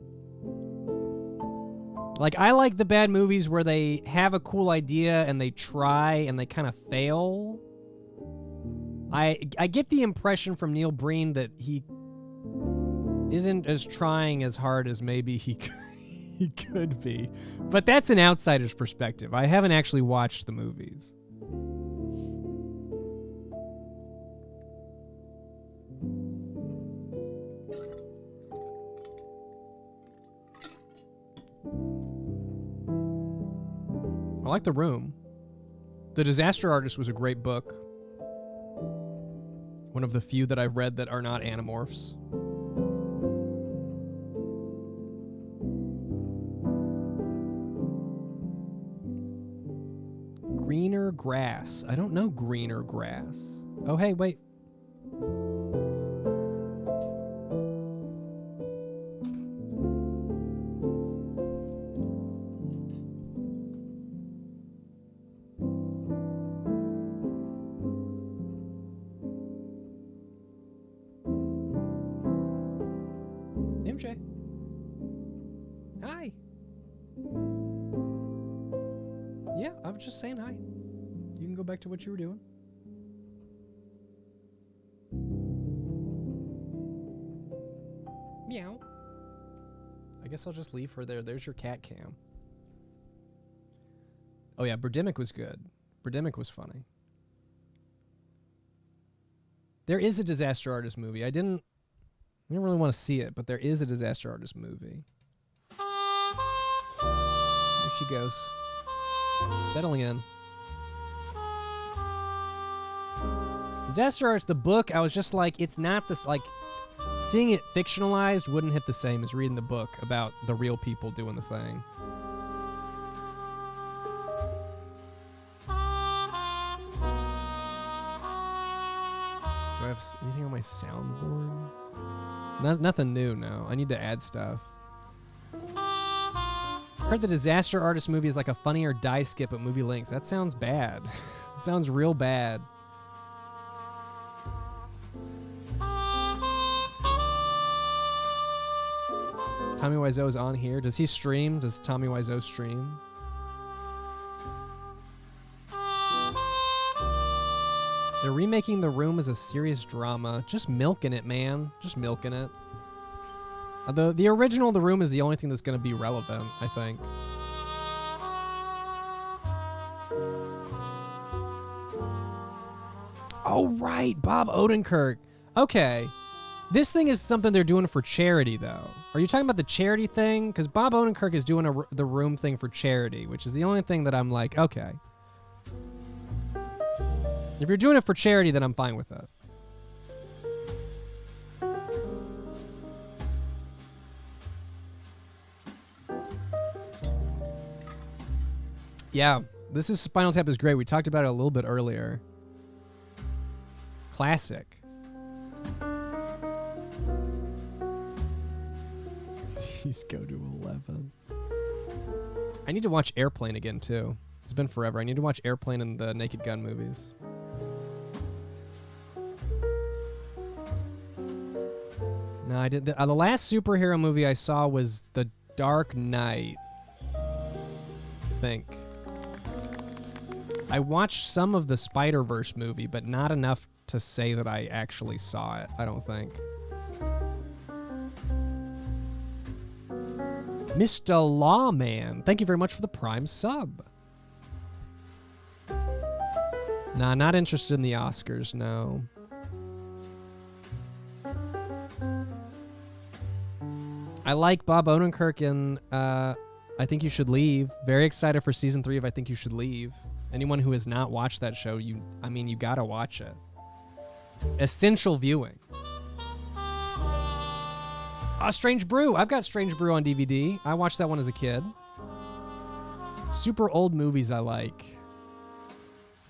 Like, I like the bad movies where they have a cool idea and they try and they kind of fail. I get the impression from Neil Breen that he isn't as trying as hard as maybe he could be. But that's an outsider's perspective. I haven't actually watched the movies. I like The Room. The Disaster Artist was a great book. One of the few that I've read that are not Animorphs. Greener Grass. I don't know Greener Grass. Oh, hey, wait. Yeah, I was just saying hi. You can go back to what you were doing. Meow. I guess I'll just leave her there. There's your cat cam. Oh yeah, Birdemic was good. Birdemic was funny. There is a Disaster Artist movie. I didn't really want to see it, but there is a Disaster Artist movie. There she goes. Settling in. Disaster Artist, the book, I was just like, it's not this, like, seeing it fictionalized wouldn't hit the same as reading the book about the real people doing the thing. Do I have anything on my soundboard? Nothing new, no. I need to add stuff. I heard the Disaster Artist movie is like a Funny or Die skip at movie length. That sounds bad. It sounds real bad. Tommy Wiseau's on here. Does he stream? Does Tommy Wiseau stream? They're remaking The Room as a serious drama. Just milking it, man. Just milking it. The original The Room is the only thing that's going to be relevant, I think. Oh, right. Bob Odenkirk. Okay. This thing is something they're doing for charity, though. Are you talking about the charity thing? Because Bob Odenkirk is doing the Room thing for charity, which is the only thing that I'm like, okay. If you're doing it for charity, then I'm fine with it. Yeah, this is Spinal Tap is great. We talked about it a little bit earlier. Classic. Please go to 11. I need to watch Airplane again, too. It's been forever. I need to watch Airplane and the Naked Gun movies. No, I did. The last superhero movie I saw was The Dark Knight. I think. I watched some of the Spider-Verse movie, but not enough to say that I actually saw it, I don't think. Mr. Lawman, thank you very much for the Prime sub. Nah, not interested in the Oscars, no. I like Bob Odenkirk in I Think You Should Leave. Very excited for season 3 of I Think You Should Leave. Anyone who has not watched that show, you gotta watch it. Essential viewing. Strange Brew. I've got Strange Brew on DVD. I watched that one as a kid. Super old movies I like.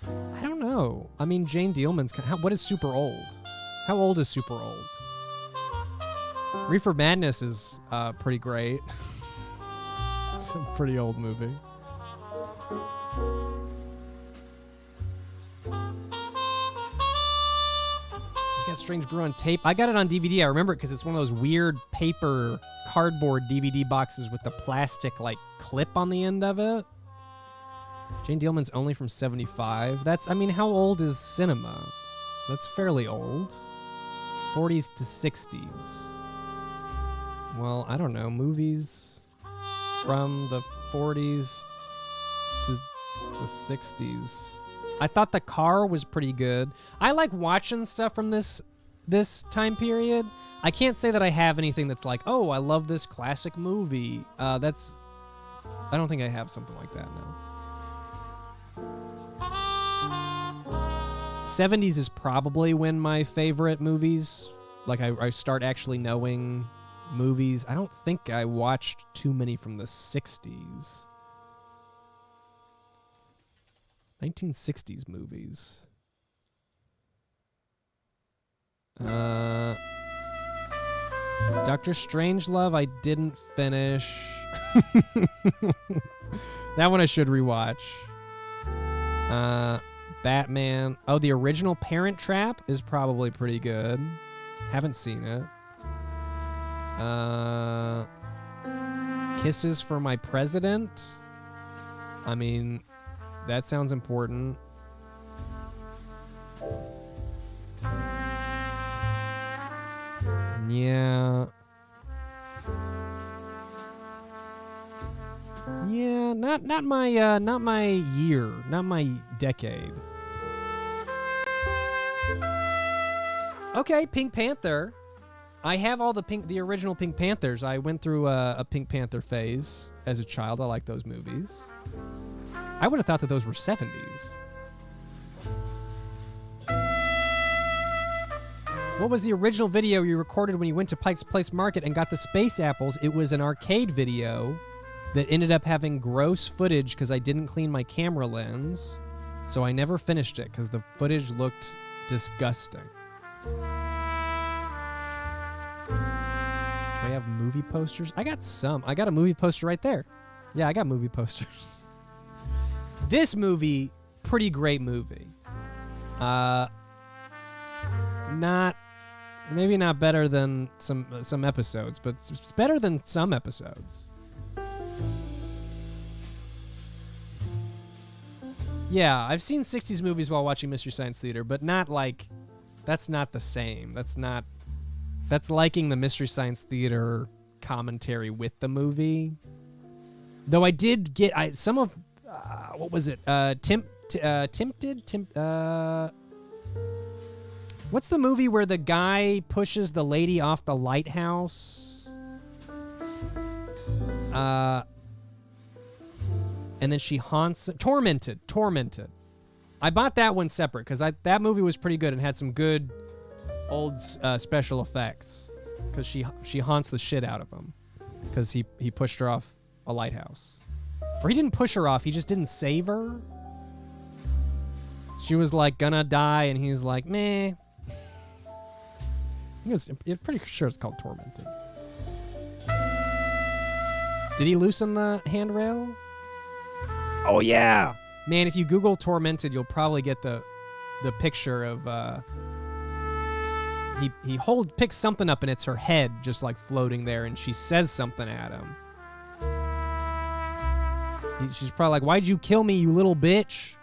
I don't know. I mean, Jane Dielman's... what is super old? How old is super old? Reefer Madness is pretty great. It's a pretty old movie. You got Strange Brew on tape? I got it on DVD. I remember it because it's one of those weird paper cardboard DVD boxes with the plastic like clip on the end of it. Jane Dielman's only from 75. That's, I mean, how old is cinema? That's fairly old. 40s to 60s. Well, I don't know. Movies from the 40s to the 60s. I thought The Car was pretty good. I like watching stuff from this time period. I can't say that I have anything that's like, oh, I love this classic movie. I don't think I have something like that now. 70s is probably when my favorite movies, like I start actually knowing movies. I don't think I watched too many from the 60s. 1960s movies. Dr. Strangelove I didn't finish. That one I should rewatch. Batman. Oh, the original Parent Trap is probably pretty good. Haven't seen it. Kisses for My President. I mean, That sounds important. Yeah. Yeah, not my year, not my decade. Okay, Pink Panther. I have all the original Pink Panthers. I went through a Pink Panther phase as a child. I like those movies. I would have thought that those were 70s. What was the original video you recorded when you went to Pike's Place Market and got the space apples? It was an arcade video that ended up having gross footage because I didn't clean my camera lens. So I never finished it because the footage looked disgusting. Do I have movie posters? I got some. I got a movie poster right there. Yeah, I got movie posters. This movie, pretty great movie. Maybe not better than some episodes, but it's better than some episodes. Yeah, I've seen 60s movies while watching Mystery Science Theater, but not like, that's not the same. That's liking the Mystery Science Theater commentary with the movie. Though I did get some of what was it? Tempted. What's the movie where the guy pushes the lady off the lighthouse? And then she haunts... Tormented. I bought that one separate because that movie was pretty good and had some good old special effects. Because she haunts the shit out of him. Because he pushed her off a lighthouse. Or he didn't push her off, he just didn't save her. She was like gonna die and he's like, meh. I'm pretty sure it's called Tormented. Did he loosen the handrail? Oh yeah, man! If you Google Tormented, you'll probably get the picture of he picks something up and it's her head just like floating there, and she says something at him. She's probably like, "Why'd you kill me, you little bitch?"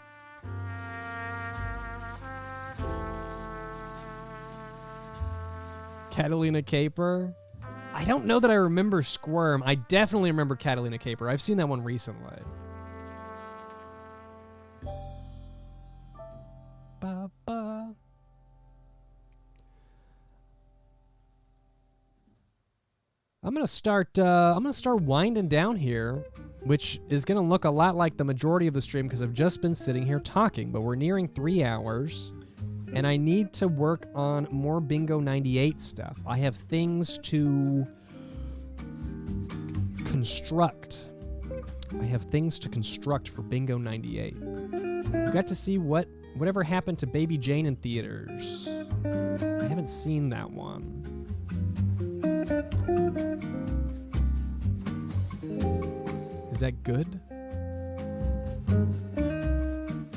Catalina Caper. I don't know that I remember Squirm. I definitely remember Catalina Caper. I've seen that one recently. Ba-ba. I'm gonna start winding down here, which is gonna look a lot like the majority of the stream because I've just been sitting here talking, but we're nearing 3 hours. And I need to work on more Bingo 98 stuff. I have things to construct. For Bingo 98. You got to see whatever happened to Baby Jane in theaters. I haven't seen that one. Is that good?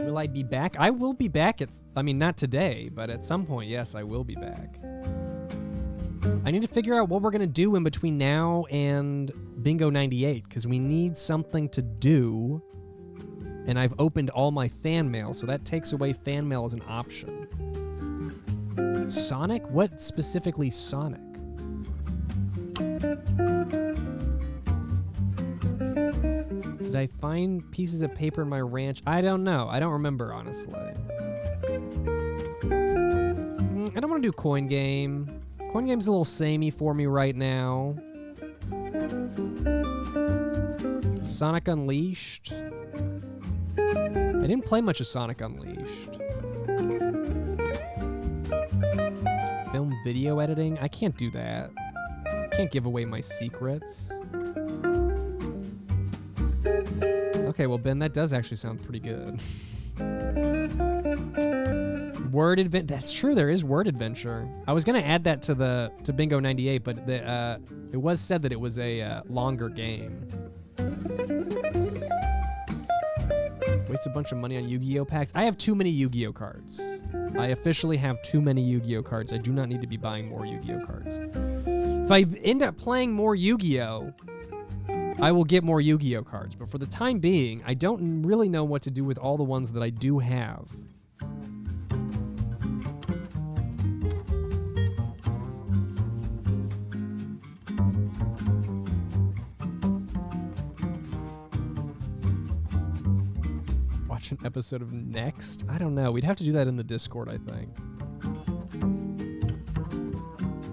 Will I be back? I will be back. Not today, but at some point, yes, I will be back. I need to figure out what we're going to do in between now and Bingo 98, because we need something to do, and I've opened all my fan mail, so that takes away fan mail as an option. Sonic? What specifically Sonic? Did I find pieces of paper in my ranch? I don't know. I don't remember, honestly. I don't want to do Coin Game. Coin Game's a little samey for me right now. Sonic Unleashed. I didn't play much of Sonic Unleashed. Film video editing? I can't do that. I can't give away my secrets. Okay, well, Ben, that does actually sound pretty good. Word adventure. That's true. There is word adventure. I was gonna add that to Bingo 98, but it was said that it was a longer game. Waste a bunch of money on Yu-Gi-Oh packs. I have too many Yu-Gi-Oh cards. I officially have too many Yu-Gi-Oh cards. I do not need to be buying more Yu-Gi-Oh cards. If I end up playing more Yu-Gi-Oh, I will get more Yu-Gi-Oh cards, but for the time being, I don't really know what to do with all the ones that I do have. Watch an episode of Next? I don't know. We'd have to do that in the Discord, I think.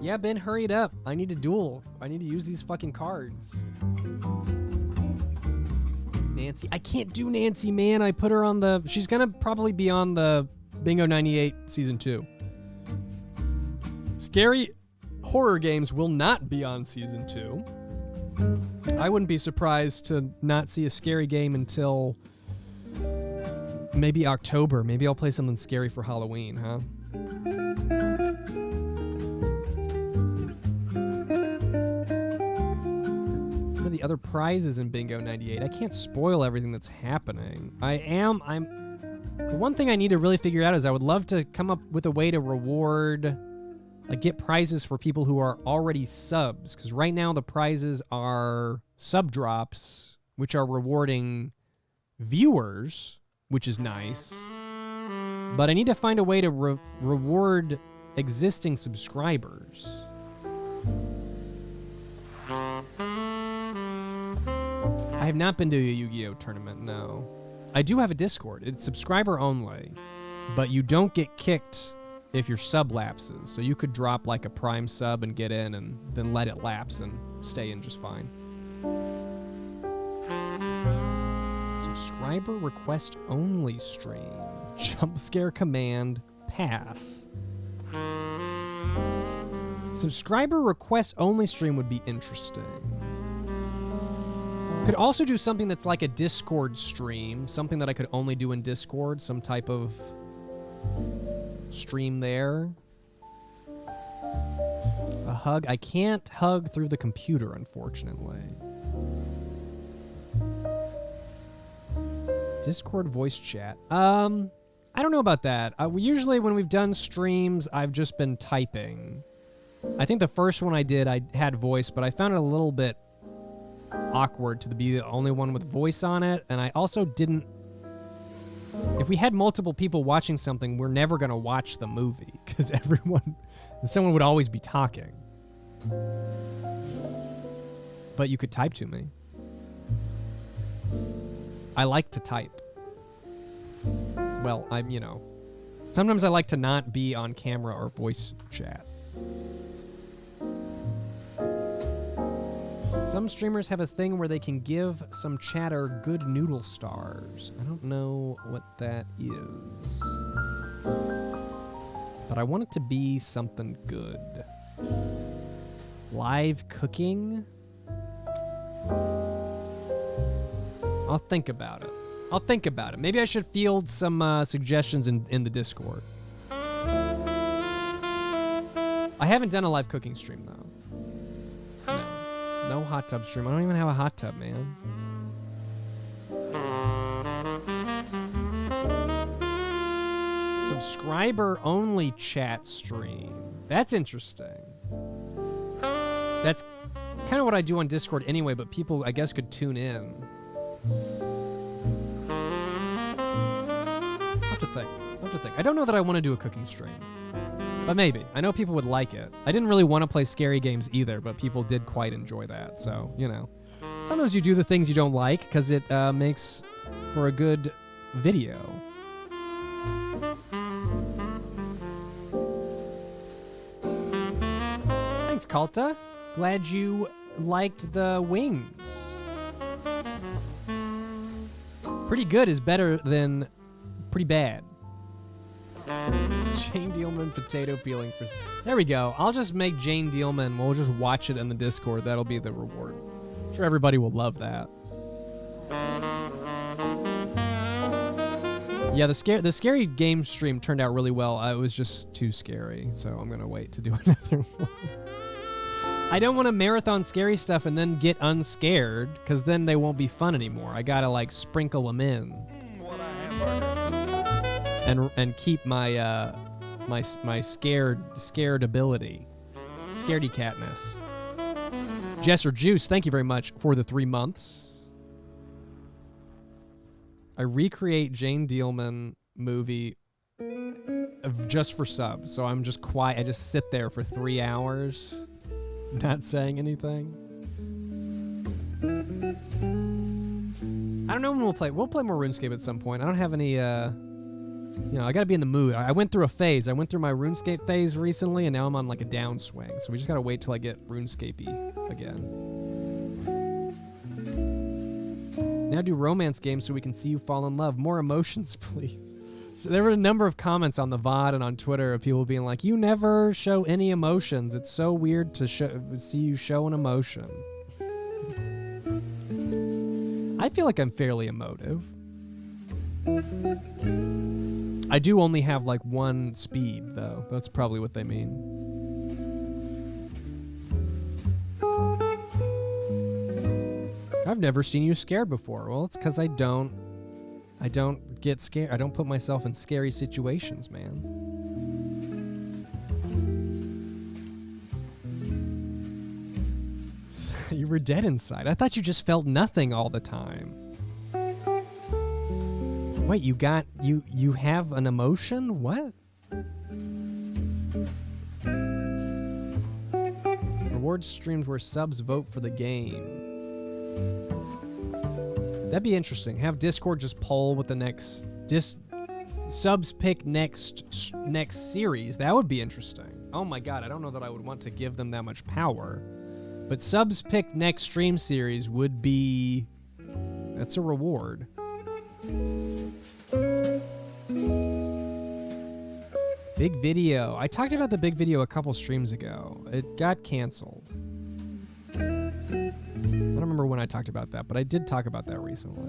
Yeah, Ben, hurry it up. I need to duel. I need to use these fucking cards. Nancy. I can't do Nancy, man. I put her on the... She's gonna probably be on the Bingo 98 Season 2. Scary horror games will not be on Season 2. I wouldn't be surprised to not see a scary game until maybe October. Maybe I'll play something scary for Halloween, huh? What are the other prizes in Bingo 98? I can't spoil everything that's happening. The one thing I need to really figure out is I would love to come up with a way to reward, like get prizes for people who are already subs. Because right now the prizes are sub drops, which are rewarding viewers, which is nice. But I need to find a way to reward existing subscribers. I have not been to a Yu-Gi-Oh tournament, no. I do have a Discord. It's subscriber only, but you don't get kicked if your sub lapses. So you could drop like a Prime sub and get in and then let it lapse and stay in just fine. Subscriber request only stream. Jump scare command pass. Subscriber request only stream would be interesting. Could also do something that's like a Discord stream, something that I could only do in Discord, some type of stream there. A hug. I can't hug through the computer, unfortunately. Discord voice chat. I don't know about that. Usually when we've done streams, I've just been typing. I think the first one I did, I had voice, but I found it a little bit awkward to be the only one with voice on it, and I also didn't... If we had multiple people watching something, we're never going to watch the movie, because someone would always be talking. But you could type to me. I like to type. Well, sometimes I like to not be on camera or voice chat. Some streamers have a thing where they can give some chatter good noodle stars. I don't know what that is. But I want it to be something good. Live cooking? I'll think about it. Maybe I should field some suggestions in the Discord. I haven't done a live cooking stream, though. No hot tub stream. I don't even have a hot tub, man. Subscriber-only chat stream. That's interesting. That's kind of what I do on Discord anyway, but people, I guess, could tune in. I'll have to think. I don't know that I want to do a cooking stream. But maybe. I know people would like it. I didn't really want to play scary games either, but people did quite enjoy that. So, sometimes you do the things you don't like because it makes for a good video. Thanks, Kalta. Glad you liked the wings. Pretty good is better than pretty bad. Jane Dealman potato peeling for... There we go. I'll just make Jane Dealman. We'll just watch it in the Discord. That'll be the reward. I'm sure everybody will love that. Yeah, the scary game stream turned out really well. It was just too scary, so I'm going to wait to do another one. I don't want to marathon scary stuff and then get unscared, because then they won't be fun anymore. I got to, sprinkle them in. And keep my my scared ability, scaredy catness. Jess or Juice, thank you very much for the 3 months. I recreate Jane Dielman movie just for subs. So I'm just quiet. I just sit there for 3 hours, not saying anything. I don't know when we'll play. We'll play more RuneScape at some point. I don't have any, I got to be in the mood. I went through a phase. I went through my RuneScape phase recently, and now I'm on like a downswing. So we just got to wait till I get RuneScape-y again. Now do romance games so we can see you fall in love. More emotions, please. So there were a number of comments on the VOD and on Twitter of people being like, you never show any emotions. It's so weird to see you show an emotion. I feel like I'm fairly emotive. I do only have like 1 speed, though. That's probably what they mean. I've never seen you scared before. Well, it's because I don't get scared. I don't put myself in scary situations, man. You were dead inside. I thought you just felt nothing all the time. Wait, you have an emotion? What? Reward streams where subs vote for the game. That'd be interesting. Have Discord just poll what the next subs pick next series. That would be interesting. Oh my god, I don't know that I would want to give them that much power. But subs pick next stream series would be... That's a reward. Big video. I talked about the big video a couple streams ago. It got canceled. I don't remember when I talked about that, but I did talk about that recently.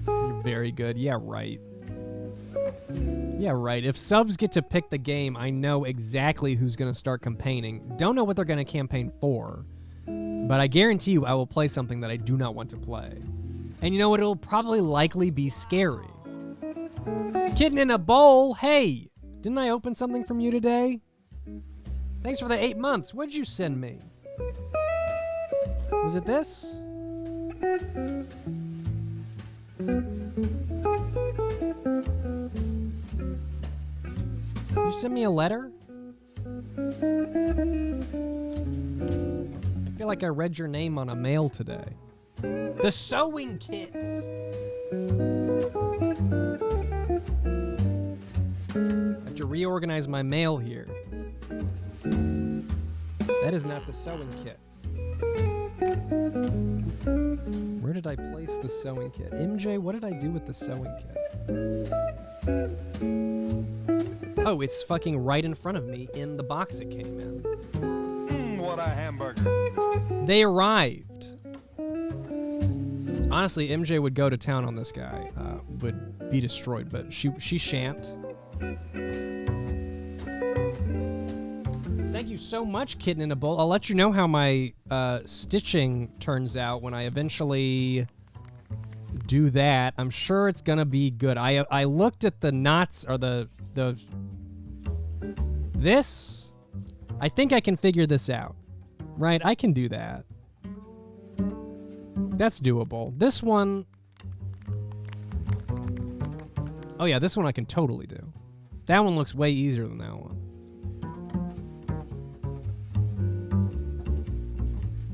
You're very good. Yeah, right. Yeah, right. If subs get to pick the game, I know exactly who's going to start campaigning. Don't know what they're going to campaign for, but I guarantee you I will play something that I do not want to play. And you know what? It'll probably likely be scary. Kitten in a bowl. Hey, didn't I open something from you today? Thanks for the 8 months. What'd you send me? Was it this? You sent me a letter? I feel like I read your name on a mail today. The sewing kit! I have to reorganize my mail here. That is not the sewing kit. Where did I place the sewing kit? MJ, what did I do with the sewing kit? Oh, it's fucking right in front of me in the box it came in. What a hamburger. They arrived. Honestly, MJ would go to town on this guy. Would be destroyed, but she shan't. Thank you so much, Kitten in a Bowl. I'll let you know how my stitching turns out when I eventually do that. I'm sure it's gonna be good. I looked at the knots or this. I think I can figure this out. Right? I can do that. That's doable. This one... Oh yeah, this one I can totally do. That one looks way easier than that one.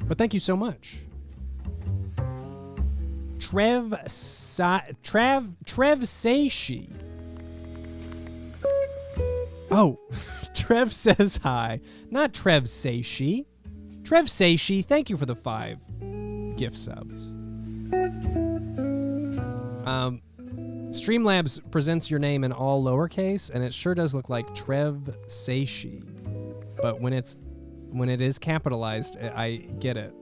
But thank you so much. Trev Seishi. Oh, Trev says hi. Not Trev Seishi. Trev Seishi, thank you for the 5 gift subs. Streamlabs presents your name in all lowercase, and it sure does look like Trev Seishi. But when it is capitalized, I get it.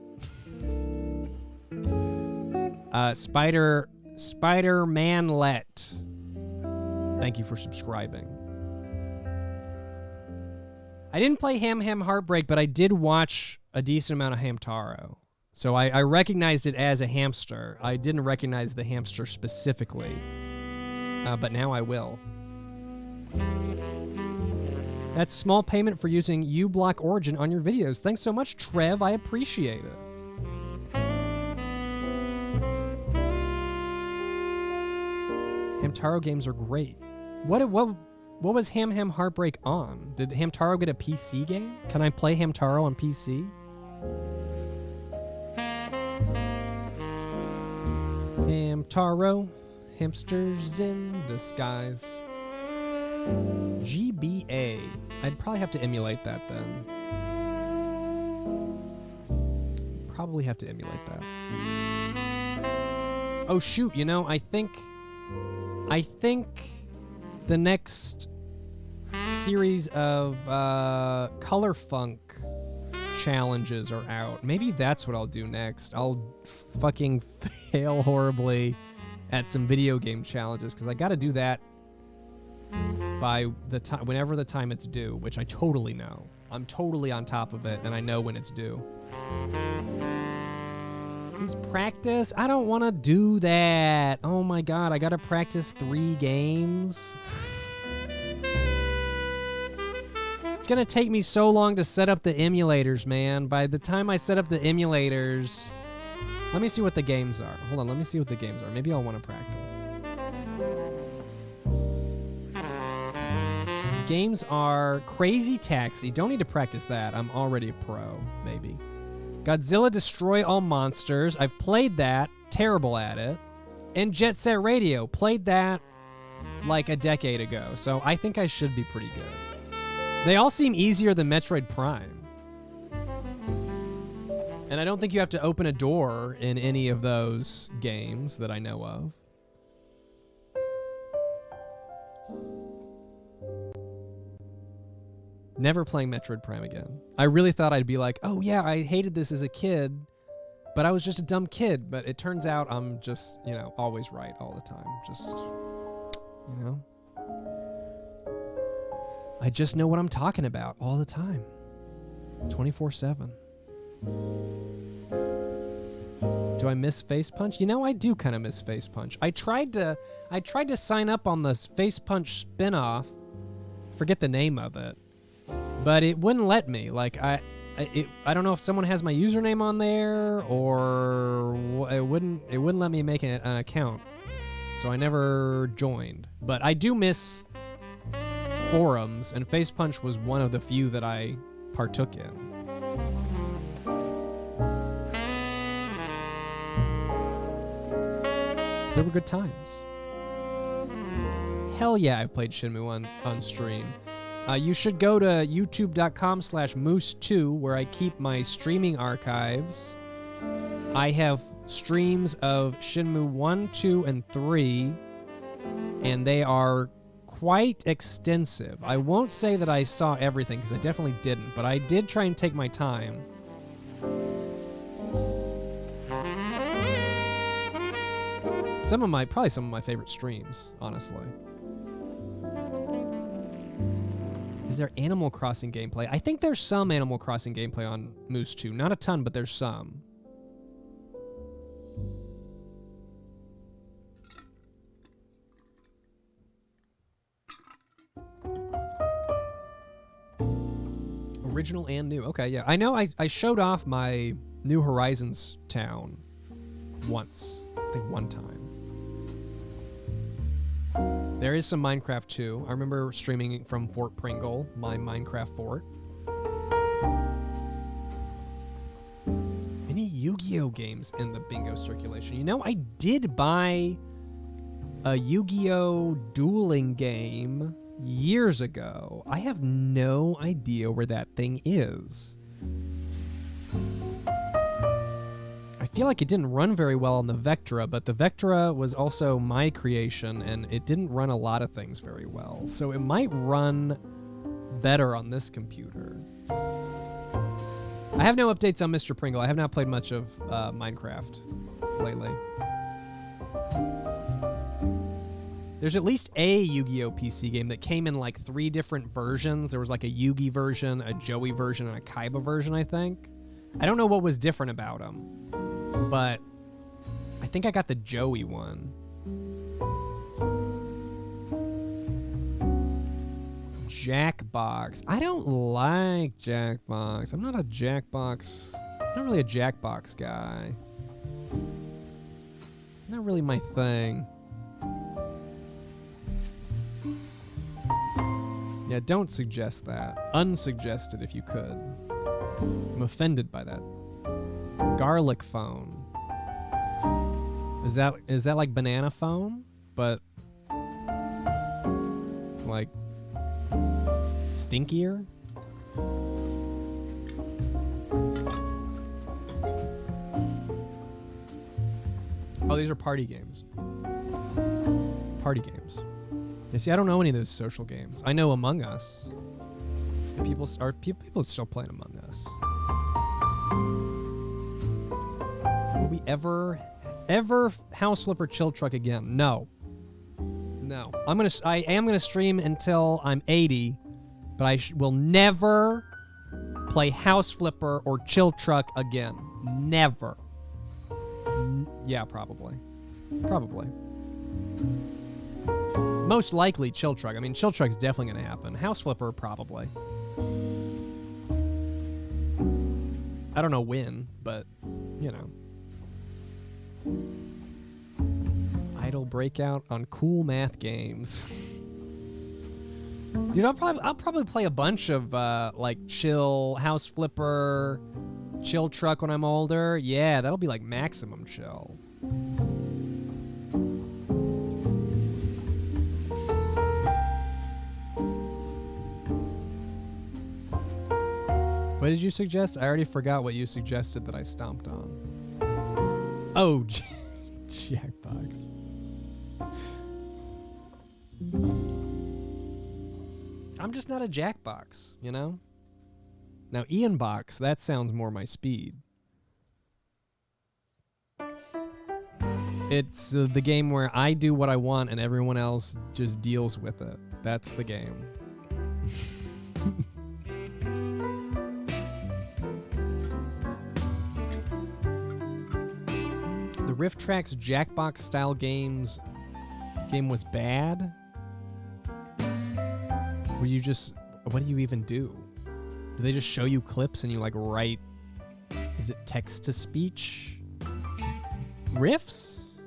Spider-Manlet. Thank you for subscribing. I didn't play Ham Heartbreak, but I did watch a decent amount of Hamtaro. So I recognized it as a hamster. I didn't recognize the hamster specifically. But now I will. That's small payment for using uBlock Origin on your videos. Thanks so much, Trev. I appreciate it. Hamtaro games are great. What was Ham Ham Heartbreak on? Did Hamtaro get a PC game? Can I play Hamtaro on PC? Hamtaro, hamsters in disguise. GBA. I'd probably have to emulate that then. Probably have to emulate that. Oh shoot, you know, I think the next series of Color Funk challenges are out. Maybe that's what I'll do next. I'll fucking fail horribly at some video game challenges because I got to do that by the time, whenever the time it's due, which I totally know. I'm totally on top of it, and I know when it's due. Please practice. I don't want to do that. Oh my god, I gotta practice 3 games. It's gonna take me so long to set up the emulators, man. By the time I set up the emulators, let me see what the games are. Hold on, let me see what the games are. Maybe I'll want to practice. Games are Crazy Taxi. Don't need to practice that. I'm already a pro, maybe. Godzilla Destroy All Monsters. I've played that. Terrible at it. And Jet Set Radio. Played that like a decade ago. So I think I should be pretty good. They all seem easier than Metroid Prime. And I don't think you have to open a door in any of those games that I know of. Never playing Metroid Prime again. I really thought I'd be like, oh yeah, I hated this as a kid, but I was just a dumb kid. But it turns out I'm just, you know, always right all the time. Just, you know. I just know what I'm talking about all the time. 24/7. Do I miss Face Punch? You know, I do kind of miss Face Punch. I tried to sign up on the Face Punch spin-off. Forget the name of it. But it wouldn't let me. Like I don't know if someone has my username on there or it wouldn't let me make an account. So I never joined. But I do miss forums, and Face Punch was one of the few that I partook in. There were good times. Hell yeah, I played Shenmue on stream. You should go to youtube.com/moose2 where I keep my streaming archives. I have streams of Shenmue 1, 2, and 3, and they are quite extensive. I won't say that I saw everything because I definitely didn't, but I did try and take my time. Probably some of my favorite streams, honestly. Is there Animal Crossing gameplay? I think there's some Animal Crossing gameplay on Moose 2. Not a ton, but there's some. Original and new. Okay, yeah. I know I showed off my New Horizons town once. I think one time. There is some Minecraft too. I remember streaming from Fort Pringle, my Minecraft fort. Any Yu-Gi-Oh games in the bingo circulation? You know, I did buy a Yu-Gi-Oh dueling game years ago. I have no idea where that thing is. I feel like it didn't run very well on the Vectra, but the Vectra was also my creation, and it didn't run a lot of things very well. So it might run better on this computer. I have no updates on Mr. Pringle. I have not played much of Minecraft lately. There's at least a Yu-Gi-Oh! PC game that came in like 3 different versions. There was like a Yugi version, a Joey version, and a Kaiba version, I think. I don't know what was different about them, but I think I got the Joey one. Jackbox. I don't like Jackbox. I'm not a Jackbox. I'm not really a Jackbox guy. Not really my thing. Yeah, don't suggest that. Unsuggested if you could. I'm offended by that. Garlic phone. Is that like banana phone? But like stinkier? Oh, these are party games. Party games. You see, I don't know any of those social games. I know Among Us. People are still playing Among Us. Will we ever house flip or chill truck again? No. I am gonna stream until I'm 80, but I will never play house flipper or chill truck again. Never. Yeah, probably. Most likely chill truck. I mean, chill truck's definitely gonna happen. House flipper, probably. I don't know when, but you know. Idle breakout on cool math games. Dude, I'll probably play a bunch of like chill, house flipper, chill truck when I'm older. Yeah, that'll be like maximum chill. What did you suggest? I already forgot what you suggested that I stomped on. Oh, Jackbox. I'm just not a Jackbox, you know? Now, Ian Box, that sounds more my speed. It's the game where I do what I want and everyone else just deals with it. That's the game. The Rift Tracks Jackbox style game was bad? What do you even do? Do they just show you clips and you like write? Is it text to speech? Riffs?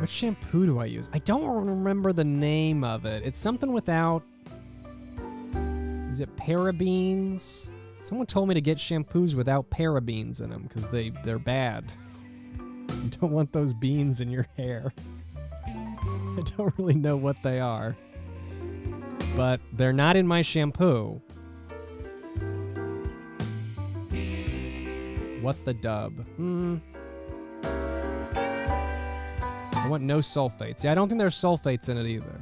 What shampoo do I use? I don't remember the name of it. It's something without... Is it parabens? Someone told me to get shampoos without parabens in them because they're bad. You don't want those beans in your hair. I don't really know what they are. But they're not in my shampoo. What the dub? I want no sulfates. Yeah, I don't think there's sulfates in it either.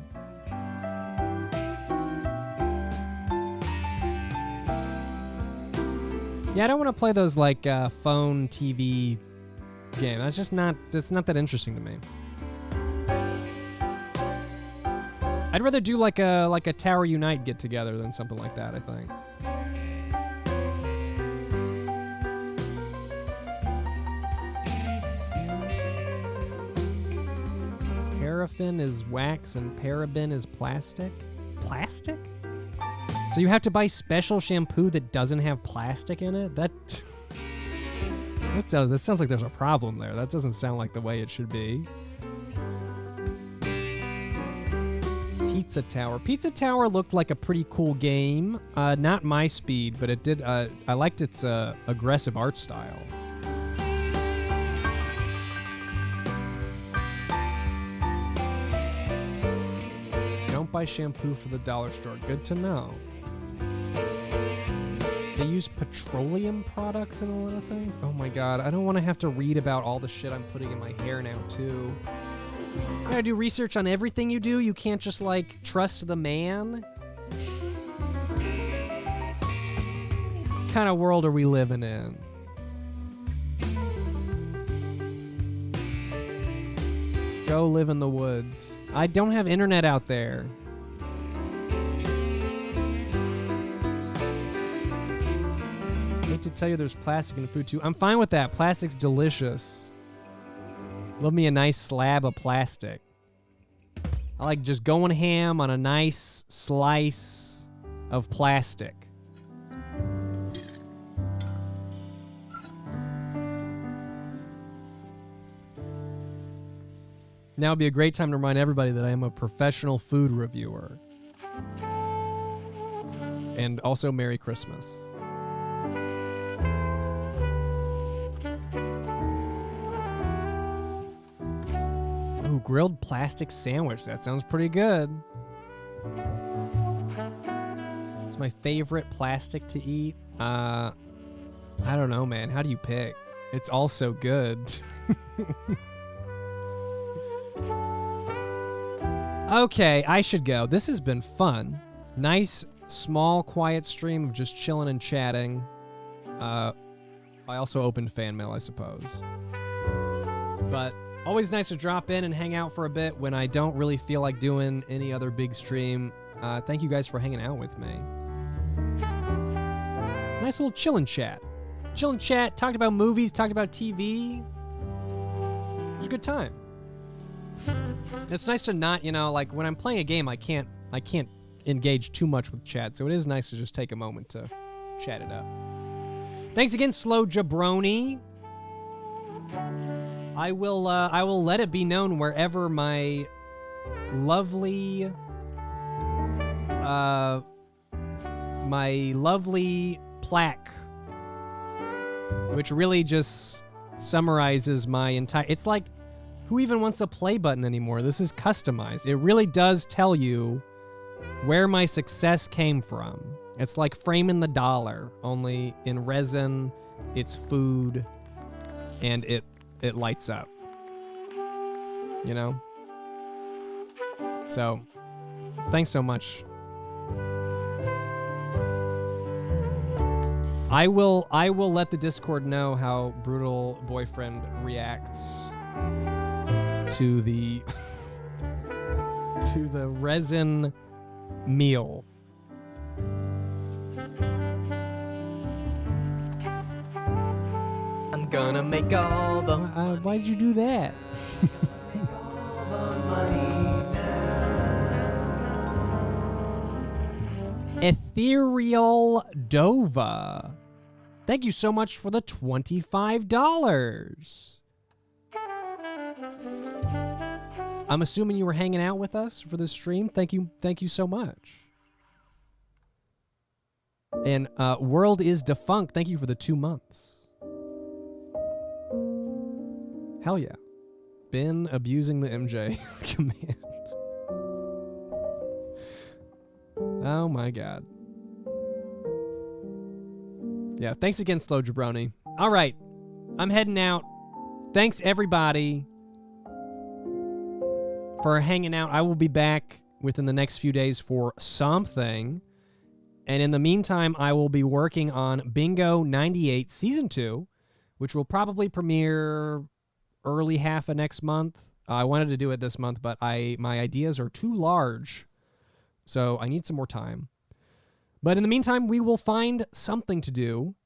Yeah, I don't want to play those like phone TV games. That's just not that interesting to me. I'd rather do like a Tower Unite get together than something like that, I think. Paraffin is wax and paraben is plastic? Plastic? So you have to buy special shampoo that doesn't have plastic in it? That sounds like there's a problem there. That doesn't sound like the way it should be. Pizza Tower. Pizza Tower looked like a pretty cool game. Not my speed, but it did. I liked its aggressive art style. Don't buy shampoo for the dollar store. Good to know. They use petroleum products in a lot of things. Oh my god, I don't want to have to read about all the shit I'm putting in my hair now too. You gotta do research on everything you do. You can't just like trust the man. What kind of world are we living in? Go live in the woods. I don't have internet out there. I hate to tell you there's plastic in the food too. I'm fine with that. Plastic's delicious. Love me a nice slab of plastic. I like just going ham on a nice slice of plastic. Now would be a great time to remind everybody that I am a professional food reviewer. And also Merry Christmas. Ooh, grilled plastic sandwich. That sounds pretty good. It's my favorite plastic to eat. I don't know, man. How do you pick? It's all so good. Okay, I should go. This has been fun. Nice, small, quiet stream of just chilling and chatting. I also opened Fanmail, I suppose. But always nice to drop in and hang out for a bit when I don't really feel like doing any other big stream. Thank you guys for hanging out with me. Nice little chillin' chat. Chillin' chat, talked about movies, talked about TV. It was a good time. It's nice to not, like when I'm playing a game, I can't engage too much with chat, so it is nice to just take a moment to chat it up. Thanks again, Slow Jabroni. I will let it be known wherever my lovely plaque, which really just summarizes my entire. It's like, who even wants the play button anymore? This is customized. It really does tell you where my success came from. It's like framing the dollar, only in resin, it's food, and it lights up. You know? So, thanks so much. I will let the Discord know how Brutal Boyfriend reacts to the resin meal. I'm gonna make all the why'd you do that? Ethereal Dova. Thank you so much for the $25. I'm assuming you were hanging out with us for this stream. Thank you so much. And World is Defunct. Thank you for the 2 months. Hell yeah. Been abusing the MJ command. Oh my god. Yeah, thanks again, Slow Jabroni. All right, I'm heading out. Thanks, everybody, for hanging out. I will be back within the next few days for something. And in the meantime, I will be working on Bingo 98 Season 2, which will probably premiere early half of next month. I wanted to do it this month, but my ideas are too large, so I need some more time. But in the meantime, we will find something to do,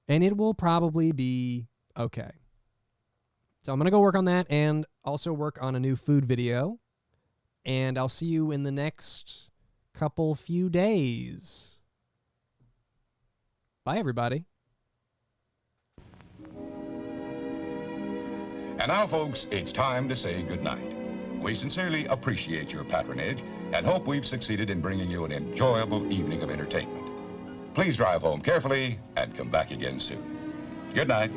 and it will probably be okay. So I'm going to go work on that and also work on a new food video, and I'll see you in the next few days. Bye, everybody. And now, folks, it's time to say goodnight. We sincerely appreciate your patronage and hope we've succeeded in bringing you an enjoyable evening of entertainment. Please drive home carefully and come back again soon. Good night.